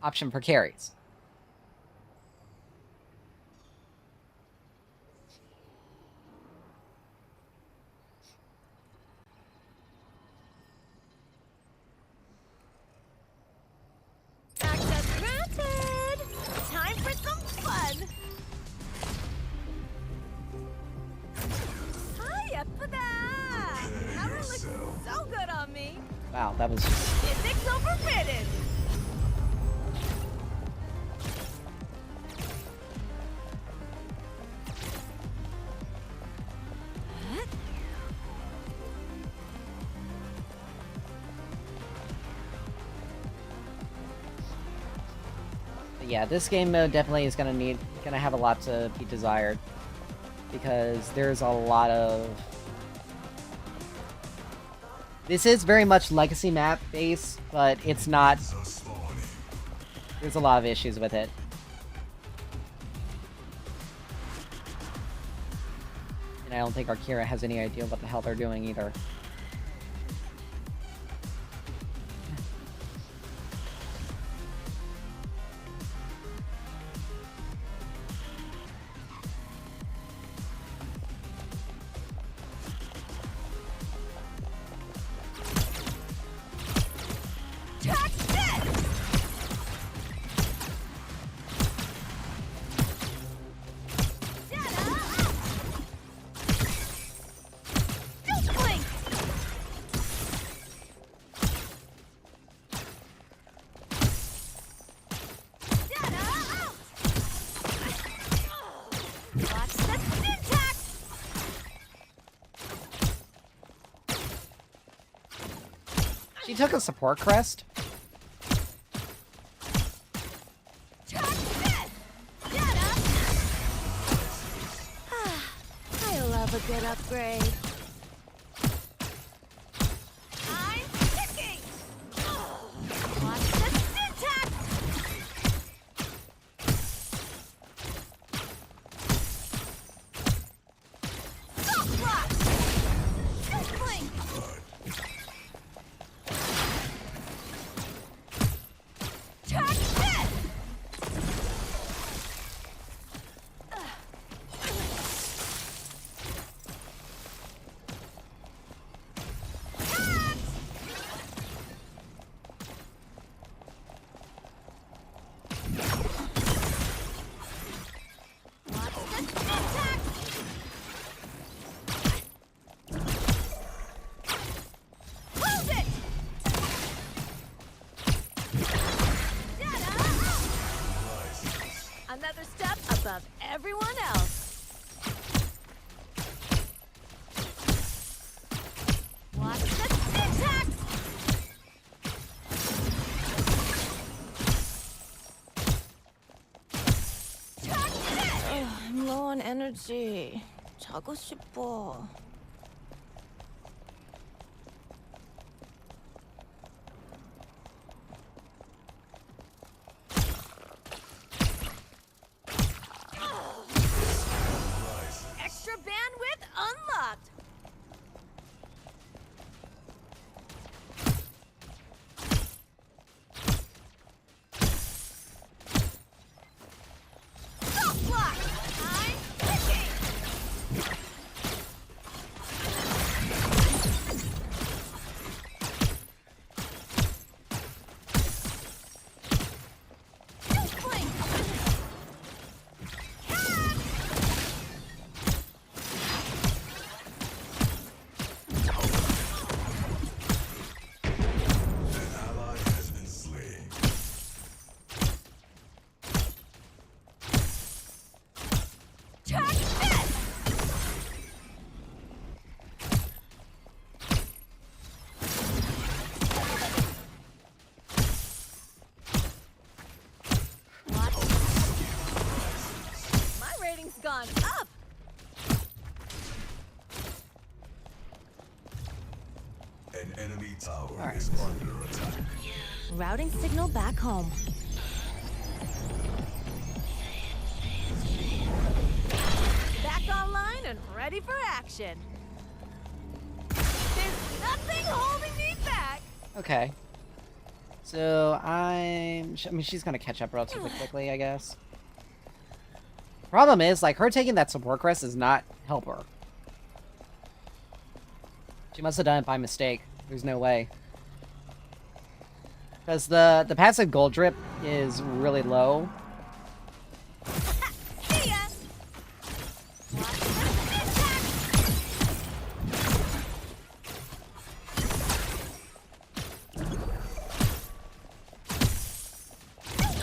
option for carries. Access granted. Time for some fun. Hiya for that. That one looks so good on me. Wow, that was just... Physics overridden. Yeah, this game mode definitely is gonna have a lot to be desired, because there's a lot of This is very much legacy map base, but it's not. are spawning. There's a lot of issues with it. And I don't think Akira has any idea what the hell they're doing either. She took a support crest. I love a good upgrade. I'm picking. Watch the syntax. Soft block. Blink. Track this. Watch the syntax. Close it. Another step above everyone else. Watch the syntax. Track this. I'm low on energy. 자고 싶어. Extra bandwidth unlocked. Soft block. I'm picking. Blink. An ally has been slain. Track this. Watch. My rating's gone up. An enemy tower Alright. is under attack. Routing signal back home. Back online and ready for action. There's nothing holding me back. Okay. So I mean, she's gonna catch up relatively quickly, I guess. Problem is, like, her taking that support crest does not help her. She must have done it by mistake. There's no way. Because the passive gold drip is really low. See ya. Watch the syntax.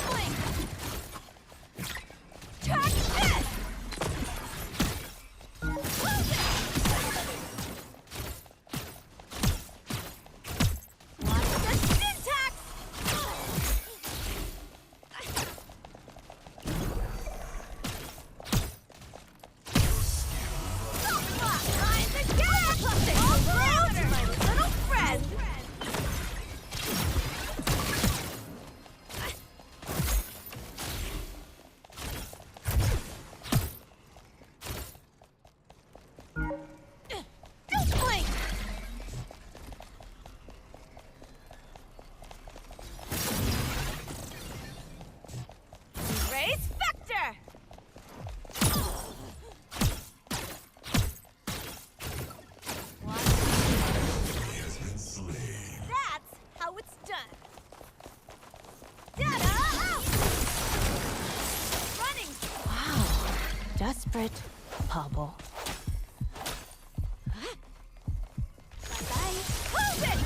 Blink. Track this. Close it. Watch the syntax. favorite, Pablo. Bye. Hold it!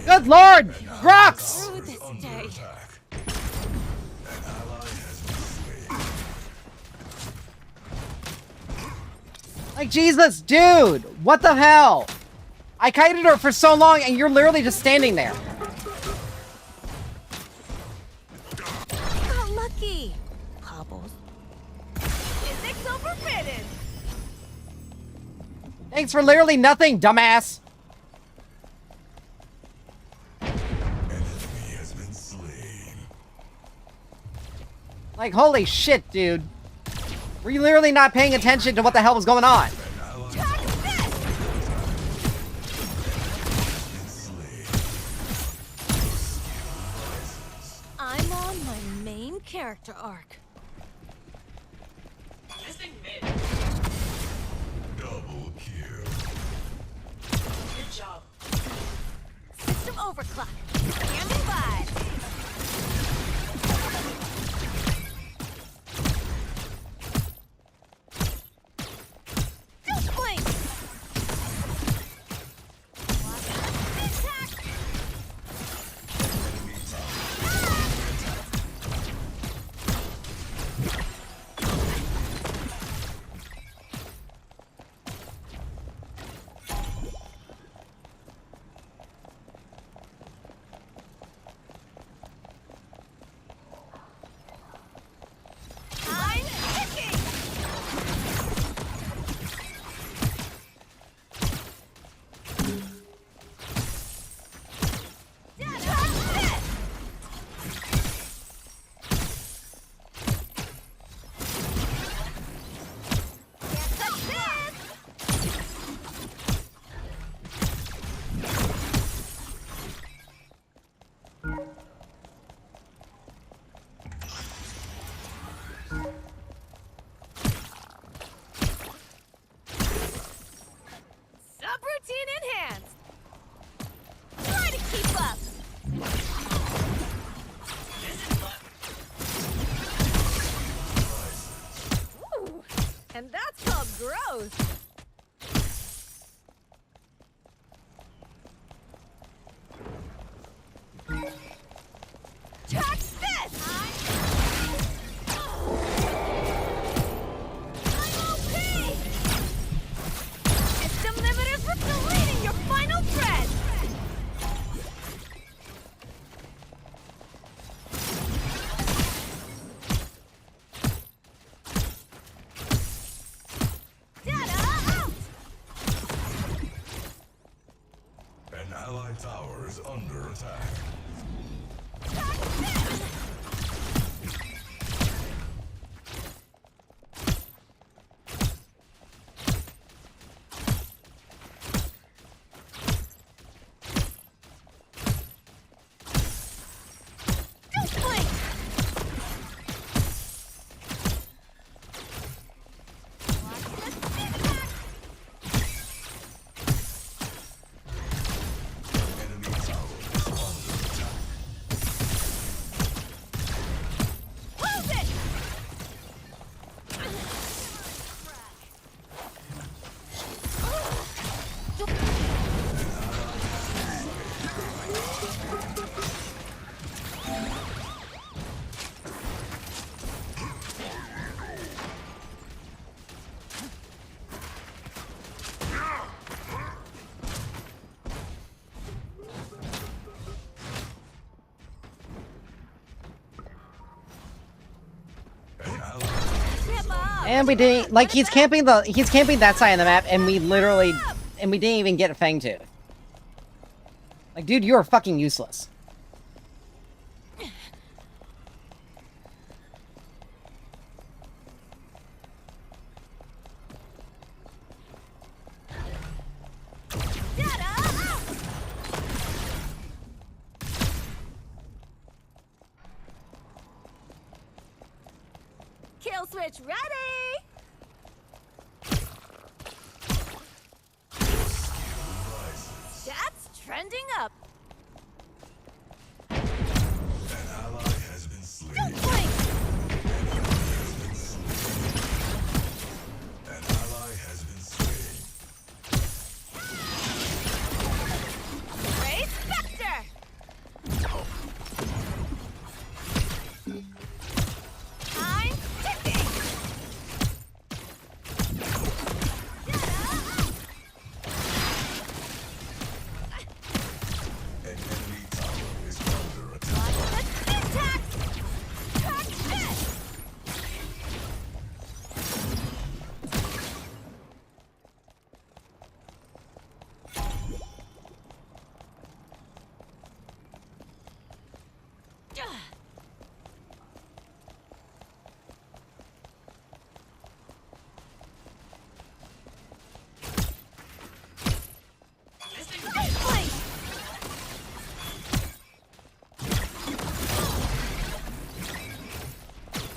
Good lord! Rocks! Through this Under day. attack. An ally has been slain. Like, Jesus, dude! What the hell? I kited her for so long, and you're literally just standing there. How lucky! Pablo's. Physics overridden! Thanks for literally nothing, dumbass! An enemy has been slain. Like, holy shit, dude. Were you literally not paying attention to what the hell was going on? An ally has been slain. I'm on my main character arc. This thing mid. Double kill. Good job. System overclock. Standing by. Don't blink! Attack! I'm kicking! Subroutine enhanced! Try to keep up! Ooh, and that's called growth! Touch this! I'm OP! System limiters for deleting your final thread! Data out! An allied tower is under attack. Don't blink! Watch this impact! Enemy tower is under attack. Hold it! An ally Him up! And we didn't, like, he's camping that side of the map, and we didn't even get a Fang Tooth. Like, dude, you are fucking useless. Data out! Kill switch ready! That's trending up.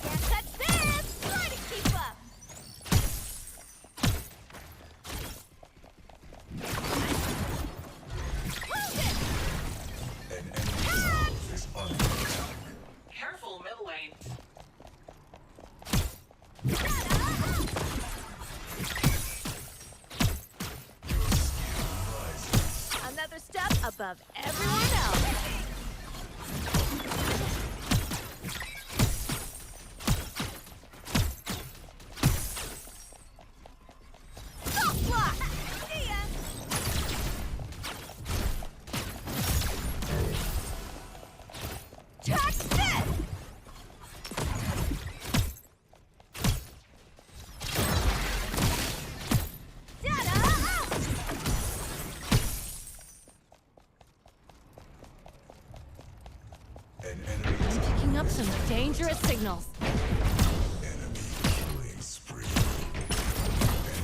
Can't touch this! Try to keep up! Hold it! An enemy tower is under attack. Careful, middle lane. Another step above everyone else. Stop block! See ya! Check this! Ta-da! An enemy tower. Picking up some dangerous signals. Enemy killing spree. An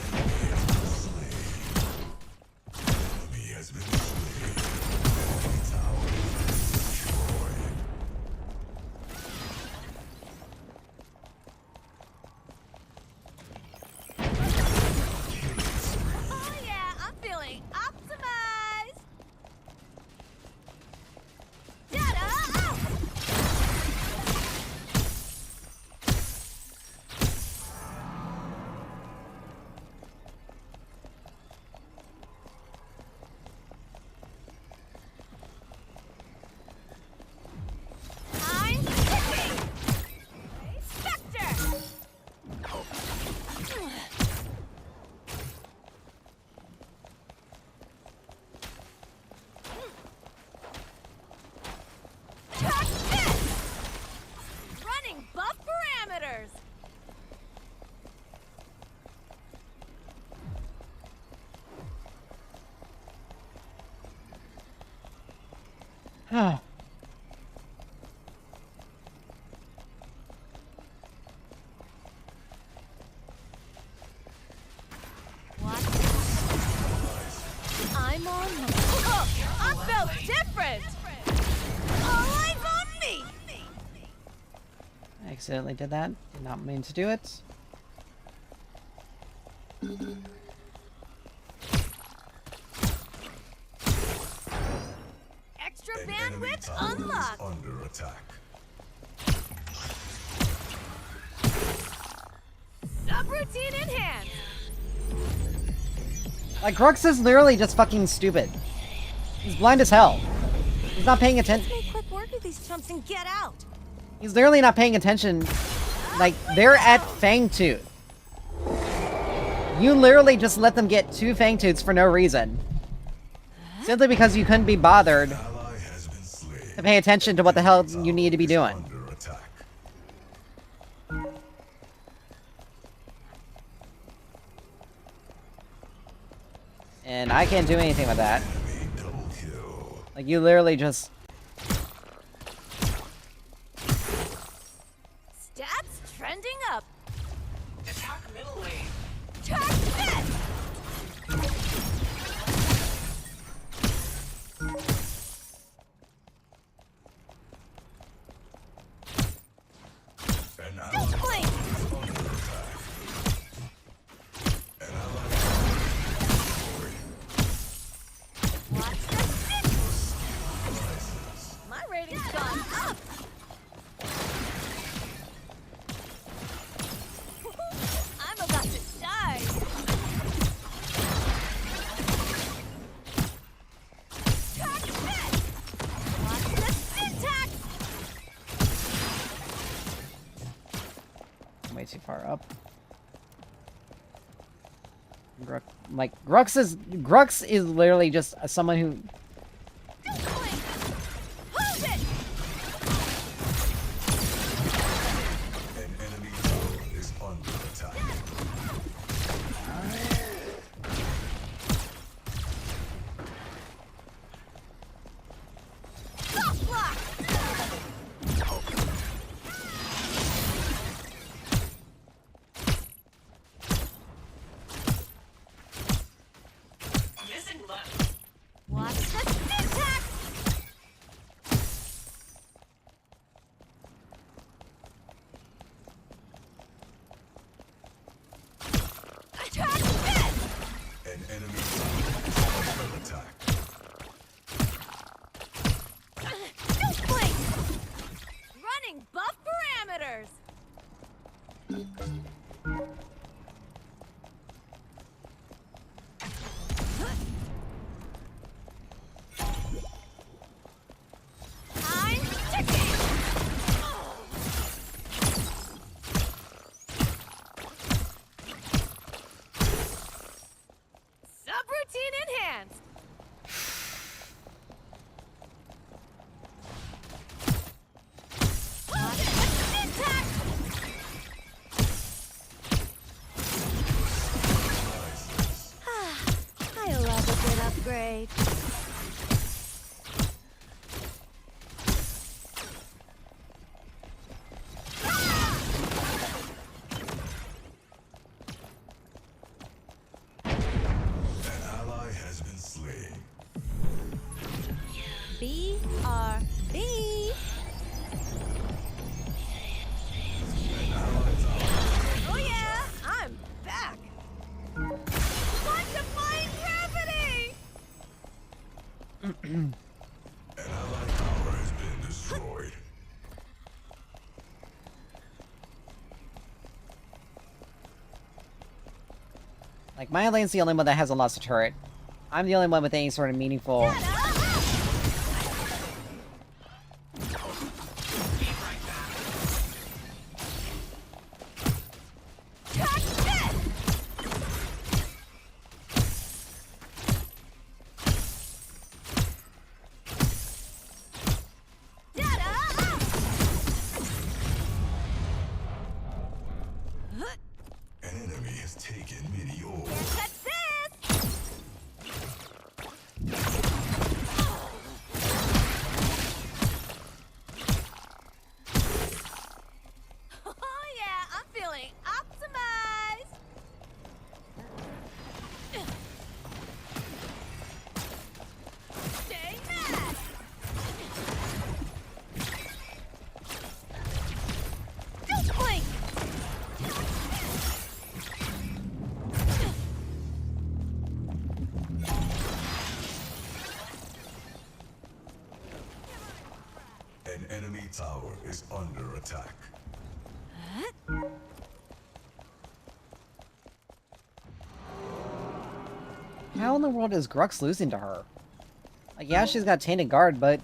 enemy has been slain. Enemy tower destroyed. Oh yeah, I'm feeling optimized! Ta-da! I'm hitting! Spectre! Check this! Running buff parameters! What? I'm on the... Oh, I'm built different! All eyes on me! I accidentally did that. Did not mean to do it. Extra An enemy bandwidth tower is unlocked! under attack. Subroutine in hand! Like, Grux is literally just fucking stupid. He's blind as hell. He's not paying attention. Make quick work of these chumps and get out! He's literally not paying attention. Like, they're at Fangtooth. You literally just let them get 2 Fangtooths for no reason. Simply because you couldn't be bothered Ally has been slain. to pay attention to what the hell you need to be doing. Under attack. And I can't do anything with that. Enemy double kill. Like, you literally just... Stats trending up! Attack middle lane. Check this! An ally Just blink! is under attack. An ally Watch the stick! My rating's gone up! I'm about to die! Check this! Watch the syntax! I'm way too far up. Grux is literally just someone who... Just blink! Hold it! An enemy tower is under attack. Stop block! orders. I'm ticking. Subroutine enhanced. I love a good upgrade. An ally has been slain. BRB. Oh yeah, I'm back. Quantifying gravity. An ally tower has been destroyed. Like, my lane's the only one that hasn't lost a turret. I'm the only one with any sort of meaningful... Track this. Data up. An enemy has taken mini ore. Catch this. Oh yeah, I'm feeling optimized. Stay mad. Don't blink. An enemy tower is under attack. How in the world is Grux losing to her? Like, yeah, she's got Tainted Guard, but...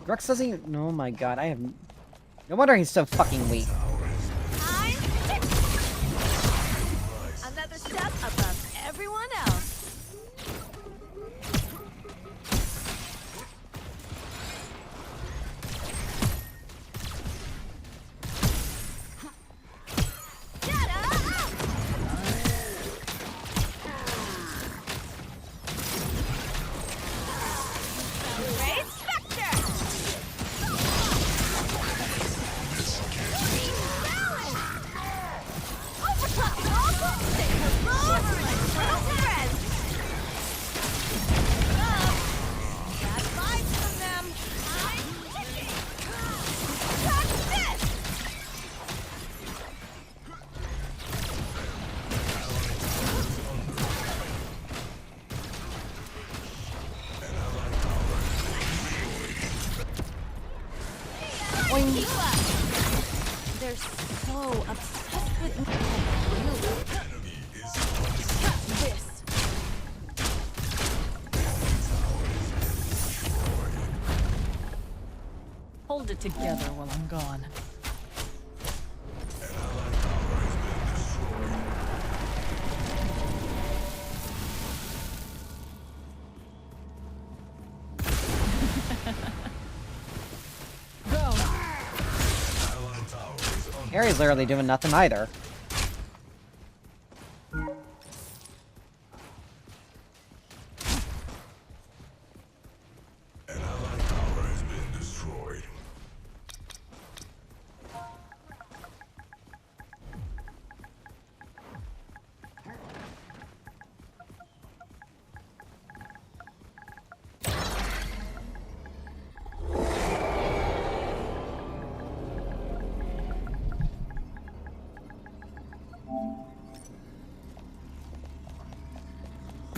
Grux doesn't... Oh my god, I have... No wonder he's so fucking weak. I'm ticked. Another step above everyone else. Data up. Great Spectre. Overclock. Say hello to my little friends. Bad vibes from them. I'm ticking. Track this. Boing. You up. They're so obsessed with me. Enemy is Cut this. Hold it together while I'm gone. Go! ally tower is under Harry's literally doing nothing either. An ally tower has been destroyed.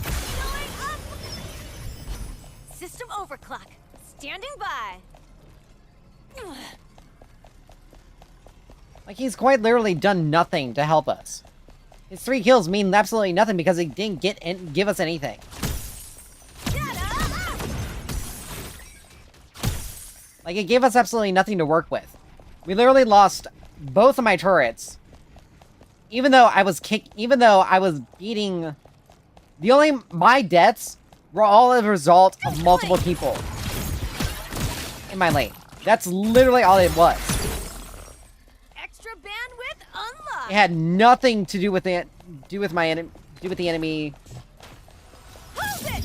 Going up. System overclock. Standing by. Like, he's quite literally done nothing to help us. His 3 kills mean absolutely nothing because he didn't give us anything. Like, it gave us absolutely nothing to work with. We literally lost both of my turrets. Even though I was beating... My deaths were all a result of multiple people in my lane. That's literally all it was. Extra bandwidth unlocked. It had nothing to do with the enemy. Hold it.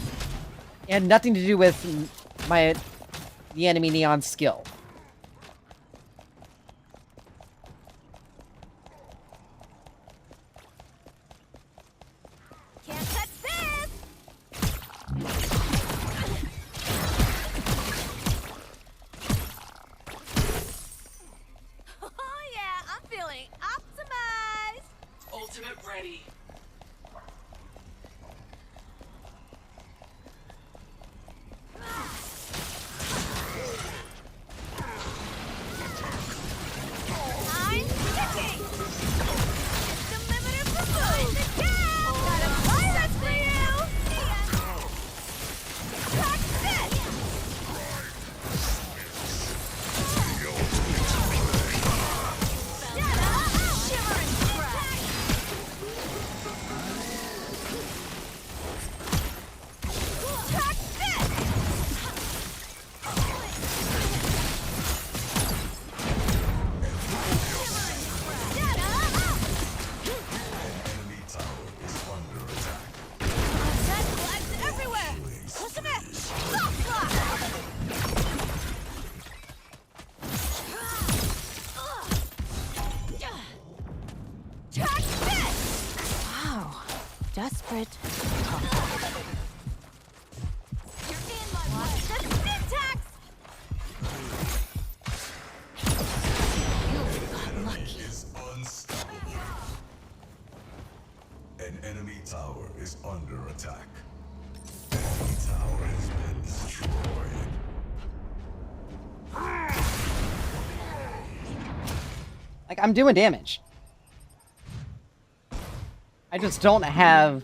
It had nothing to do with the enemy Neon's skill. Can't touch this. Oh yeah, I'm feeling optimized. Ultimate ready. I'm hitting. It's the limiter for move. Got a virus for you. Track this. Shut up. Shimmer and crack. Track this. Shut up. Enemy tower is under attack. Red flags everywhere. Listen it. Soft block. Track this. Wow. Desperate. You're in my way. Watch the syntax. Lucky. Is unstoppable. An enemy tower is under attack. Enemy tower has been destroyed. Like, I'm doing damage. I just don't have...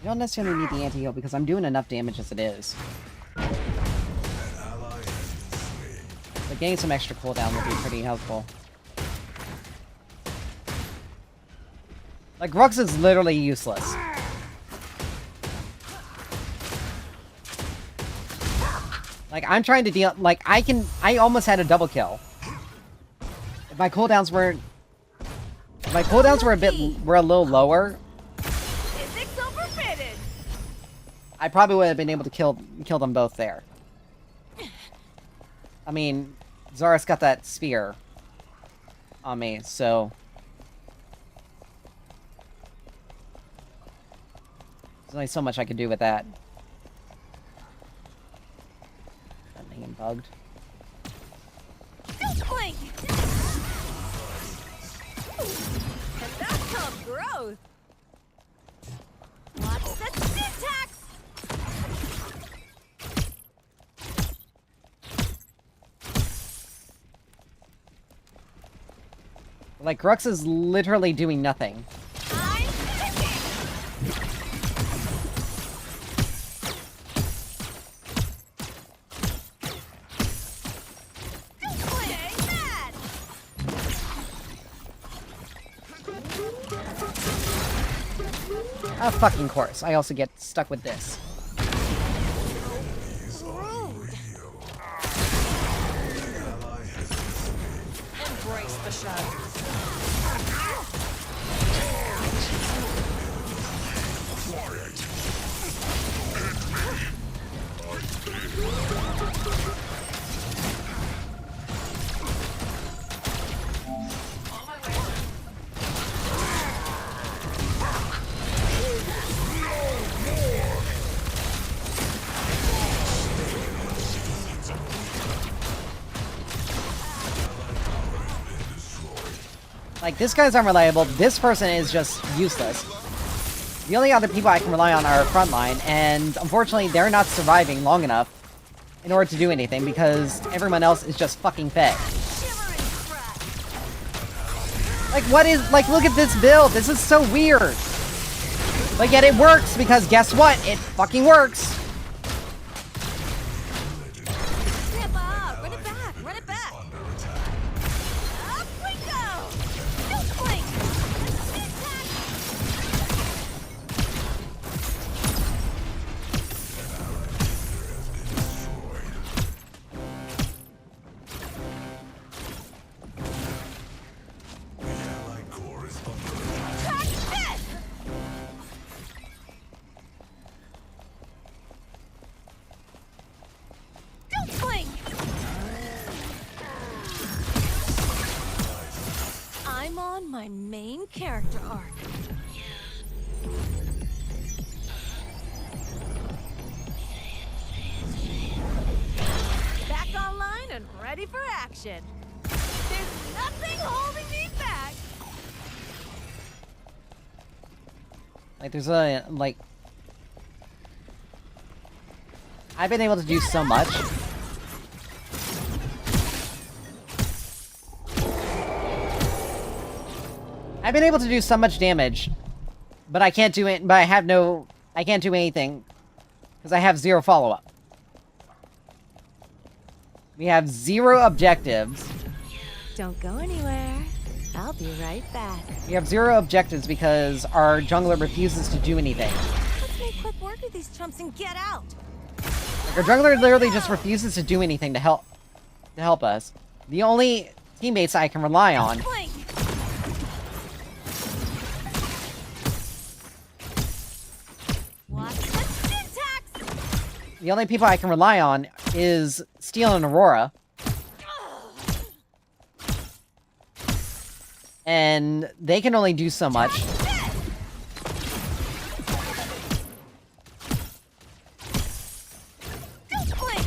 You don't necessarily need the anti-heal because I'm doing enough damage as it is. An ally has been slain. But getting some extra cooldown would be pretty helpful. Like, Rux is literally useless. Like, I'm trying to deal... Like, I almost had a double kill. If my cooldowns weren't... If my cooldowns were a little lower, Physics overfitted. I probably would have been able to kill them both there. I mean, Zara's got that spear on me, so... There's only so much I could do with that. That thing bugged. Don't blink. And that's called growth. Watch the syntax. Like, Rux is literally doing nothing. I'm hitting. Don't play mad. Of fucking course. I also get stuck with this. Is unreal. An ally has been slain. Embrace the shadow. On my way. Like, this guy's unreliable. This person is just useless. The only other people I can rely on are frontline, and unfortunately, they're not surviving long enough in order to do anything because everyone else is just fucking fed. Like, what is, like, look at this build. This is so weird. But yet it works because guess what? It fucking works. Step up! Run it back! Run it back! Up we go! Don't blink! The allied core is under attack. Track this! Don't blink! I'm on my main character arc. Back online and ready for action. There's nothing holding me back. Like, there's a, like... I've been able to do so much. I've been able to do so much damage, but I can't do it, but I can't do anything, because I have 0 follow-up. We have 0 objectives. Don't go anywhere. I'll be right back. We have 0 objectives because our jungler refuses to do anything. Let's make quick work of these chumps and get out. Our jungler literally just refuses to do anything to help us. The only teammates I can rely on Blink. Watch the syntax. the only people I can rely on is Steel and Aurora. And they can only do so much. Don't blink.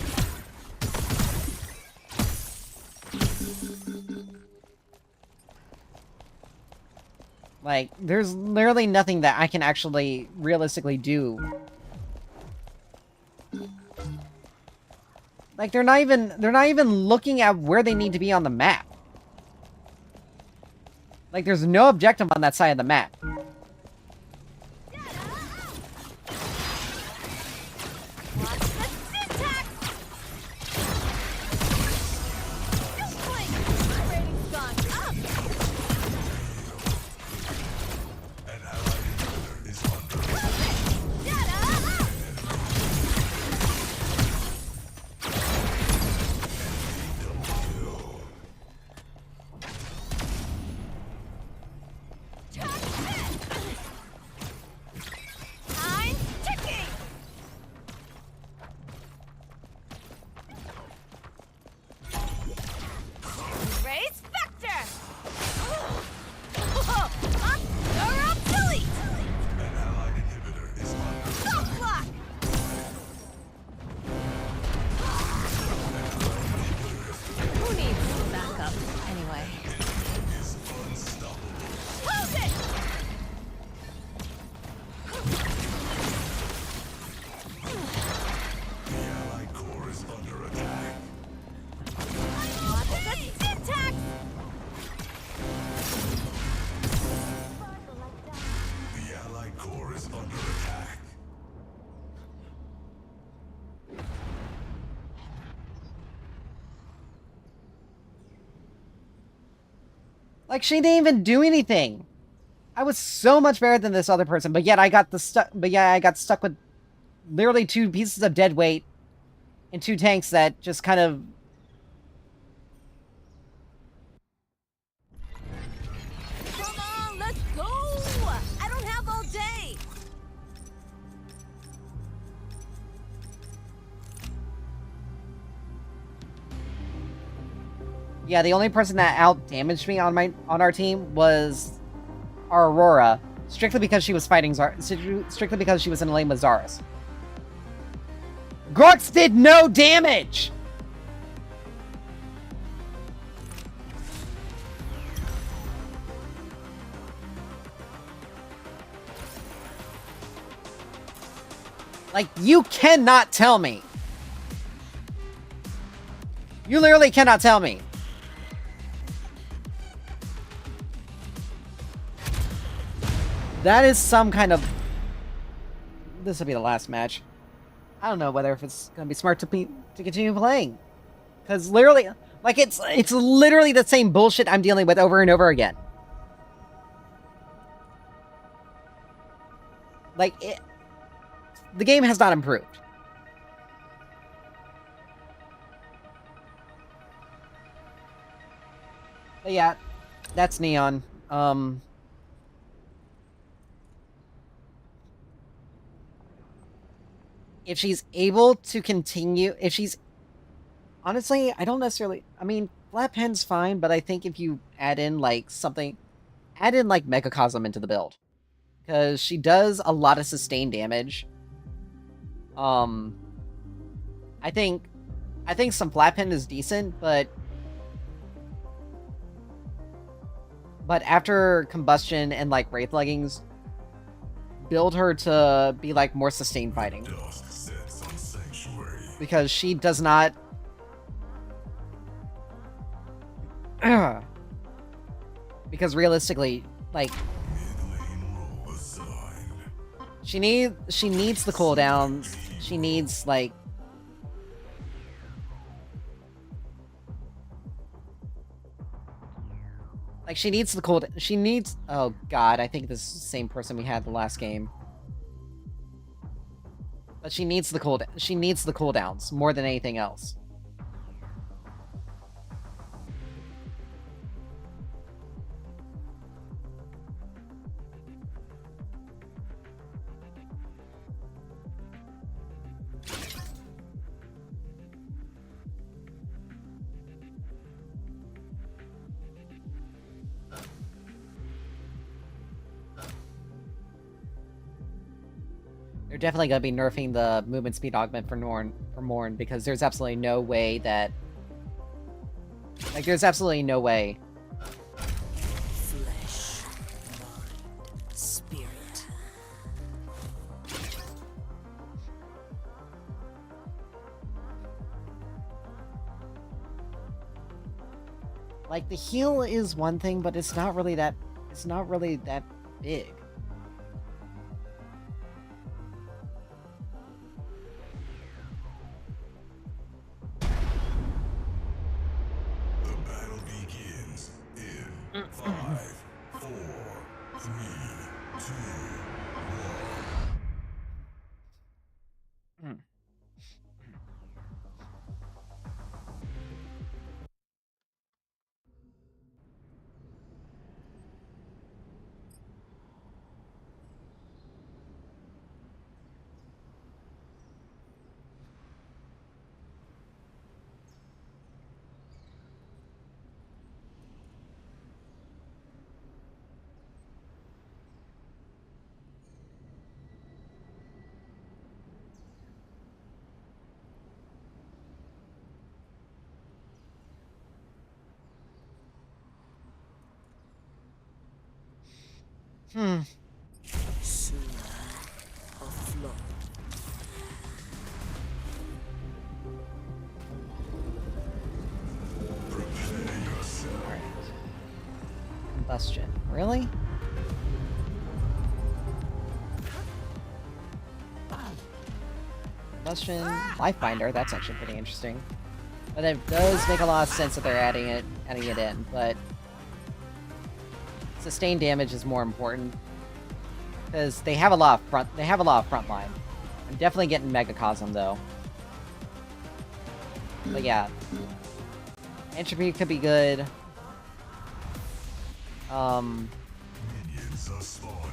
Like, there's literally nothing that I can actually realistically do. Like, they're not even looking at where they need to be on the map. Like, there's no objective on that side of the map. Watch the syntax. Don't blink. My rating's gone up. An allied inhibitor is under attack. Data. I'm ticking. Raise Spectre. You're obsolete. An allied inhibitor is under Stop attack. block. Who needs backup anyway? Is unstoppable. Hold it. The allied core is under attack. Watch the syntax. The allied core is under attack. Like, she didn't even do anything. I was so much better than this other person, but yet I got stuck with literally 2 pieces of dead weight and 2 tanks that just kind of... Come on, let's go. I don't have all day. Yeah, the only person that out-damaged me on our team was our Aurora, strictly because she was fighting strictly because she was in a lane with Zarus. Grux did no damage! Like, you cannot tell me. You literally cannot tell me. That is some kind of... This will be the last match. I don't know whether if it's gonna be smart to continue playing. Because literally... Like, it's literally the same bullshit I'm dealing with over and over again. Like, the game has not improved. But yeah, that's Neon. If she's able to continue, if she's... Honestly, I don't necessarily... I mean, Flat Pen's fine, but I think if you add in, like, something... Add in, like, Megacosm into the build. Because she does a lot of sustained damage. I think some Flat Pen is decent, but after Combustion and, like, Wraith Leggings, build her to be, like, more sustained fighting. Because she does not... Because realistically, like... She needs the cooldowns. She needs, like... Like, she needs the cooldown. She needs... Oh, God. I think this is the same person we had the last game. But she needs the cooldown. She needs the cooldowns more than anything else. They're definitely going to be nerfing the movement speed augment for Morn, because there's absolutely no way that... Like, there's absolutely no way. Flesh, mind, spirit. Like, the heal is one thing, but it's not really that big. Afloat. Alright. Combustion. Really? Combustion. Lifebinder. That's actually pretty interesting. But it does make a lot of sense that they're adding it in, but... Sustained damage is more important. Because they have a lot of front line. I'm definitely getting Megacosm though. But yeah. Entropy could be good. Minions are spawning.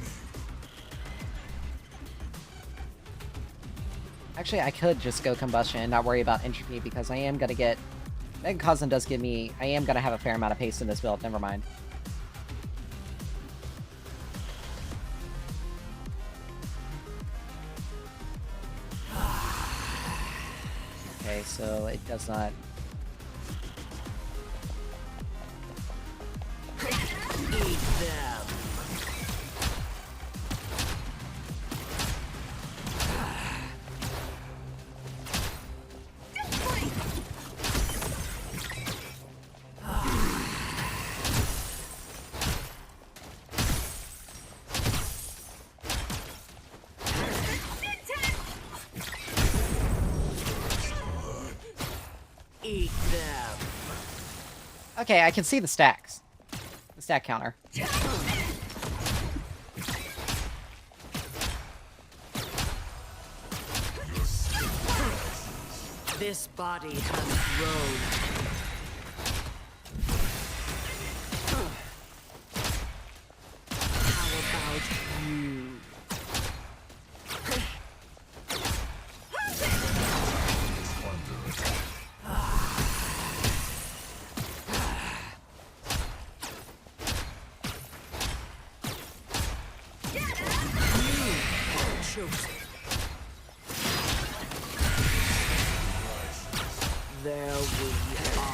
Actually, I could just go Combustion and not worry about Entropy because I am gonna get... Megacosm does give me... I am gonna have a fair amount of pace in this build, never mind. Okay, so it does not... Eat them. Okay, I can see the stacks. The stack counter. This body has grown. How about you? Chosen. There we are.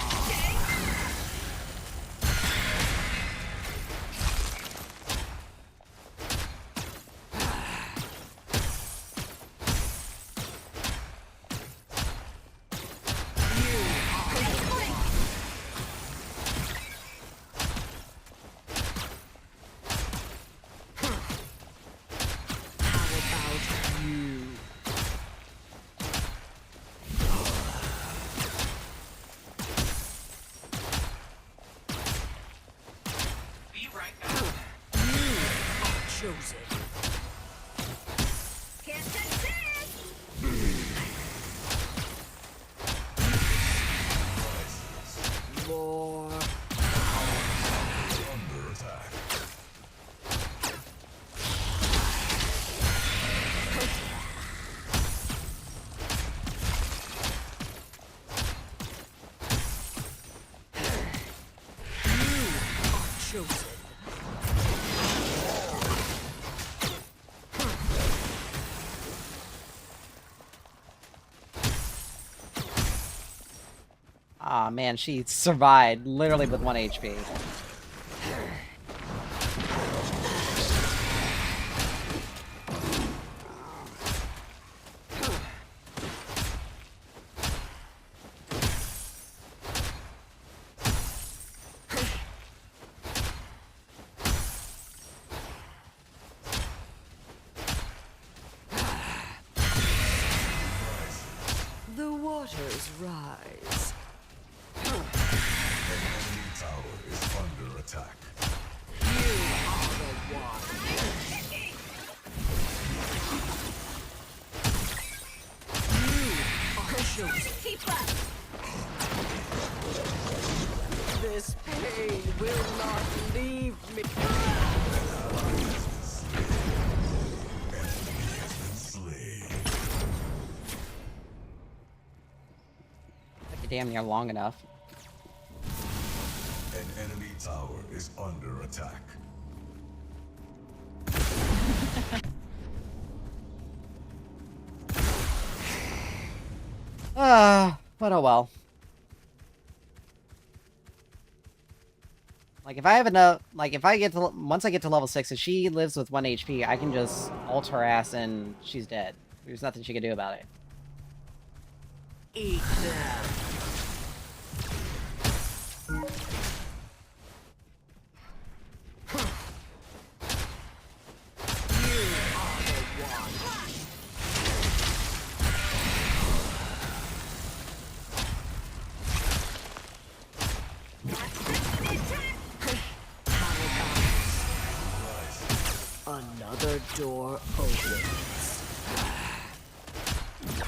How about you? Be right back. Chosen. Can't touch this! More. Under attack. Chosen. Aw, man, she survived literally with 1 HP. The waters rise. An enemy tower is under attack. You are the one. You are chosen. Keep up! This pain will not leave me. Slay. Like, damn near long enough. An enemy tower is under attack. But oh well. Like, if I have enough, like, if I get to, once I get to level 6 and she lives with 1 HP, I can just ult her ass and she's dead. There's nothing she can do about it. Eat them. You are the one. Another door opens. You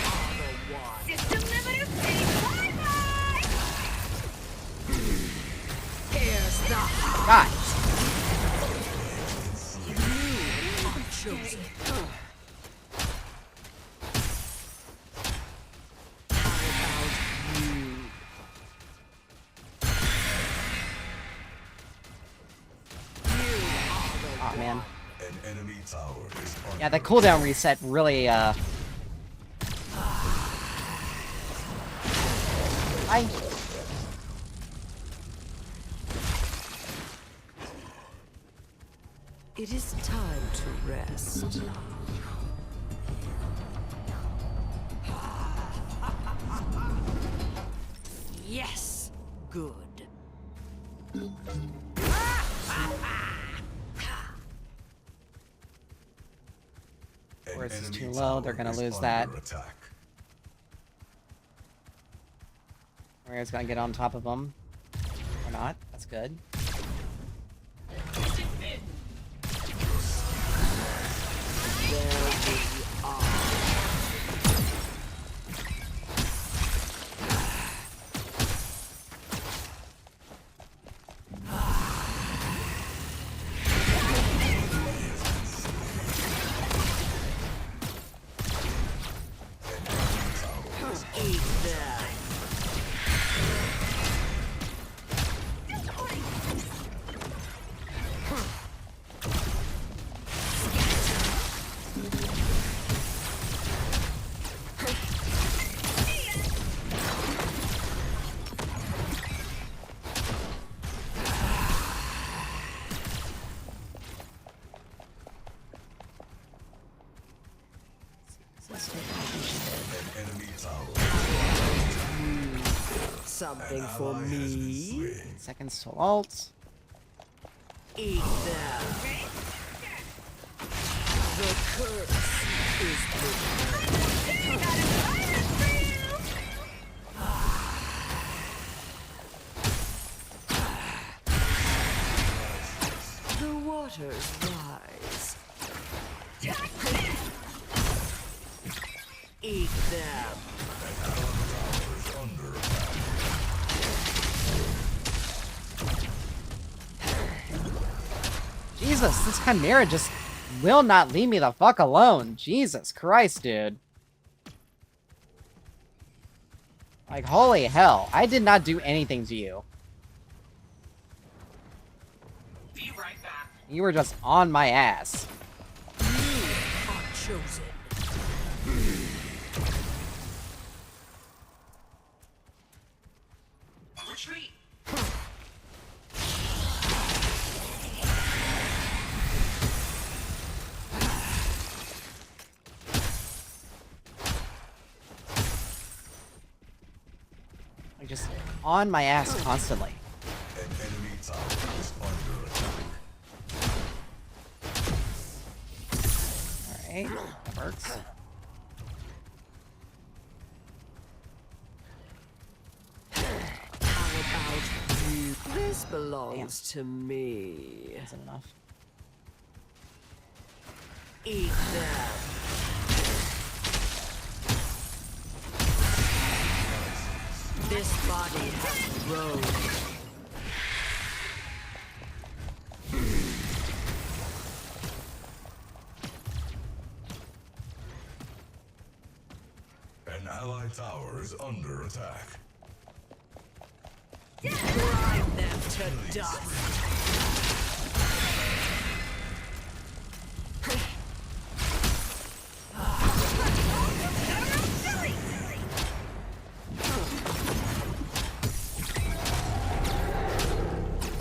are the one. System limiter free! Bye-bye! Here's the God! You are chosen. How about you? Aw, man. An enemy tower is under Yeah, the cooldown reset really, I... It is time to rest. Yes! Good. An Whereas it's enemy too low, they're tower gonna is lose under that. attack. Maria's gonna get on top of him. Or not. That's good. There we are. Eat them. An enemy tower. Something An for ally has been me. slain. Seconds to ult. Eat them. The curse is broken. The waters rise. Eat them. Under attack. Jesus, this Chimera just will not leave me the fuck alone. Jesus Christ, dude. Like, holy hell. I did not do anything to you. Be right back. You were just on my ass. You are chosen. Retreat. Like, just on my ass constantly. An enemy tower is under attack. Alright, that works. How about you? This belongs to me. Isn't enough. Eat them. This body has grown. An ally tower is under attack. Grind them to dust.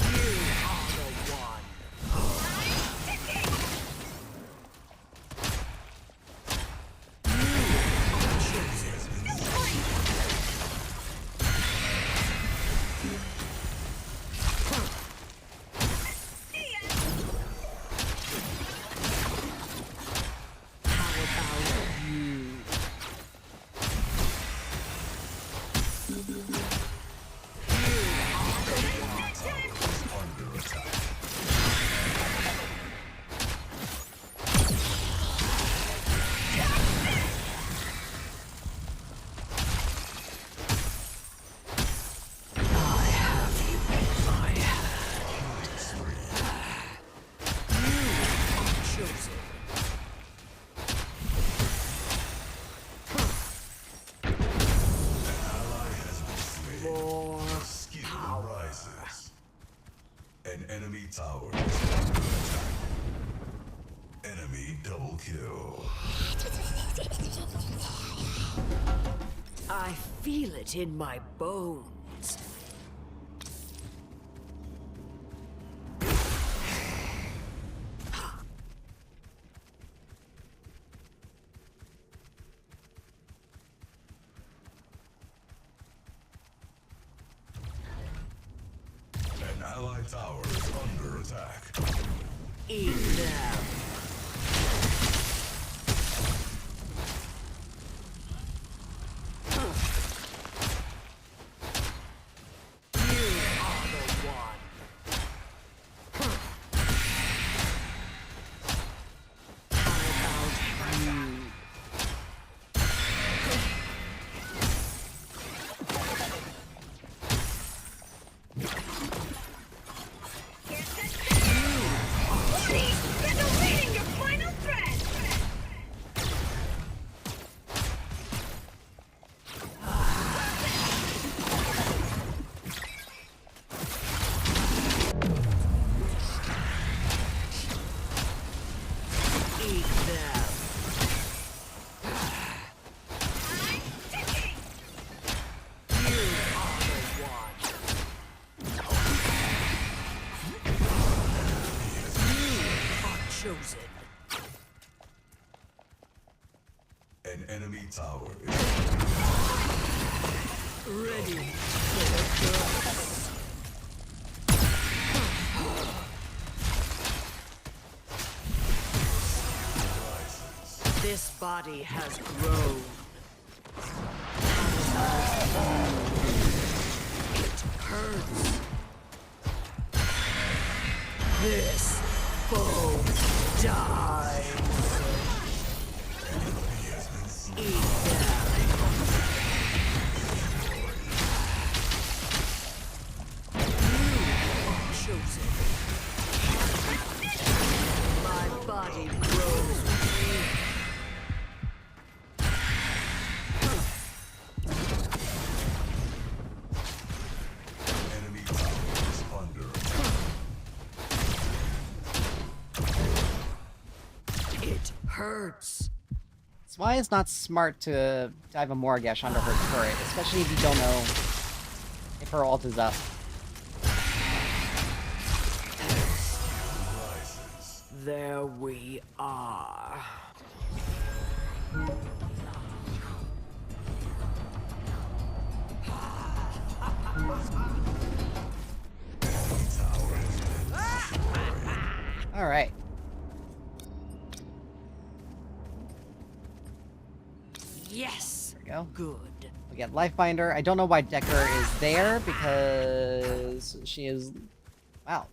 You are the one. How about you? Under attack. Chosen. More Skill rises. An enemy tower is under attack. Enemy double kill. I feel it in my bones. An ally tower is under attack. Eat them. Eat them. You are the one. You are chosen. An enemy tower is Ready for the curse. This body has grown. It hurts. This foe dies. Eat them. You are chosen. My body grows weak. enemy tower is under attack. It hurts. That's why it's not smart to dive a Morgash onto her turret, especially if you don't know if her ult is up. Rises. There we are. Alright. Yes. There we go. Good. We get Lifebinder. I don't know why Decker is there, because she is... Wow.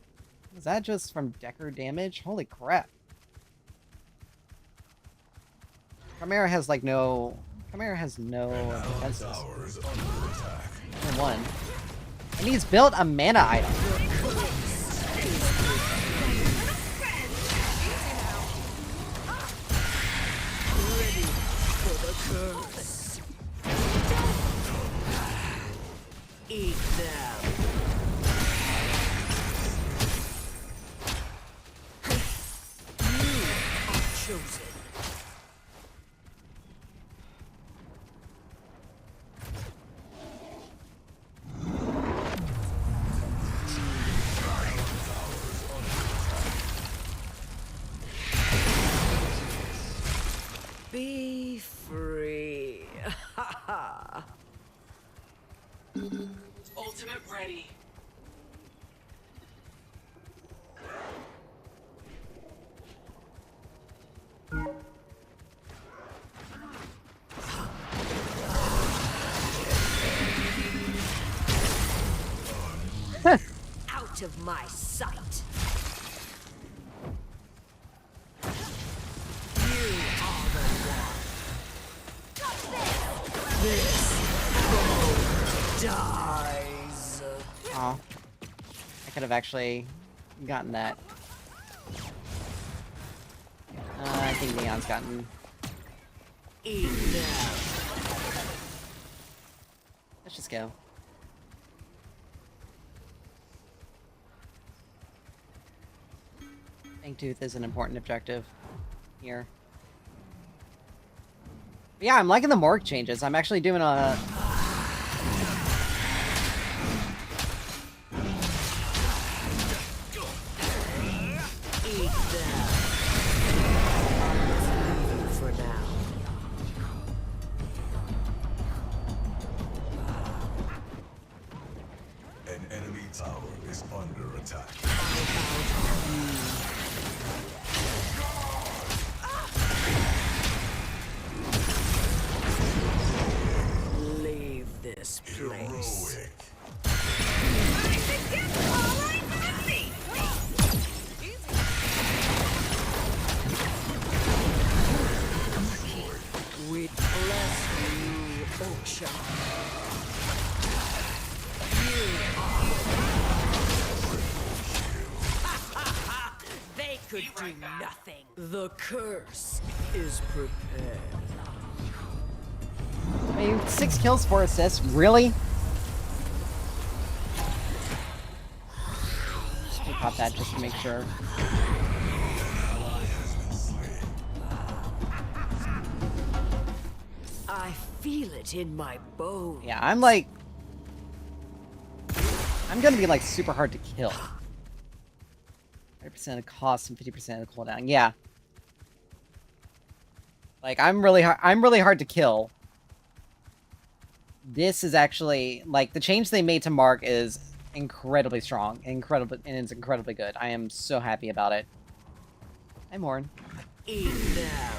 Is that just from Decker damage? Holy crap. Chimera has, like, no... Chimera has no defenses. Tower is under attack. Only one. And he's built a mana item. Ready for the curse. Eat them. You are chosen. Be free. Ha ha. Ultimate ready. Out of my sight. You are the one. This foe dies. Oh. I could have actually gotten that. I think Neon's gotten... Eat them. Let's just go. Fangtooth is an important objective here. But yeah, I'm liking the morgue changes. I'm actually doing a... Eat them. For now. An enemy tower is under attack. Leave this place. Heroic. We bless you, Oksha. They could do nothing. The curse is prepared. I mean, 6 kills, 4 assists? Really? Just pop that just to make sure. feel it in my bones. Yeah, I'm like... I'm gonna be like super hard to kill. 30% of cost and 50% of the cooldown. Yeah. Like, I'm really hard to kill. This is actually... Like, the change they made to Mark is incredibly strong. And it's incredibly good. I am so happy about it. Hi, Morn. Eat them.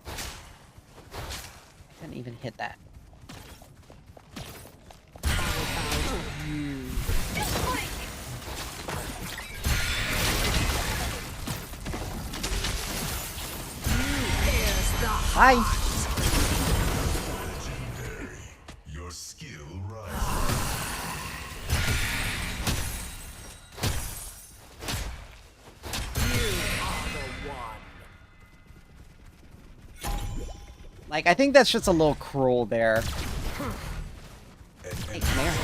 I couldn't even hit that. Hi! Legendary. Your skill rises. You are the one. Like, I think that's just a little cruel there. Hey, come here.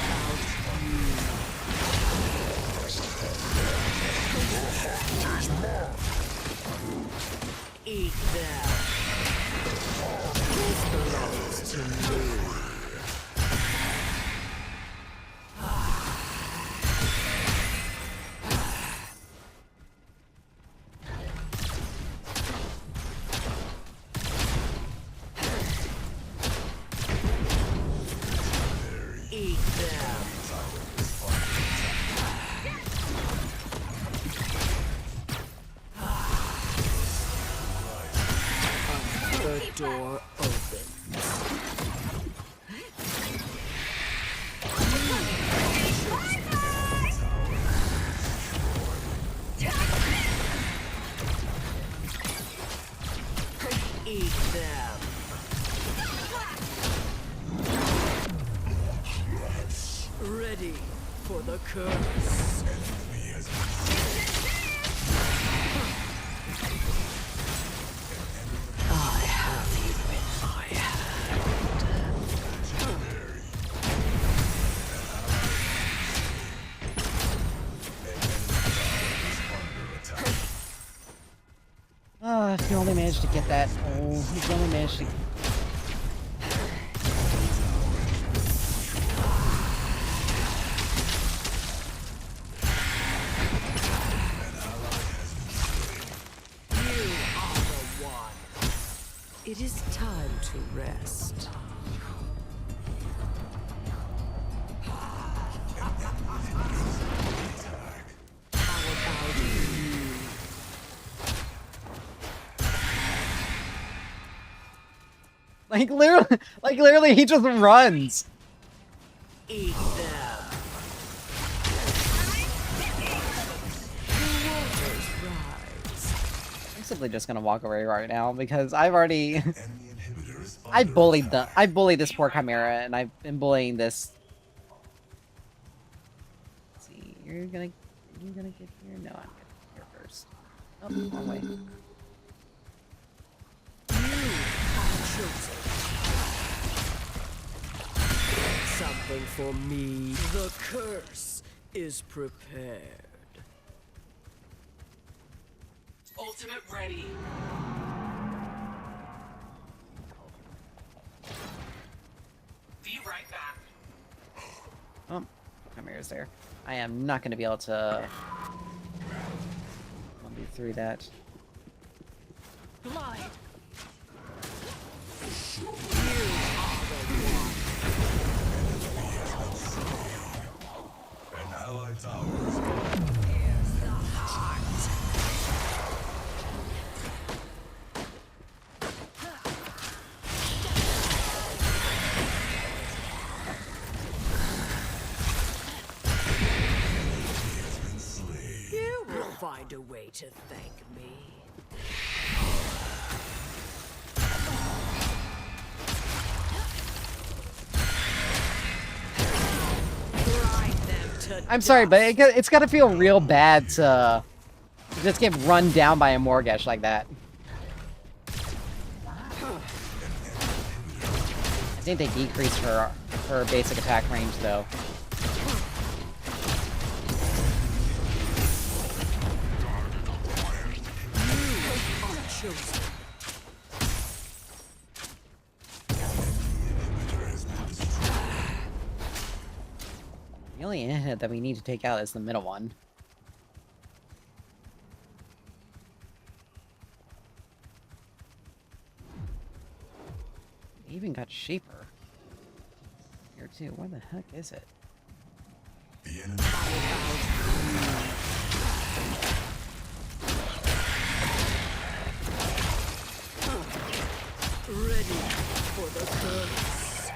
Eat them. This belongs to me. Eat them. The door opens. Eat them. Ready for the curse. Enemy has been I have you in my hand. legendary. An enemy tower is under attack. If you only managed to get that. Oh, if you only managed to... You are the one. It is time to rest. How about you? Like literally, he just runs. Eat them. The waters rise. I'm simply just gonna walk away right now because I've already... Enemy inhibitor is I under bullied attack. I bullied this poor Chimera, and I've been bullying this... Let's see, you're gonna get here? No, I'm gonna get here first. Oh, wrong way. Something for me. The curse is prepared. Ultimate ready. Be right back. Oh, Chimera's there. I am not gonna be able to... I'll be through that. Blood. An allied tower is been slain. You will find a way to thank me. Grind them to I'm sorry, but dust. it's gotta feel real bad to just get run down by a Morgesh like that. I think they decreased her basic attack range though. only inhib that we need to take out is the middle one. We even got Shaper here too. Where the heck is it? The enemy Ready for the furnace.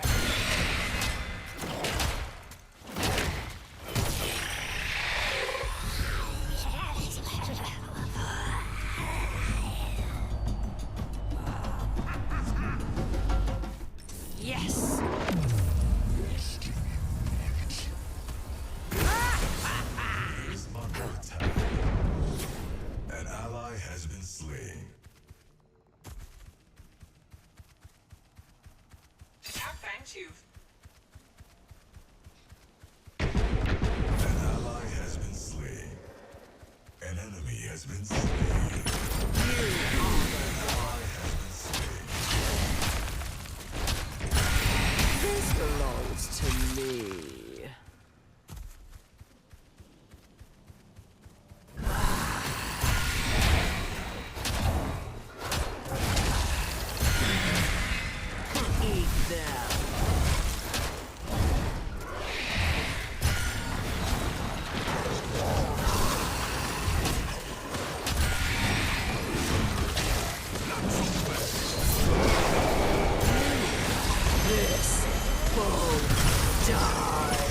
Yes. is under attack. An ally has been slain. Attack Fangtooth. An ally has been slain. An enemy has been slain. An ally has been slain. This belongs to me. Eat them. This foe dies.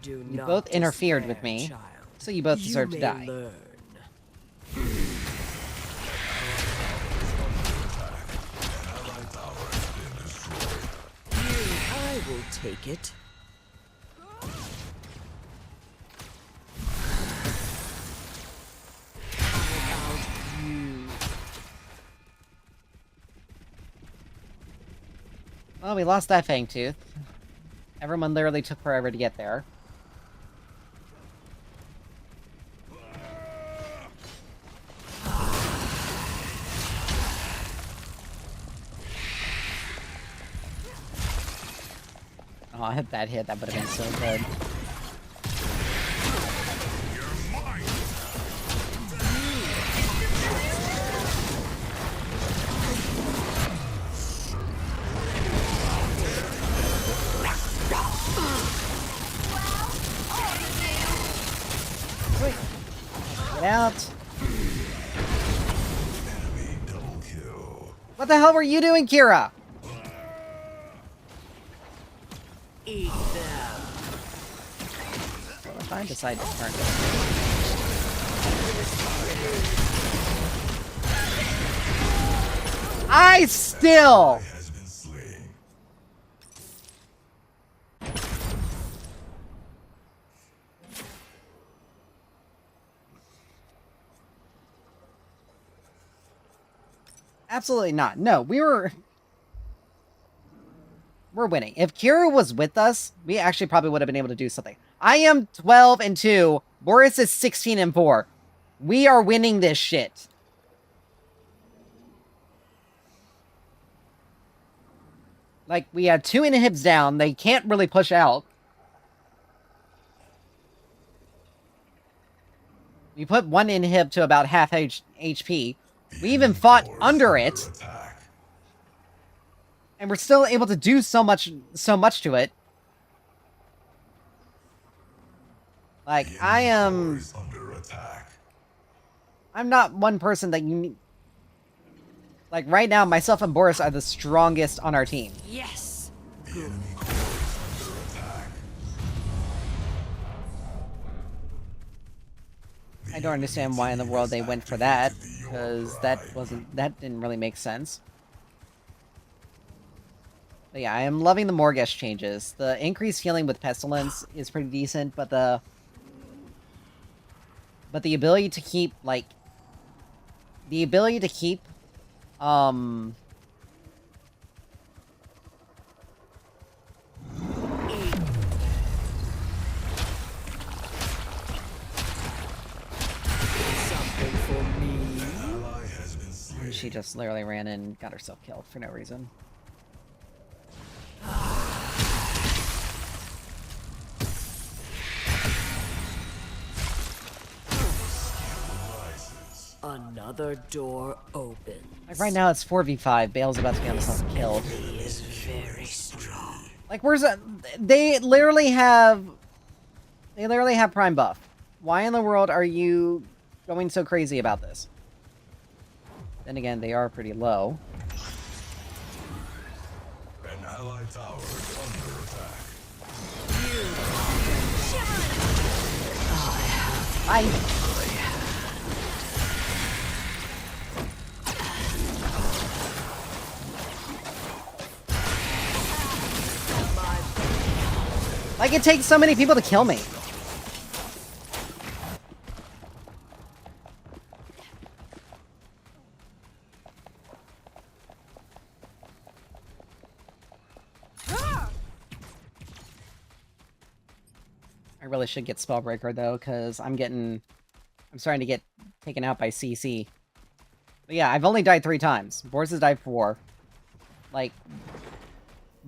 Do You not both interfered with despair, me, child. so you both deserve You to may die. learn. An ally tower has been destroyed. I will take it. How about you? Well, we lost that Fangtooth. Everyone literally took forever to get there. Oh, I hit that hit. That would have been so good. Wait. Get out. Enemy double kill. What the hell were you doing, Kira? Eat them. What if I decide to turn it? I still... Has been slain. Absolutely not. No, we're winning. If Kira was with us, we actually probably would have been able to do something. I am 12-2. Boris is 16-4. We are winning this shit. Like, we have 2 inhibs down. They can't really push out. We put 1 inhib to about half HP. We even fought under it. Attack. And we're still able to do so much to it. Like, The I enemy am... core is under attack. I'm not one person that you need... Like, right now, myself and Boris are the strongest on our team. Yes. The enemy core is under attack. I don't understand why in the world they went for that, because that didn't really make sense. But yeah, I am loving the Morgesh changes. The increased healing with Pestilence is pretty decent, but the ability to keep, like... The ability to keep, Something for me. An ally has been slain. she just literally ran in and got herself killed for no reason. Another door opens. Like right now it's 4v5. Bale's about to get himself killed. He is very strong. Like where's that? They literally have prime buff. Why in the world are you going so crazy about this? Then again, they are pretty low. An allied tower is under attack. I like it takes so many people to kill me. I really should get Spellbreaker though, because I'm starting to get taken out by CC. But yeah, I've only died 3 times. Boris has died 4. Like,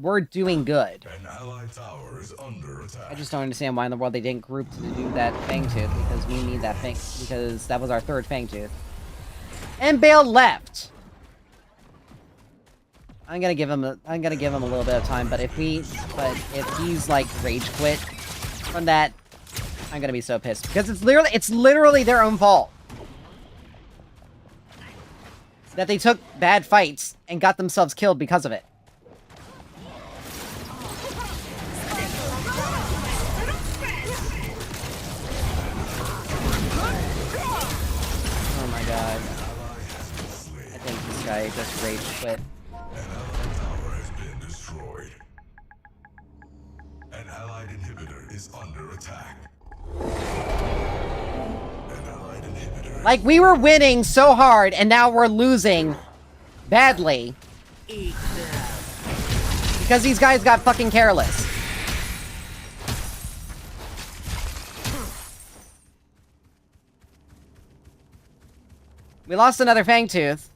we're doing good. An allied tower is under attack. I just don't understand why in the world they didn't group to do that Fangtooth, because we need that Fang, because that was our 3rd Fangtooth. And Bale left! I'm gonna give him a little bit of time, but if he's like rage quit from that, I'm gonna be so pissed, because it's literally their own fault that they took bad fights and got themselves killed because of it. Oh my god. I think this guy just rage quit. An allied tower has been destroyed. An allied inhibitor is under attack. An allied inhibitor. Like, we were winning so hard, and now we're losing badly. Because these guys got fucking careless. We lost another Fangtooth.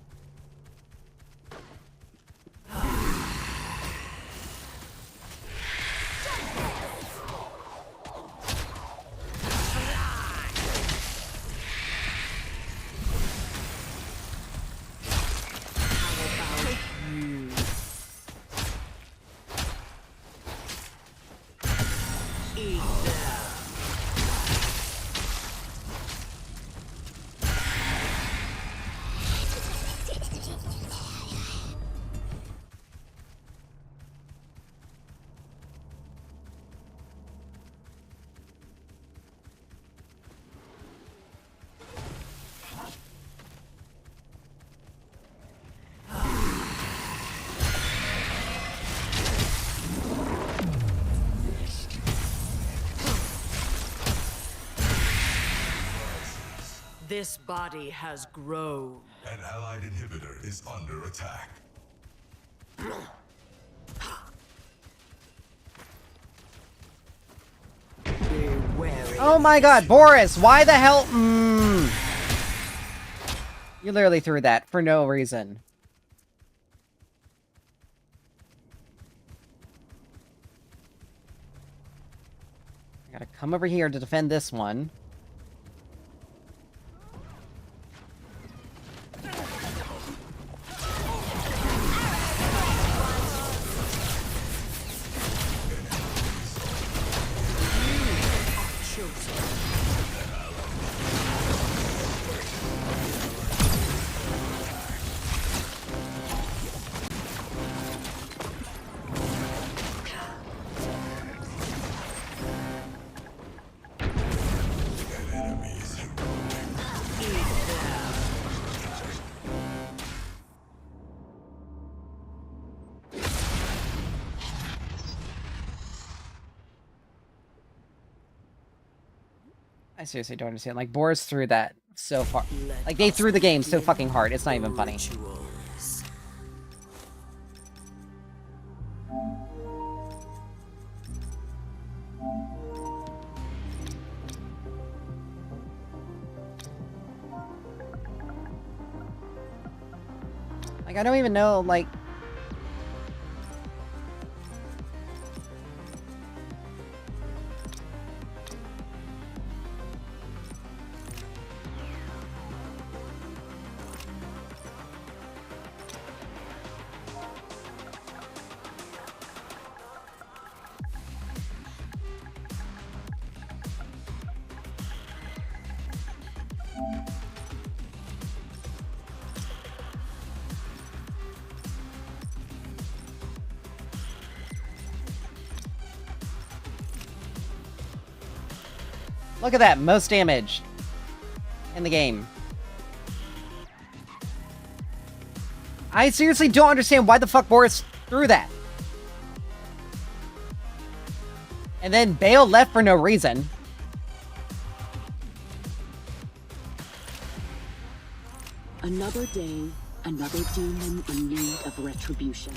This body has grown. An allied inhibitor is under attack. Be wary. Oh my god, Boris, why the hell? You literally threw that for no reason. I gotta come over here to defend this one. I seriously don't understand. Like, Boris threw that so far. Like, they threw the game so fucking hard. It's not even funny. Rituals. Like, I don't even know, like... Look at that, most damage in the game. I seriously don't understand why the fuck Boris threw that. And then Bale left for no reason. Another day, another demon in need of retribution.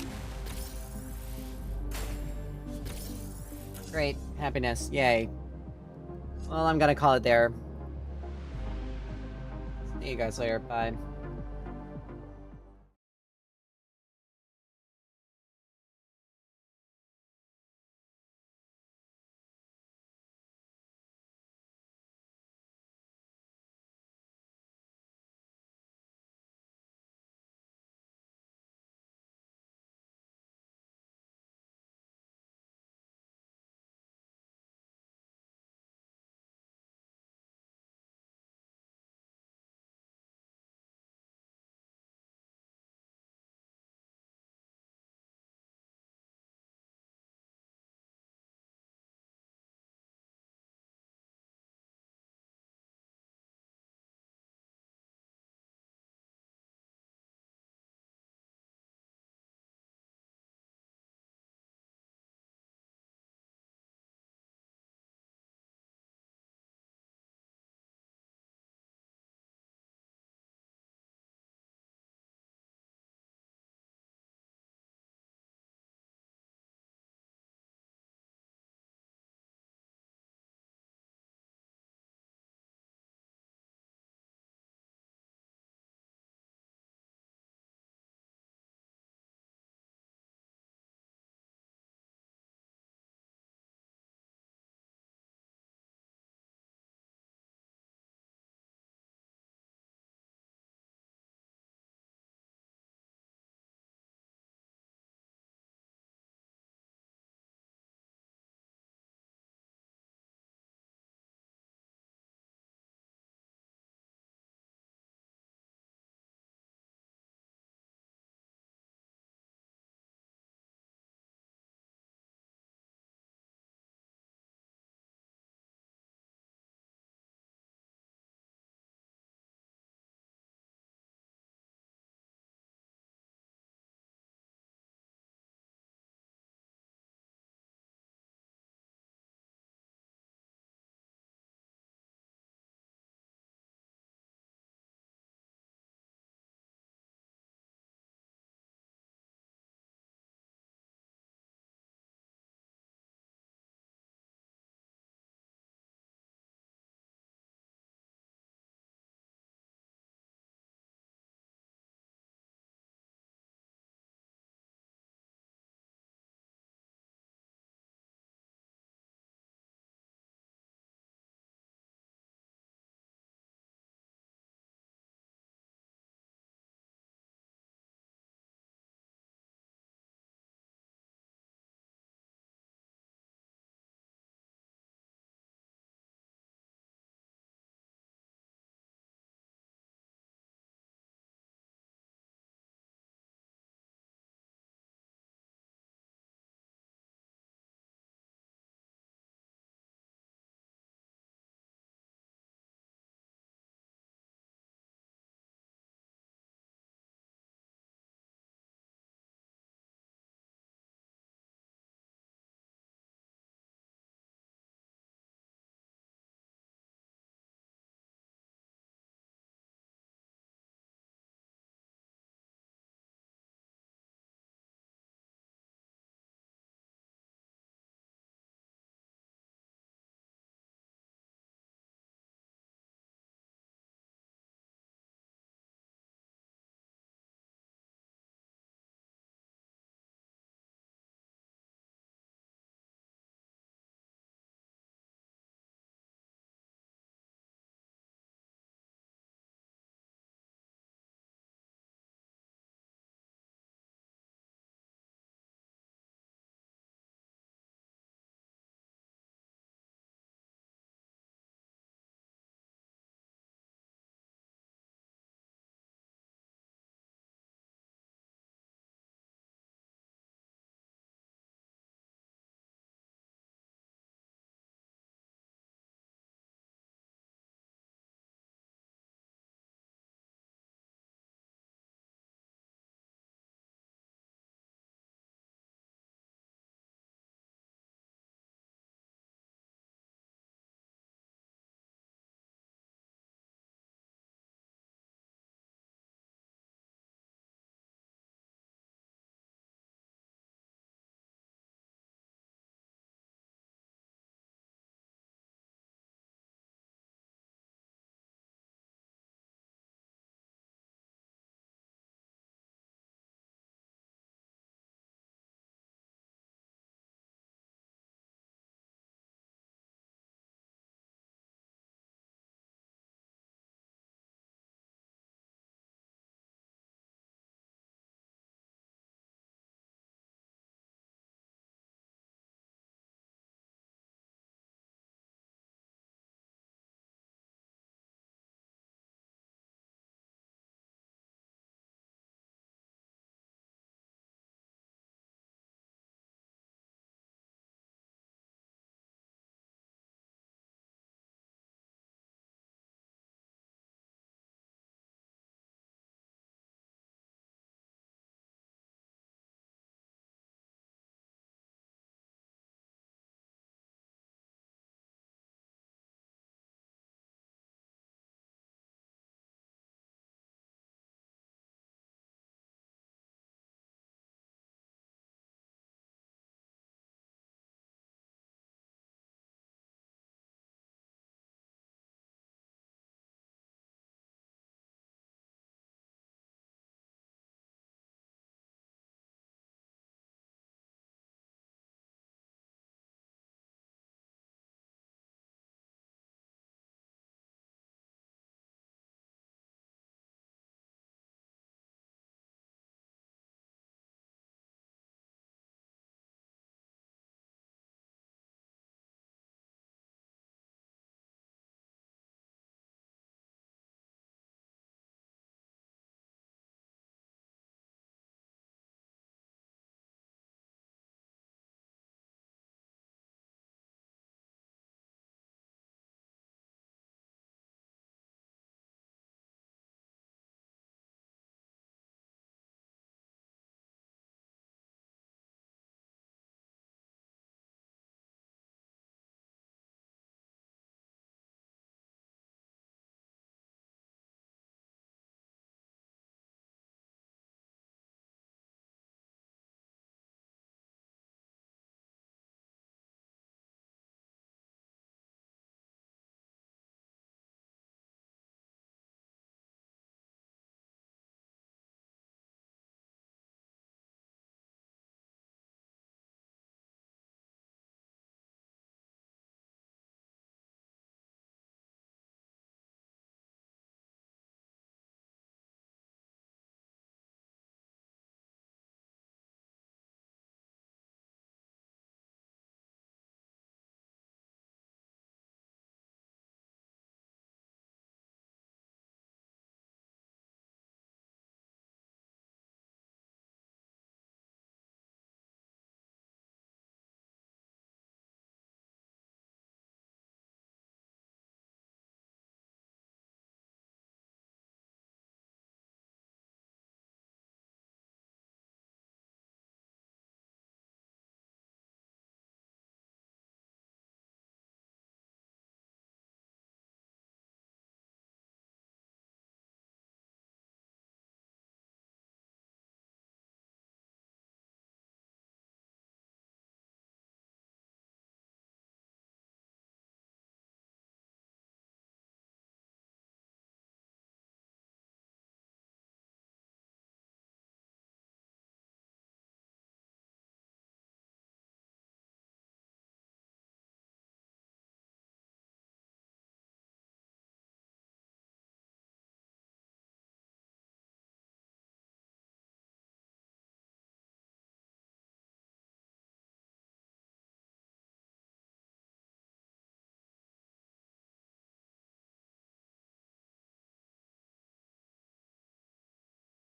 Great. Happiness. Yay. Well, I'm gonna call it there. See you guys later. Bye.